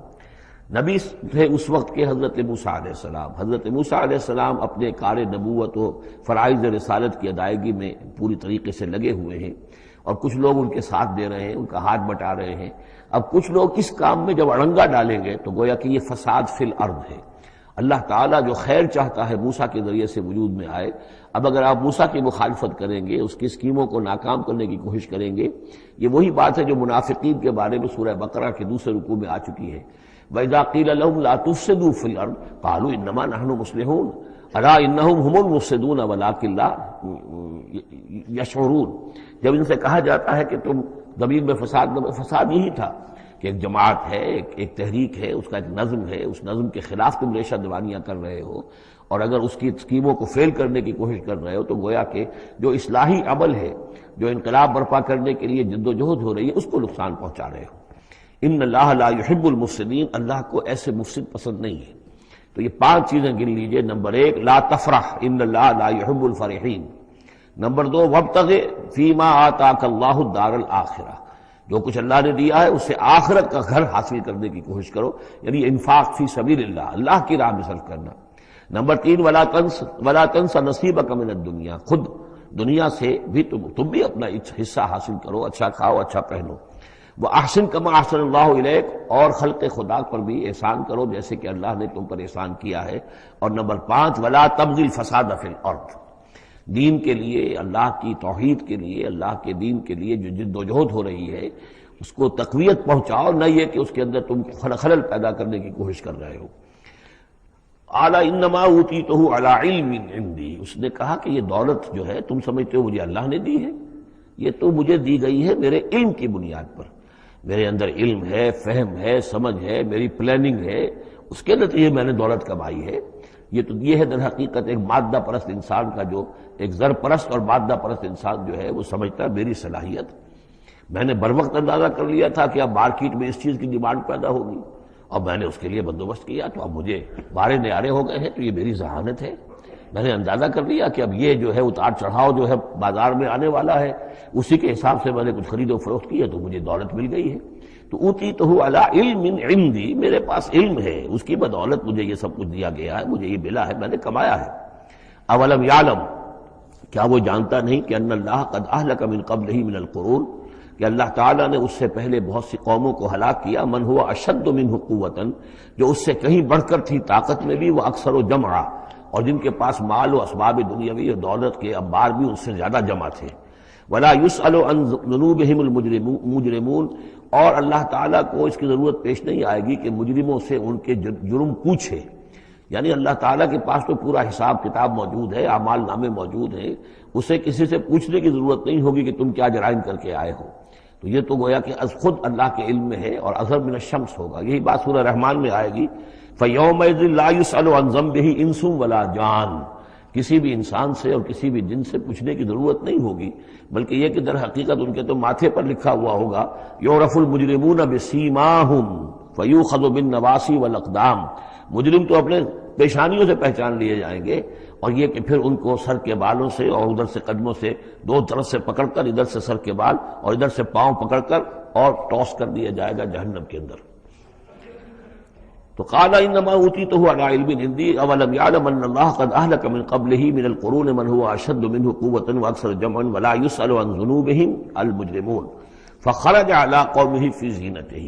نبی تھے اس وقت کے حضرت موسیٰ علیہ السلام۔ حضرت موسیٰ علیہ السلام اپنے کار نبوت و فرائض رسالت کی ادائیگی میں پوری طریقے سے لگے ہوئے ہیں، اور کچھ لوگ ان کے ساتھ دے رہے ہیں، ان کا ہاتھ بٹا رہے ہیں۔ اب کچھ لوگ اس کام میں جب اڑنگا ڈالیں گے تو گویا کہ یہ فساد فی الارض ہے۔ اللہ تعالیٰ جو خیر چاہتا ہے موسیٰ کے ذریعے سے وجود میں آئے، اب اگر آپ موسیٰ کی مخالفت کریں گے، اس کی اسکیموں کو ناکام کرنے کی کوشش کریں گے، یہ وہی بات ہے جو منافقین کے بارے میں سورہ بقرہ کے دوسرے رکوع میں آ چکی ہے۔ وَإِذَا قِيلَ لَهُمْ لَا تُفْسِدُوا فِي الْأَرْضِ قَالُوا إِنَّمَا نَحْنُ مُصْلِحُونَ أَلَا إِنَّهُمْ هُمُ الْمُفْسِدُونَ وَلَٰكِن لَا يَشْعُرُونَ۔ جب ان سے کہا جاتا ہے کہ تم زمین میں فساد یہی تھا کہ ایک جماعت ہے، ایک تحریک ہے، اس کا ایک نظم ہے، اس نظم کے خلاف تم ریشہ دوانیاں کر رہے ہو، اور اگر اس کی اسکیموں کو فیل کرنے کی کوشش کر رہے ہو تو گویا کہ جو اصلاحی عمل ہے، جو انقلاب برپا کرنے کے لیے جد و جہد ہو رہی ہے، اس کو نقصان پہنچا رہے ہو۔ ان اللہ لا يحب المفسدین، اللہ کو ایسے مفسد پسند نہیں ہے۔ تو یہ پانچ چیزیں گن لیجئے۔ نمبر ایک لا تفرح ان اللہ لا يحب الفرحین۔ نمبر دو وابتغ فیما آتاک اللہ الدار الآخرہ، جو کچھ اللہ نے دیا ہے اس سے آخرت کا گھر حاصل کرنے کی کوشش کرو، یعنی انفاق فی سبیل اللہ، اللہ کی راہ میں صرف کرنا۔ نمبر تین ولا تنس نصیبک من الدنیا، خود دنیا سے بھی تم بھی اپنا حصہ حاصل کرو، اچھا کھاؤ، اچھا پہنو۔ وہ احسن کما احسن اللہ الیک، اور خلق خدا پر بھی احسان کرو جیسے کہ اللہ نے تم پر احسان کیا ہے۔ اور نمبر پانچ ولا تبغی الفساد فی الارض، دین کے لیے، اللہ کی توحید کے لیے، اللہ کے دین کے لیے جو جد و جہد ہو رہی ہے اس کو تقویت پہنچاؤ، نہ یہ کہ اس کے اندر تم خلل پیدا کرنے کی کوشش کر رہے ہو۔ اعلی انما اوتیتہ علی علم عندی، اس نے کہا کہ یہ دولت جو ہے تم سمجھتے ہو مجھے اللہ نے دی ہے، یہ تو مجھے دی گئی ہے میرے علم کی بنیاد پر، میرے اندر علم ہے، فہم ہے، سمجھ ہے، میری پلاننگ ہے، اس کے نتیجے میں نے دولت کمائی ہے۔ یہ ہے در حقیقت ایک مادہ پرست انسان کا، جو ایک زر پرست اور مادہ پرست انسان جو ہے وہ سمجھتا ہے میری صلاحیت، میں نے بر وقت اندازہ کر لیا تھا کہ اب مارکیٹ میں اس چیز کی ڈیمانڈ پیدا ہوگی، اور میں نے اس کے لیے بندوبست کیا، تو اب مجھے بارے نیارے ہو گئے ہیں، تو یہ میری ذہانت ہے، میں نے اندازہ کر لیا کہ اب یہ جو ہے اتار چڑھاؤ جو ہے بازار میں آنے والا ہے، اسی کے حساب سے میں نے کچھ خرید و فروخت کی ہے تو مجھے دولت مل گئی ہے۔ تو اوتیتہ علی علم عندی، میرے پاس علم ہے، اس کی بدولت مجھے یہ سب کچھ دیا گیا ہے، مجھے یہ ملا ہے، میں نے کمایا ہے۔ اولم یعلم، کیا وہ جانتا نہیں کہ ان اللہ قد اہلک من قبلہ من القرون، کہ اللہ تعالیٰ نے اس سے پہلے بہت سی قوموں کو ہلاک کیا، من ہوا اشد منہ قوۃ، جو اس سے کہیں بڑھ کر تھی طاقت میں بھی، وہ اکثر و جمعا، اور جن کے پاس مال و اسباب دنیاوی اور دولت کے انبار بھی ان سے زیادہ جمع تھے۔ ولا يسأل عن ذنوبهم المجرمون، اور اللہ تعالیٰ کو اس کی ضرورت پیش نہیں آئے گی کہ مجرموں سے ان کے جرم پوچھے، یعنی اللہ تعالیٰ کے پاس تو پورا حساب کتاب موجود ہے، اعمال نامے موجود ہیں، اسے کسی سے پوچھنے کی ضرورت نہیں ہوگی کہ تم کیا جرائم کر کے آئے ہو۔ تو یہ تو گویا کہ خود اللہ کے علم میں ہے، اور اظہر من الشمس ہوگا۔ یہی بات سورہ رحمان میں آئے گی، فَيَوْمَئِذٍ لَا يُسْأَلُ عَنْ ذَنبِهِ إِنسٌ وَلَا جَانٌ، کسی بھی انسان سے اور کسی بھی جن سے پوچھنے کی ضرورت نہیں ہوگی، بلکہ یہ کہ در حقیقت ان کے تو ماتھے پر لکھا ہوا ہوگا، یعرف المجرمون بسیماہم فیؤخذ بالنواصی والاقدام، مجرم تو اپنے پیشانیوں سے پہچان لیے جائیں گے، اور یہ کہ پھر ان کو سر کے بالوں سے اور ادھر سے قدموں سے دو طرف سے پکڑ کر، ادھر سے سر کے بال اور ادھر سے پاؤں پکڑ کر اور ٹاس کر دیا جائے گا جہنم کے اندر۔ تو قال انما اوتیتہ علی علم عندی اولم یعلم ان اللہ قد اہلک من قبلہ من القرون من هو اشد منہ قوۃ واکثر جمعا ولا يسأل عن ذنوبهم المجرمون فخرج على قومه في زینتہ۔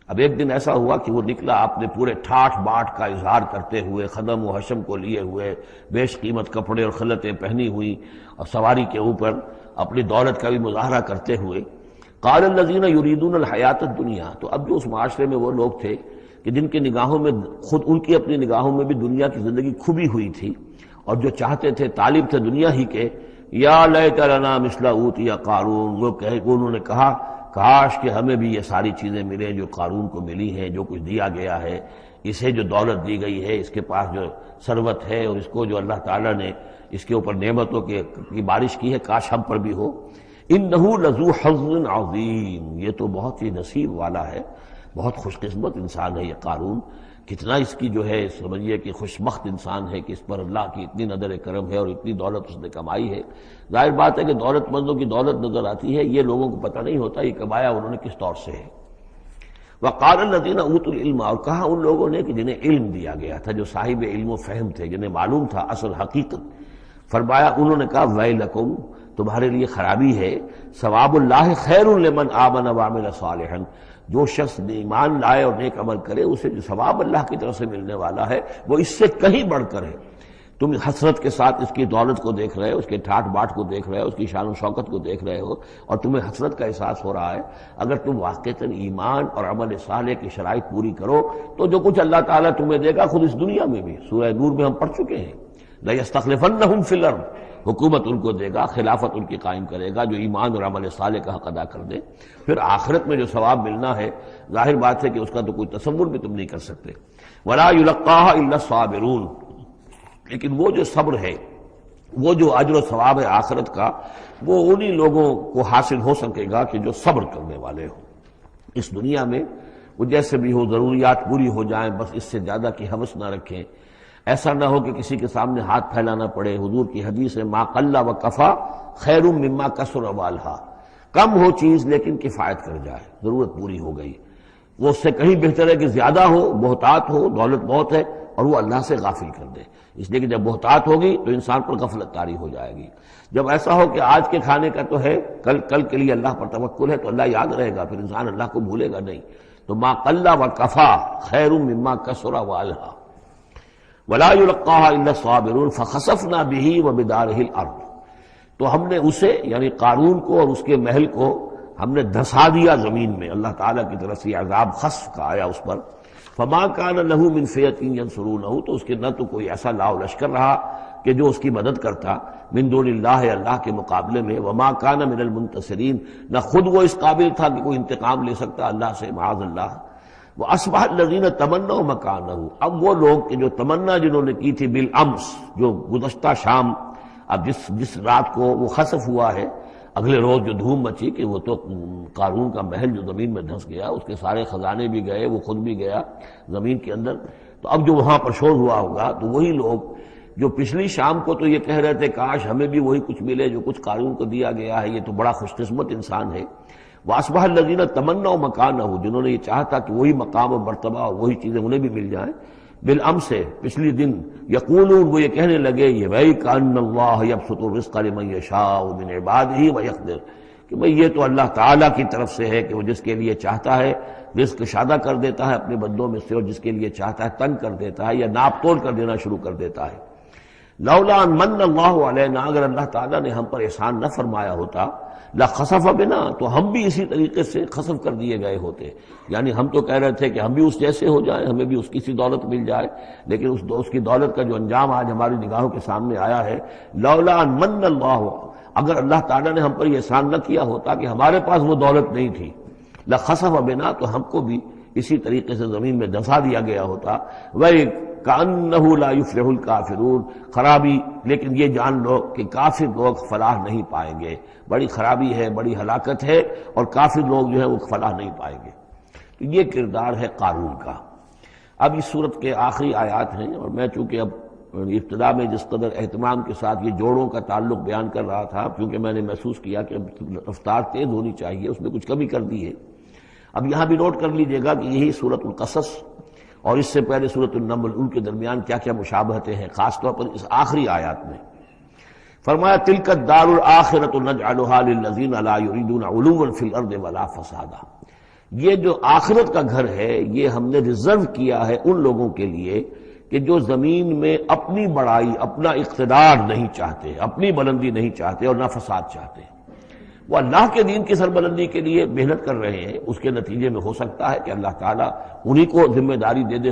اب ایک دن ایسا ہوا کہ وہ نکلا اپنے پورے ٹھاٹھ باٹھ کا اظہار کرتے ہوئے، خدم و حشم کو لیے ہوئے، بیش قیمت کپڑے اور خلعتیں پہنی ہوئی، اور سواری کے اوپر اپنی دولت کا بھی مظاہرہ کرتے ہوئے۔ قال الذین یریدون الحیاۃ الدنیا، تو اب جو اس معاشرے میں وہ لوگ تھے کہ جن کی نگاہوں میں، خود ان کی اپنی نگاہوں میں بھی دنیا کی زندگی کھبی ہوئی تھی، اور جو چاہتے تھے، طالب تھے دنیا ہی کے، یا لیت لنا مثل اوتی قارون، وہ انہوں نے کہا کاش کہ ہمیں بھی یہ ساری چیزیں ملیں جو قارون کو ملی ہیں، جو کچھ دیا گیا ہے، اسے جو دولت دی گئی ہے، اس کے پاس جو ثروت ہے، اور اس کو جو اللہ تعالیٰ نے اس کے اوپر نعمتوں کی بارش کی ہے، کاش ہم پر بھی ہو۔ انہ لذو حظ عظیم، یہ تو بہت ہی نصیب والا ہے، بہت خوش قسمت انسان ہے یہ قارون، کتنا اس کی جو ہے سمجھیے کہ خوش بخت انسان ہے کہ اس پر اللہ کی اتنی نظر کرم ہے اور اتنی دولت اس نے کمائی ہے۔ ظاہر بات ہے کہ دولت مندوں کی دولت نظر آتی ہے، یہ لوگوں کو پتہ نہیں ہوتا یہ کمایا انہوں نے کس طور سے ہے۔ وقال الذین اوتوا العلم، اور کہا ان لوگوں نے کہ جنہیں علم دیا گیا تھا، جو صاحب علم و فہم تھے، جنہیں معلوم تھا اصل حقیقت، فرمایا انہوں نے کہا ویلکم، تمہارے لیے خرابی ہے، ثواب اللہ خیر لمن آمن وعمل صالحا، جو شخص ایمان لائے اور نیک عمل کرے اسے جو ثواب اللہ کی طرف سے ملنے والا ہے وہ اس سے کہیں بڑھ کر ہے۔ تم حسرت کے ساتھ اس کی دولت کو دیکھ رہے ہو، اس کے ٹھاٹ باٹ کو دیکھ رہے ہو، اس کی شان و شوکت کو دیکھ رہے ہو، اور تمہیں حسرت کا احساس ہو رہا ہے۔ اگر تم واقعتاً ایمان اور عمل صالح کی شرائط پوری کرو تو جو کچھ اللہ تعالیٰ تمہیں دے گا خود اس دنیا میں بھی، سورہ نور میں ہم پڑھ چکے ہیں، لَيَسْتَخْلِفَنَّهُمْ فِي الْأَرْضِ، حکومت ان کو دے گا، خلافت ان کی قائم کرے گا جو ایمان اور عمل صالح کا حق ادا کر دے۔ پھر آخرت میں جو ثواب ملنا ہے ظاہر بات ہے کہ اس کا تو کوئی تصور بھی تم نہیں کر سکتے۔ وَلَا يُلَقَّاهَا إِلَّا الصَّابِرُونَ، لیکن وہ جو صبر ہے، وہ جو اجر و ثواب ہے آخرت کا، وہ انہی لوگوں کو حاصل ہو سکے گا کہ جو صبر کرنے والے ہوں۔ اس دنیا میں وہ جیسے بھی ہو ضروریات پوری ہو جائیں، بس اس سے زیادہ کی ہوس نہ رکھیں، ایسا نہ ہو کہ کسی کے سامنے ہاتھ پھیلانا پڑے۔ حضور کی حدیث ہے ما قل و کفا خیر مما کثر والہا، کم ہو چیز لیکن کفایت کر جائے، ضرورت پوری ہو گئی، وہ اس سے کہیں بہتر ہے کہ زیادہ ہو، بہتات ہو، دولت بہت ہے اور وہ اللہ سے غافل کر دے۔ اس لیے کہ جب بہتات ہوگی تو انسان پر غفلت طاری ہو جائے گی۔ جب ایسا ہو کہ آج کے کھانے کا تو ہے، کل کے لیے اللہ پر توکل ہے تو اللہ یاد رہے گا، پھر انسان اللہ کو بھولے گا نہیں۔ تو ما قل و کفا خیر مما کثر والہا ولا يلقاها الا الصابرون فخسفنا به وبداره الارض، تو ہم نے اسے یعنی قارون کو اور اس کے محل کو ہم نے دھسا دیا زمین میں، اللہ تعالیٰ کی طرف سے عذاب خسف کا آیا اس پر۔ فما كان له من فئة ينصرونه، تو اس کے نہ تو کوئی ایسا لاؤ لشکر رہا کہ جو اس کی مدد کرتا من دون اللہ، اللہ کے مقابلے میں، وما كان من المنتصرین، نہ خود وہ اس قابل تھا کہ کوئی انتقام لے سکتا اللہ سے، معاذ اللہ۔ وَأَصْبَحَ الَّذِينَ تَمَنَّوْا مَكَانَهُ، اب وہ لوگ کہ جو تمنا جنہوں نے کی تھی بالامس، جو گزشتہ شام، اب جس رات کو وہ خسف ہوا ہے، اگلے روز جو دھوم مچی کہ وہ تو قارون کا محل جو زمین میں دھنس گیا، اس کے سارے خزانے بھی گئے، وہ خود بھی گیا زمین کے اندر، تو اب جو وہاں پر شور ہوا ہوگا تو وہی لوگ جو پچھلی شام کو تو یہ کہہ رہے تھے کاش ہمیں بھی وہی کچھ ملے جو کچھ قارون کو دیا گیا ہے، یہ تو بڑا خوش قسمت انسان ہے۔ وَأَصْبَحَ الَّذِينَ تَمَنَّوْا مَكَانَهُ، جنہوں نے یہ چاہتا کہ وہی مقام و مرتبہ اور وہی چیزیں انہیں بھی مل جائیں، بالامس سے پچھلی دن، یقولون، وہ یہ کہنے لگے یہ وَيْكَأَنَّ اللَّهَ يَبْسُطُ الرِّزْقَ لِمَن يَشَاءُ مِنْ عِبَادِهِ وَيَقْدِرُ، کہ بھئی یہ تو اللہ تعالیٰ کی طرف سے ہے کہ وہ جس کے لیے چاہتا ہے رزق شادہ کر دیتا ہے اپنے بندوں میں سے، اور جس کے لیے چاہتا ہے تنگ کر دیتا ہے یا ناپ تول کر دینا شروع کر دیتا ہے۔ لولا ان من اللہ علینا، اگر اللہ تعالیٰ نے ہم پر احسان نہ فرمایا ہوتا، لخسف بنا، تو ہم بھی اسی طریقے سے خسف کر دیے گئے ہوتے، یعنی ہم تو کہہ رہے تھے کہ ہم بھی اس جیسے ہو جائیں، ہمیں بھی اس کی سی دولت مل جائے، لیکن اس کی دولت کا جو انجام آج ہماری نگاہوں کے سامنے آیا ہے، لولا ان من اللہ، اگر اللہ تعالیٰ نے ہم پر یہ احسان نہ کیا ہوتا کہ ہمارے پاس وہ دولت نہیں تھی، لخسف بنا، تو ہم کو بھی اسی طریقے سے زمین میں دھسا دیا گیا ہوتا۔ وَكَأَنَّهُ لَا يُفْلِحُ الْكَافِرُونَ، خرابی، لیکن یہ جان لو کہ کافر لوگ فلاح نہیں پائیں گے، بڑی خرابی ہے، بڑی ہلاکت ہے، اور کافر لوگ جو ہے وہ فلاح نہیں پائیں گے۔ تو یہ کردار ہے قارون کا۔ اب اس صورت کے آخری آیات ہیں، اور میں چونکہ اب ابتدا میں جس قدر اہتمام کے ساتھ یہ جوڑوں کا تعلق بیان کر رہا تھا، کیونکہ میں نے محسوس کیا کہ رفتار تیز ہونی چاہیے، اس میں کچھ کمی کر دی ہے۔ اب یہاں بھی نوٹ کر لیجئے گا کہ یہی سورۃ القصص اور اس سے پہلے سورۃ النمل، ان کے درمیان کیا کیا مشابہتیں ہیں، خاص طور پر اس آخری آیات میں۔ فرمایا تلک الدار الآخرۃ نجعلها للذین لا یریدون علوا فی الارض ولا فسادا، یہ جو آخرت کا گھر ہے یہ ہم نے ریزرو کیا ہے ان لوگوں کے لیے کہ جو زمین میں اپنی بڑائی، اپنا اقتدار نہیں چاہتے، اپنی بلندی نہیں چاہتے اور نہ فساد چاہتے، وہ اللہ کے دین کی سربلندی کے لیے محنت کر رہے ہیں۔ اس کے نتیجے میں ہو سکتا ہے کہ اللہ تعالیٰ انہی کو ذمہ داری دے دے،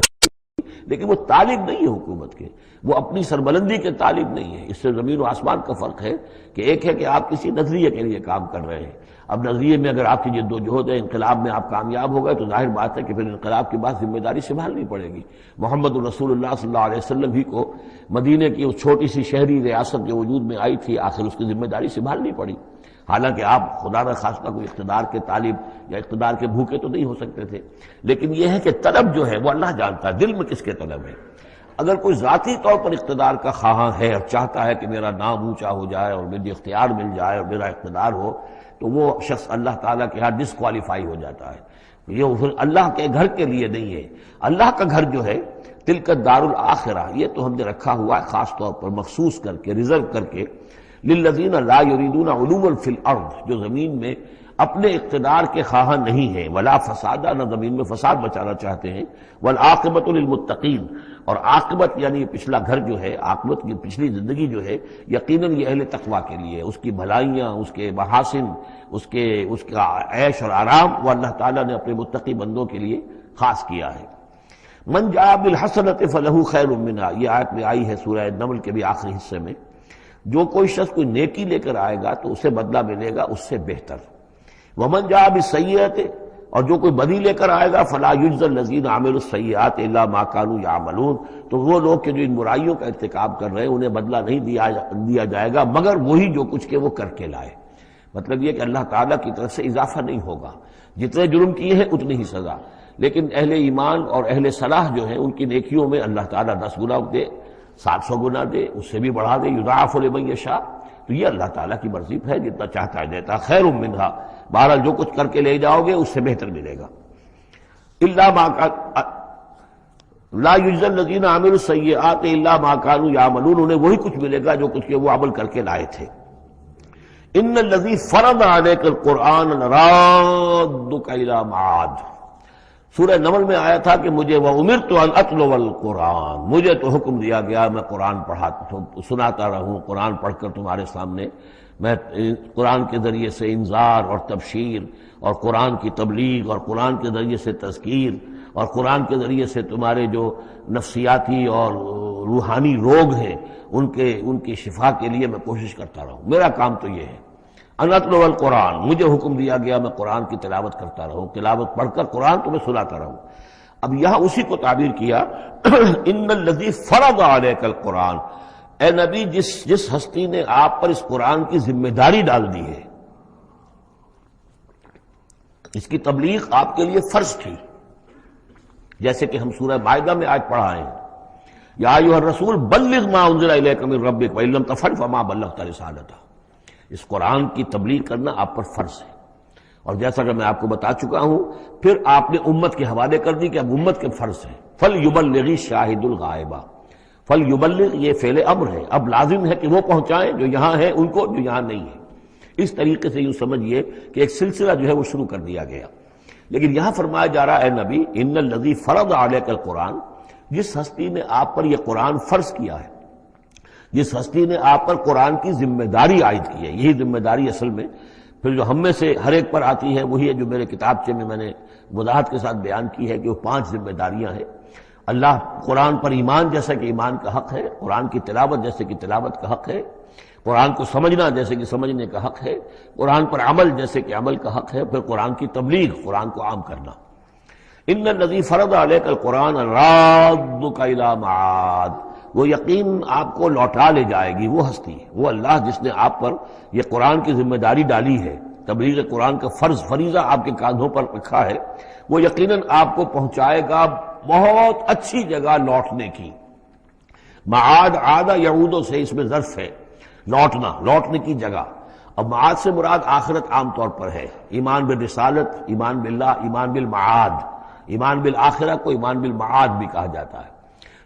لیکن وہ طالب نہیں ہے حکومت کے، وہ اپنی سربلندی کے طالب نہیں ہے۔ اس سے زمین و آسمان کا فرق ہے کہ ایک ہے کہ آپ کسی نظریے کے لیے کام کر رہے ہیں، اب نظریے میں اگر آپ کی جد و جہد ہے، انقلاب میں آپ کامیاب ہو گئے تو ظاہر بات ہے کہ پھر انقلاب کے بعد ذمہ داری سنبھالنی پڑے گی۔ محمد رسول اللہ صلی اللہ علیہ وسلم ہی کو مدینے کی اس چھوٹی سی شہری ریاست جو وجود میں آئی تھی، آخر اس کی ذمہ داری سنبھالنی پڑی، حالانکہ آپ خدا نہ خواستہ کوئی اقتدار کے طالب یا اقتدار کے بھوکے تو نہیں ہو سکتے تھے، لیکن یہ ہے کہ طلب جو ہے وہ اللہ جانتا ہے دل میں کس کے طلب ہے۔ اگر کوئی ذاتی طور پر اقتدار کا خواہاں ہے اور چاہتا ہے کہ میرا نام اونچا ہو جائے اور مجھے اختیار مل جائے اور میرا اقتدار ہو، تو وہ شخص اللہ تعالیٰ کے ہاں ڈسکوالیفائی ہو جاتا ہے۔ یہ پھر اللہ کے گھر کے لیے نہیں ہے۔ اللہ کا گھر جو ہے تلک الدار الآخرہ، یہ تو ہم نے رکھا ہوا ہے خاص طور پر مخصوص کر کے، ریزرو کر کے، للذین لا یریدون علوا فی الارض، جو زمین میں اپنے اقتدار کے خواہاں نہیں ہیں، ولا فسادہ، نہ زمین میں فساد بچانا چاہتے ہیں، والعاقبۃ للمتقین، اور عاقبت یعنی پچھلا گھر جو ہے، عاقبت کی پچھلی زندگی جو ہے یقیناً یہ اہل تقویٰ کے لیے، اس کی بھلائیاں، اس کے محاسن، اس کا عیش اور آرام وہ اللہ تعالیٰ نے اپنے متقی بندوں کے لیے خاص کیا ہے۔ من جاء بالحسنۃ فلہ خیر منہا، یہ آیت میں آئی ہے سورہ نمل کے بھی آخری حصے میں، جو کوئی شخص کوئی نیکی لے کر آئے گا تو اسے بدلہ ملے گا اس سے بہتر۔ ومن جاء بالسیئۃ، اور جو کوئی بدی لے کر آئے گا فلا یجزی الذین عملوا السیئات الا ما كانوا یعملون، تو وہ لوگ کہ جو ان برائیوں کا ارتکاب کر رہے ہیں انہیں بدلہ نہیں دیا جائے گا مگر وہی جو کچھ کہ وہ کر کے لائے۔ مطلب یہ کہ اللہ تعالیٰ کی طرف سے اضافہ نہیں ہوگا، جتنے جرم کیے ہیں اتنی ہی سزا، لیکن اہل ایمان اور اہل صلاح جو ہیں ان کی نیکیوں میں اللہ تعالیٰ 10 گنا دے، 700 گنا دے، اس سے بھی بڑھا دے، یضاعف لمن یشاء، تو یہ اللہ تعالیٰ کی مرضی ہے، جتنا چاہتا ہے دیتا، خیر منہا، بہرحال جو کچھ کر کے لے جاؤ گے اس سے بہتر ملے گا۔ الا ما لا یجزی الذین عملوا السیئات الا ما كانوا یعملون، انہیں وہی کچھ ملے گا جو کچھ کہ وہ عمل کر کے لائے تھے۔ ان الذی فرض علیک القرآن لرادک الی معاد، سورہ نمل میں آیا تھا کہ مجھے وَأُمِرْتُ أَنْ أَتْلُوَ الْقُرْآنَ، مجھے تو حکم دیا گیا میں قرآن سناتا رہوں، قرآن پڑھ کر تمہارے سامنے میں قرآن کے ذریعے سے انذار اور تبشیر اور قرآن کی تبلیغ اور قرآن کے ذریعے سے تذکیر اور قرآن کے ذریعے سے تمہارے جو نفسیاتی اور روحانی روگ ہیں ان کی شفا کے لیے میں کوشش کرتا رہوں، میرا کام تو یہ ہے۔ ان اتلو القرآن، مجھے حکم دیا گیا میں قرآن کی تلاوت کرتا رہوں، تلاوت پڑھ کر قرآن تمہیں سناتا رہوں۔ اب یہاں اسی کو تعبیر کیا ان الذی فرض علیک القرآن، اے نبی جس ہستی نے آپ پر اس قرآن کی ذمہ داری ڈال دی ہے، اس کی تبلیغ آپ کے لیے فرض تھی، جیسے کہ ہم سورہ مائدہ میں آج پڑھا ہے، یا ایھا الرسول بلغ ما انزل الیک من ربک وان لم تفعل فما بلغت رسالتہ، اس قرآن کی تبلیغ کرنا آپ پر فرض ہے۔ اور جیسا کہ میں آپ کو بتا چکا ہوں، پھر آپ نے امت کے حوالے کر دی کہ اب امت کے فرض ہے۔ فَلْيُبَلِّغِ الشَّاهِدُ الْغَائِبَ، فَلْيُبَلِّغ یہ فعل امر ہے، اب لازم ہے کہ وہ پہنچائیں جو یہاں ہیں ان کو، جو یہاں نہیں ہے۔ اس طریقے سے یوں سمجھیے کہ ایک سلسلہ جو ہے وہ شروع کر دیا گیا۔ لیکن یہاں فرمایا جا رہا ہے، اے نبی ان الذی فرض علیک القرآن، جس ہستی نے آپ پر یہ قرآن فرض کیا ہے، جس ہستی نے آپ پر قرآن کی ذمہ داری عائد کی ہے، یہی ذمہ داری اصل میں پھر جو ہم میں سے ہر ایک پر آتی ہے وہی ہے جو میرے کتابچے میں نے وضاحت کے ساتھ بیان کی ہے کہ وہ 5 ذمہ داریاں ہیں۔ اللہ قرآن پر ایمان جیسا کہ ایمان کا حق ہے، قرآن کی تلاوت جیسے کہ تلاوت کا حق ہے، قرآن کو سمجھنا جیسے کہ سمجھنے کا حق ہے، قرآن پر عمل جیسے کہ عمل کا حق ہے، پھر قرآن کی تبلیغ، قرآن کو عام کرنا۔ ان الذی فرض علیک القرآن رادک الی معاد، وہ یقین آپ کو لوٹا لے جائے گی، وہ ہستی، وہ اللہ جس نے آپ پر یہ قرآن کی ذمہ داری ڈالی ہے، تبلیغ قرآن کا فریضہ آپ کے کاندھوں پر رکھا ہے، وہ یقیناً آپ کو پہنچائے گا بہت اچھی جگہ لوٹنے کی۔ معاد عاد یعود سے اس میں ظرف ہے، لوٹنا، لوٹنے کی جگہ۔ اب معاد سے مراد آخرت عام طور پر ہے، ایمان بالرسالت، ایمان باللہ، ایمان بالمعاد، ایمان بالآخرہ کو ایمان بالمعاد بھی کہا جاتا ہے۔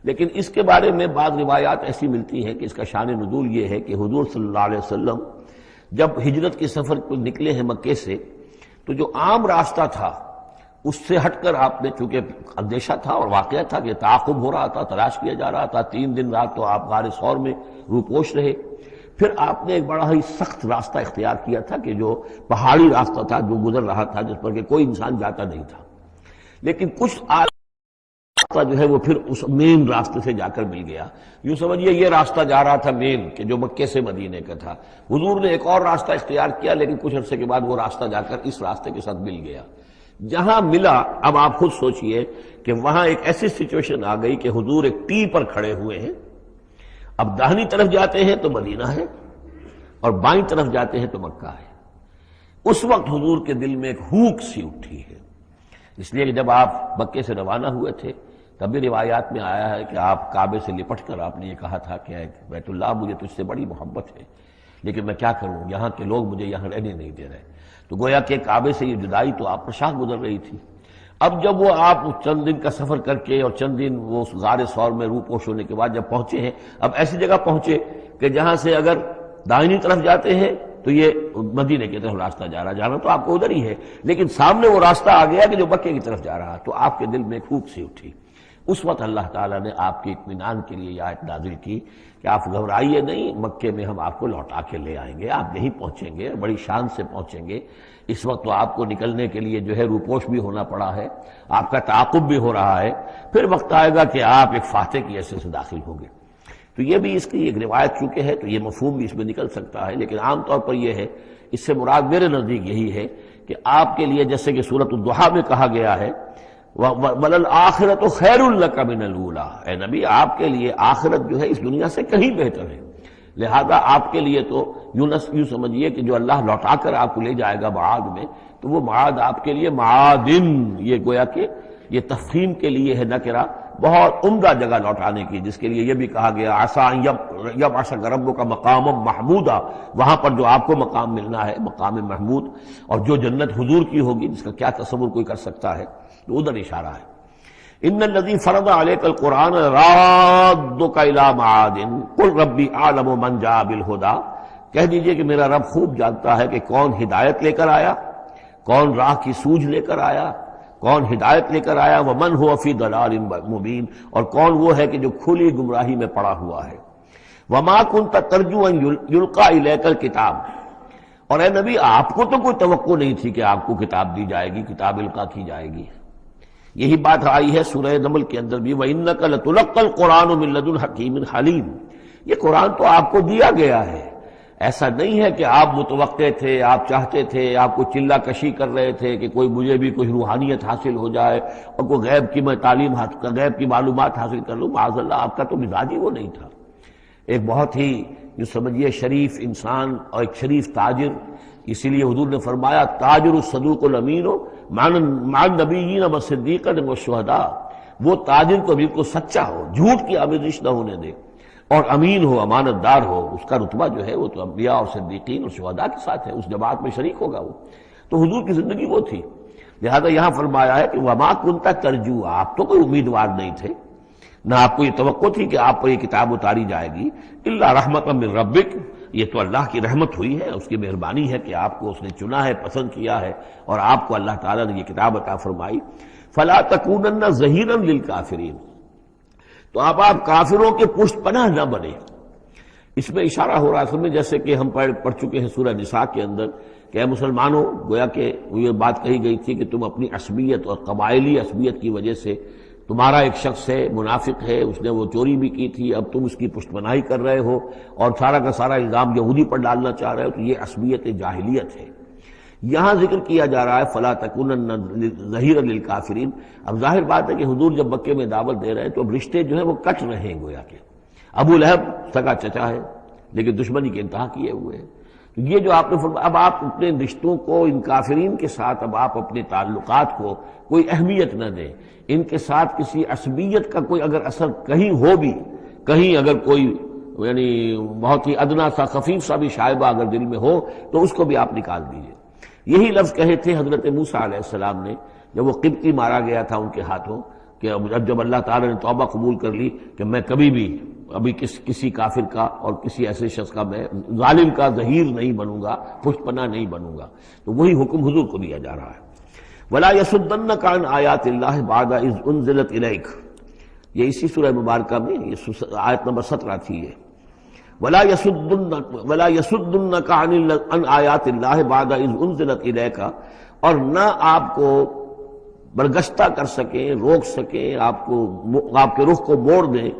لیکن اس کے بارے میں بعض روایات ایسی ملتی ہیں کہ اس کا شان نزول یہ ہے کہ حضور صلی اللہ علیہ وسلم جب ہجرت کے سفر کو نکلے ہیں مکے سے، تو جو عام راستہ تھا اس سے ہٹ کر آپ نے، چونکہ اندیشہ تھا اور واقعہ تھا کہ تعاقب ہو رہا تھا، تلاش کیا جا رہا تھا، 3 دن رات تو آپ غار ثور میں روپوش رہے، پھر آپ نے ایک بڑا ہی سخت راستہ اختیار کیا تھا کہ جو پہاڑی راستہ تھا جو گزر رہا تھا، جس پر کہ کوئی انسان جاتا نہیں تھا، لیکن کچھ راستہ جو ہے وہ پھر اس مین راستے سے جا کر مل گیا. یوں سمجھیے یہ راستہ جا رہا تھا مین کہ جو مکے سے مدینے کا تھا. حضور نے ایک اور راستہ اختیار کیا لیکن کچھ عرصے کے بعد وہ راستہ جا کر اس راستے کے ساتھ مل گیا. جہاں ملا اب آپ خود سوچئے کہ وہاں ایک ایسی سچویشن آ گئی کہ حضور ایک ٹی پر کھڑے ہوئے ہیں. اب داہنی طرف جاتے ہیں تو مدینہ ہے اور بائیں طرف جاتے ہیں تو مکہ ہے. اس وقت حضور کے دل میں ایک ہوک سی اٹھی ہے. اس لیے کہ جب آپ مکے سے روانہ ہوئے تھے تب بھی روایات میں آیا ہے کہ آپ کعبے سے لپٹ کر آپ نے یہ کہا تھا کہ بیت اللہ مجھے تجھ سے بڑی محبت ہے لیکن میں کیا کروں، یہاں کے لوگ مجھے یہاں رہنے نہیں دے رہے. تو گویا کہ کعبے سے یہ جدائی تو آپ پر شاہ گزر رہی تھی. اب جب وہ آپ چند دن کا سفر کر کے اور چند دن وہ غار ثور میں روپوش ہونے کے بعد جب پہنچے ہیں، اب ایسی جگہ پہنچے کہ جہاں سے اگر دائنی طرف جاتے ہیں تو یہ مدینے کی طرف راستہ جانا تو آپ کو ادھر ہی ہے، لیکن سامنے وہ راستہ آ گیا کہ جو مکے کی طرف جا رہا. تو آپ کے دل میں ایک پھوک سی اٹھی. اس وقت اللہ تعالیٰ نے آپ کے اطمینان کے لیے یہ آیت نازل کی کہ آپ گھبرائیے نہیں، مکے میں ہم آپ کو لوٹا کے لے آئیں گے، آپ یہیں پہنچیں گے، بڑی شان سے پہنچیں گے. اس وقت تو آپ کو نکلنے کے لیے جو ہے روپوش بھی ہونا پڑا ہے، آپ کا تعاقب بھی ہو رہا ہے، پھر وقت آئے گا کہ آپ ایک فاتح کی حیثیت سے داخل ہوں گے. تو یہ بھی اس کی ایک روایت چونکہ ہے تو یہ مفہوم بھی اس میں نکل سکتا ہے، لیکن عام طور پر یہ ہے، اس سے مراد میرے نزدیک یہی ہے کہ آپ کے لیے جیسے کہ سورۃ الضحیٰ میں کہا گیا ہے وَلَلْآخِرَةُ خَيْرٌ لَكَ مِنَ الْأُولَىٰ، اے نبی آپ کے لیے آخرت جو ہے اس دنیا سے کہیں بہتر ہے. لہذا آپ کے لیے تو یوں سمجھیے کہ جو اللہ لوٹا کر آپ کو لے جائے گا معاد میں، تو وہ معاد آپ کے لیے معادن، یہ گویا کہ یہ تفخیم کے لیے ہے نکرہ، بہت عمدہ جگہ لوٹانے کی، جس کے لیے یہ بھی کہا گیا عسیٰ ان یبعثک ربک مقاما محمودا، وہاں پر جو آپ کو مقام ملنا ہے مقام محمود، اور جو جنت حضور کی ہوگی جس کا کیا تصور کوئی کر سکتا ہے، تو ادھر اشارہ ہے. ان الذی فرض علیک القرآن رادک الی معاد قل ربی اعلم من جاء بالہدی، کہہ دیجئے کہ میرا رب خوب جانتا ہے کہ کون ہدایت لے کر آیا، کون راہ کی سوجھ لے کر آیا، کون ہدایت لے کر آیا، ومن هو فی ضلال مبین، اور کون وہ ہے کہ جو کھلی گمراہی میں پڑا ہوا ہے. وما کنت ترجو ان یلقی الیک الکتاب، اور اے نبی آپ کو تو کوئی توقع نہیں تھی کہ آپ کو کتاب دی جائے گی، کتاب القا کی جائے گی. یہی بات آئی ہے سورہ نمل کے اندر بھی وَإِنَّكَ لَتُلَقَّى الْقُرْآنُ مِن لَّدُنْ حَكِيمٍ حَلِيمٍ، یہ قرآن تو آپ کو دیا گیا ہے، ایسا نہیں ہے کہ آپ متوقع تھے، آپ چاہتے تھے، آپ کو چلہ کشی کر رہے تھے کہ کوئی مجھے بھی کوئی روحانیت حاصل ہو جائے اور کوئی غیب کی میں تعلیم غیب کی معلومات حاصل کر لوں. معاذ اللہ آپ کا تو مزاج ہی وہ نہیں تھا. ایک بہت ہی جو سمجھیے شریف انسان اور ایک شریف تاجر، اسی لیے حضور نے فرمایا تاجر الصدوق الامین مع النبیین والصدیقین والشہداء، وہ تاجر کو بالکل سچا ہو، جھوٹ کی آمیزش نہ ہونے دے، اور امین ہو، امانت دار ہو، اس کا رتبہ جو ہے وہ تو انبیاء اور صدیقین اور شہداء کے ساتھ ہے، اس جماعت میں شریک ہوگا وہ. تو حضور کی زندگی وہ تھی. لہذا یہاں فرمایا ہے کہ وما کنت ترجو، آپ تو کوئی امیدوار نہیں تھے، نہ آپ کو یہ توقع تھی کہ آپ پر یہ کتاب اتاری جائے گی، الا رحمۃ من ربک، یہ تو اللہ کی رحمت ہوئی ہے، اس کی مہربانی ہے کہ آپ کو اس نے چنا ہے، پسند کیا ہے، اور آپ کو اللہ تعالیٰ نے یہ کتاب عطا فرمائی. فلا تکونن ظہیرا للکافرین، تو آپ کافروں کے پشت پناہ نہ بنے. اس میں اشارہ ہو رہا ہے اصل میں، جیسے کہ ہم پڑھ چکے ہیں سورہ نساء کے اندر کہ اے مسلمانوں، گویا کہ یہ بات کہی گئی تھی کہ تم اپنی عصبیت اور قبائلی عصبیت کی وجہ سے، تمہارا ایک شخص ہے منافق ہے، اس نے وہ چوری بھی کی تھی، اب تم اس کی پشت پناہی کر رہے ہو اور سارا کا سارا الزام یہودی پر ڈالنا چاہ رہے ہو، تو یہ عصبیت جاہلیت ہے. یہاں ذکر کیا جا رہا ہے فلا تکونن ظہیرا للکافرین. اب ظاہر بات ہے کہ حضور جب مکے میں دعوت دے رہے ہیں تو اب رشتے جو ہیں وہ کٹ رہے ہیں، گویا کہ ابو لہب سگا چچا ہے لیکن دشمنی کے انتہا کیے ہوئے ہیں. تو یہ جو آپ نے فرمایا، اب آپ اپنے رشتوں کو ان کافرین کے ساتھ، اب آپ اپنے تعلقات کو کوئی اہمیت نہ دیں، ان کے ساتھ کسی عصبیت کا کوئی اگر اثر کہیں ہو بھی، کہیں اگر کوئی یعنی بہت ہی ادنا سا خفیف سا بھی شائبہ اگر دل میں ہو تو اس کو بھی آپ نکال دیجئے. یہی لفظ کہے تھے حضرت موسیٰ علیہ السلام نے جب وہ قبطی مارا گیا تھا ان کے ہاتھوں، کہ جب اللہ تعالیٰ نے توبہ قبول کر لی کہ میں کبھی بھی ابھی کسی کافر کا اور کسی ایسے شخص کا، میں ظالم کا ظہیر نہیں بنوں گا، پشت پناہ نہیں بنوں گا. تو وہی حکم حضور کو دیا جا رہا ہے. وَلَا يَصُدَّنَّكَ عَنْ آيَاتِ اللَّهِ بَعْدَ إِذْ أُنزِلَتْ إِلَيْكَ، یہ اسی سورہ مبارکہ میں یہ آیت نمبر 17 تھی. یہ وَلَا يَصُدُّنَّكَ عَنْ آيَاتِ اللَّهِ بَعْدَ إِذْ أُنزِلَتْ إِلَيْكَ، اور نہ آپ کو برگشتہ کر سکیں، روک سکیں، آپ کے رخ کو موڑ دیں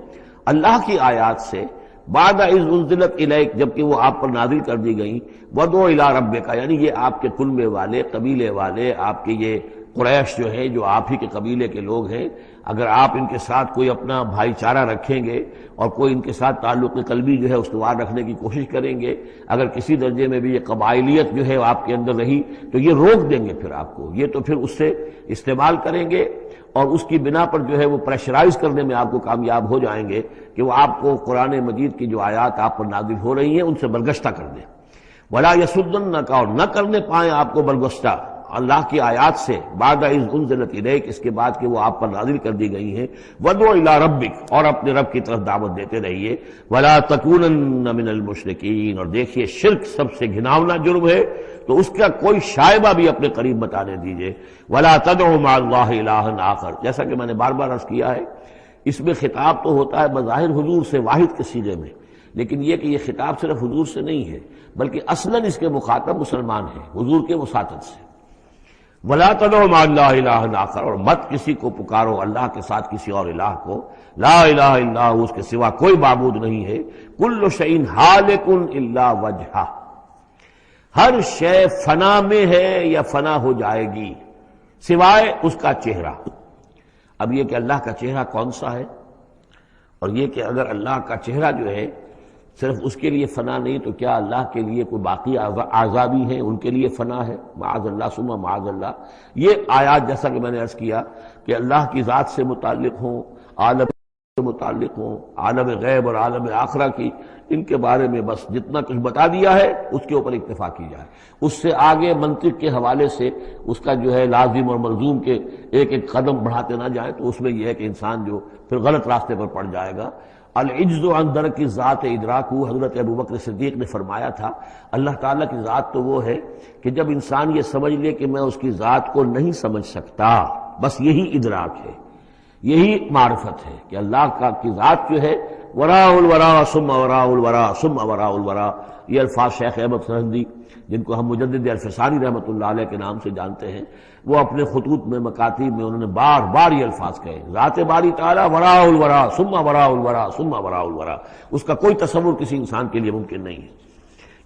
اللہ کی آیات سے، بعد اذ انزلت الیک، جبکہ وہ آپ پر نازل کر دی گئیں، ودعو الی ربک، یعنی یہ آپ کے کنبے والے، قبیلے والے، آپ کے یہ قریش جو ہے، جو آپ ہی کے قبیلے کے لوگ ہیں، اگر آپ ان کے ساتھ کوئی اپنا بھائی چارہ رکھیں گے اور کوئی ان کے ساتھ تعلق قلبی جو ہے استوار رکھنے کی کوشش کریں گے، اگر کسی درجے میں بھی یہ قبائلیت جو ہے آپ کے اندر رہی تو یہ روک دیں گے پھر آپ کو، یہ تو پھر اس سے استعمال کریں گے اور اس کی بنا پر جو ہے وہ پریشرائز کرنے میں آپ کو کامیاب ہو جائیں گے کہ وہ آپ کو قرآن مجید کی جو آیات آپ پر نازل ہو رہی ہیں ان سے برگشتہ کر دیں۔ وَلَا يَصُدُّنَّكَ، اور نہ کرنے پائیں آپ کو برگشتہ اللہ کی آیات سے، بعد اذ انزلت الیک، اس کے بعد کہ وہ آپ پر نازل کر دی گئی ہیں، وَدْعُ إِلَىٰ رَبِّكَ، اور اپنے رب کی طرف دعوت دیتے رہیے، وَلَا تَكُونَنَّ مِنَ الْمُشْرِكِينَ، اور دیکھیے شرک سب سے گھناؤنا جرم ہے تو اس کا کوئی شائبہ بھی اپنے قریب بتانے دیجیے۔ وَلَا تَدْعُ مَعَ اللَّهِ إِلَٰهًا آخر، جیسا کہ میں نے بار بار عرض کیا ہے، اس میں خطاب تو ہوتا ہے بظاہر حضور سے واحد کے صیغے میں، لیکن یہ کہ یہ خطاب صرف حضور سے نہیں ہے بلکہ اصلاً اس کے مخاطب مسلمان ہیں، حضور کے وساطت سے۔ وَلَا تَدْعُ مَعَ اللَّهِ إِلَٰهًا آخر، اور مت کسی کو پکارو اللہ کے ساتھ کسی اور الہ کو، لا الہ الا ہو، اس کے سوا کوئی معبود نہیں ہے، کل شیء ہالک الا وجہہ، ہر شے فنا میں ہے یا فنا ہو جائے گی سوائے اس کا چہرہ۔ اب یہ کہ اللہ کا چہرہ کون سا ہے، اور یہ کہ اگر اللہ کا چہرہ جو ہے صرف اس کے لیے فنا نہیں تو کیا اللہ کے لیے کوئی باقی اعضاء بھی ہیں، ان کے لیے فنا ہے؟ معاذ اللہ ثم معاذ اللہ۔ یہ آیات جیسا کہ میں نے عرض کیا کہ اللہ کی ذات سے متعلق ہوں، عالم سے متعلق ہوں، عالم غیب اور عالم آخرہ کی، ان کے بارے میں بس جتنا کچھ بتا دیا ہے اس کے اوپر اکتفا کی جائے، اس سے آگے منطق کے حوالے سے اس کا جو ہے لازم اور ملزوم کے ایک ایک قدم بڑھاتے نہ جائیں تو اس میں یہ ہے کہ انسان جو پھر غلط راستے پر پڑ جائے گا۔ العجز عن درک ذات ادراکو، حضرت ابوبکر صدیق نے فرمایا تھا اللہ تعالیٰ کی ذات تو وہ ہے کہ جب انسان یہ سمجھ لے کہ میں اس کی ذات کو نہیں سمجھ سکتا، بس یہی ادراک ہے، یہی معرفت ہے کہ اللہ کی ذات جو ہے وراء الورا ثم وراء الورا ثم وراء الورا۔ یہ الفاظ شیخ احمد سرہندی، جن کو ہم مجدد الفسانی رحمۃ اللہ علیہ کے نام سے جانتے ہیں، وہ اپنے خطوط میں مکاتیب میں انہوں نے بار بار یہ الفاظ کہے، ذات باری تعالیٰ وراء الورا ثم وراء الورا ثم وراء الورا، اس کا کوئی تصور کسی انسان کے لیے ممکن نہیں ہے۔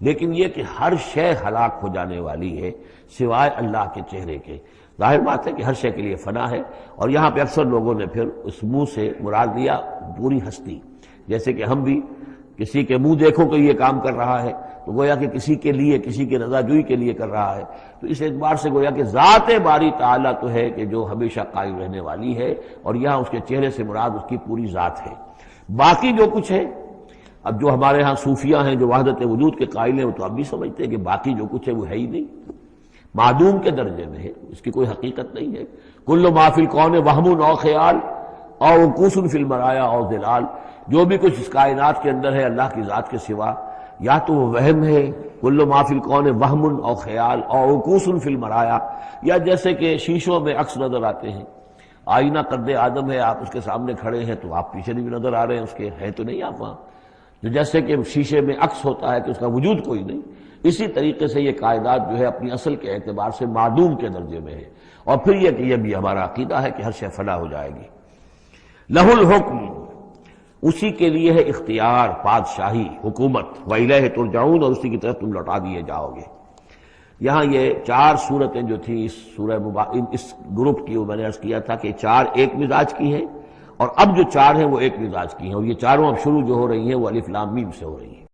لیکن یہ کہ ہر شے ہلاک ہو جانے والی ہے سوائے اللہ کے چہرے کے، ظاہر بات ہے کہ ہر شے کے لیے فنا ہے، اور یہاں پہ اکثر لوگوں نے پھر اس منہ سے مراد لیا پوری ہستی، جیسے کہ ہم بھی کسی کے منہ دیکھو کہ یہ کام کر رہا ہے تو گویا کہ کسی کے لیے، کسی کی رضا جوئی کے لیے کر رہا ہے، تو اس اعتبار سے گویا کہ ذات باری تعالیٰ تو ہے کہ جو ہمیشہ قائم رہنے والی ہے، اور یہاں اس کے چہرے سے مراد اس کی پوری ذات ہے۔ باقی جو کچھ ہے، اب جو ہمارے ہاں صوفیہ ہیں جو وحدت وجود کے قائل ہیں وہ تو اب بھی سمجھتے ہیں کہ باقی جو کچھ ہے وہ ہے ہی نہیں، معدوم کے درجے میں ہے، اس کی کوئی حقیقت نہیں ہے۔ کل ما فی الکون وہم او خیال او وقوف فی المرایا او ظلال، جو بھی کچھ اس کائنات کے اندر ہے اللہ کی ذات کے سوا یا تو وہ وہم ہے، کل ما فی الکون وہم او خیال او وقوف فی المرایا، یا جیسے کہ شیشوں میں عکس نظر آتے ہیں، آئینہ قد آدم ہے، آپ اس کے سامنے کھڑے ہیں تو آپ پیچھے بھی نظر آ رہے ہیں اس کے، ہے تو نہیں آپ وہاں، جو جیسے کہ شیشے میں عکس ہوتا ہے کہ اس کا وجود کوئی نہیں، اسی طریقے سے یہ کائنات جو ہے اپنی اصل کے اعتبار سے معدوم کے درجے میں ہے۔ اور پھر یہ کہ یہ بھی ہمارا عقیدہ ہے کہ ہر شے فنا ہو جائے گی۔ لہ الحکم، اسی کے لیے ہے اختیار، بادشاہی، حکومت، وَإِلَيْهِ تُرْجَعُونَ، اور اسی کی طرف تم لوٹا دیے جاؤ گے۔ یہاں یہ چار صورتیں جو تھیں اس سورہ اس گروپ کی، وہ میں نے عرض کیا تھا کہ چار ایک مزاج کی ہیں، اور اب جو چار ہیں وہ ایک مزاج کی ہیں، اور یہ چاروں اب شروع جو ہو رہی ہیں وہ الف لام میم سے ہو رہی ہیں۔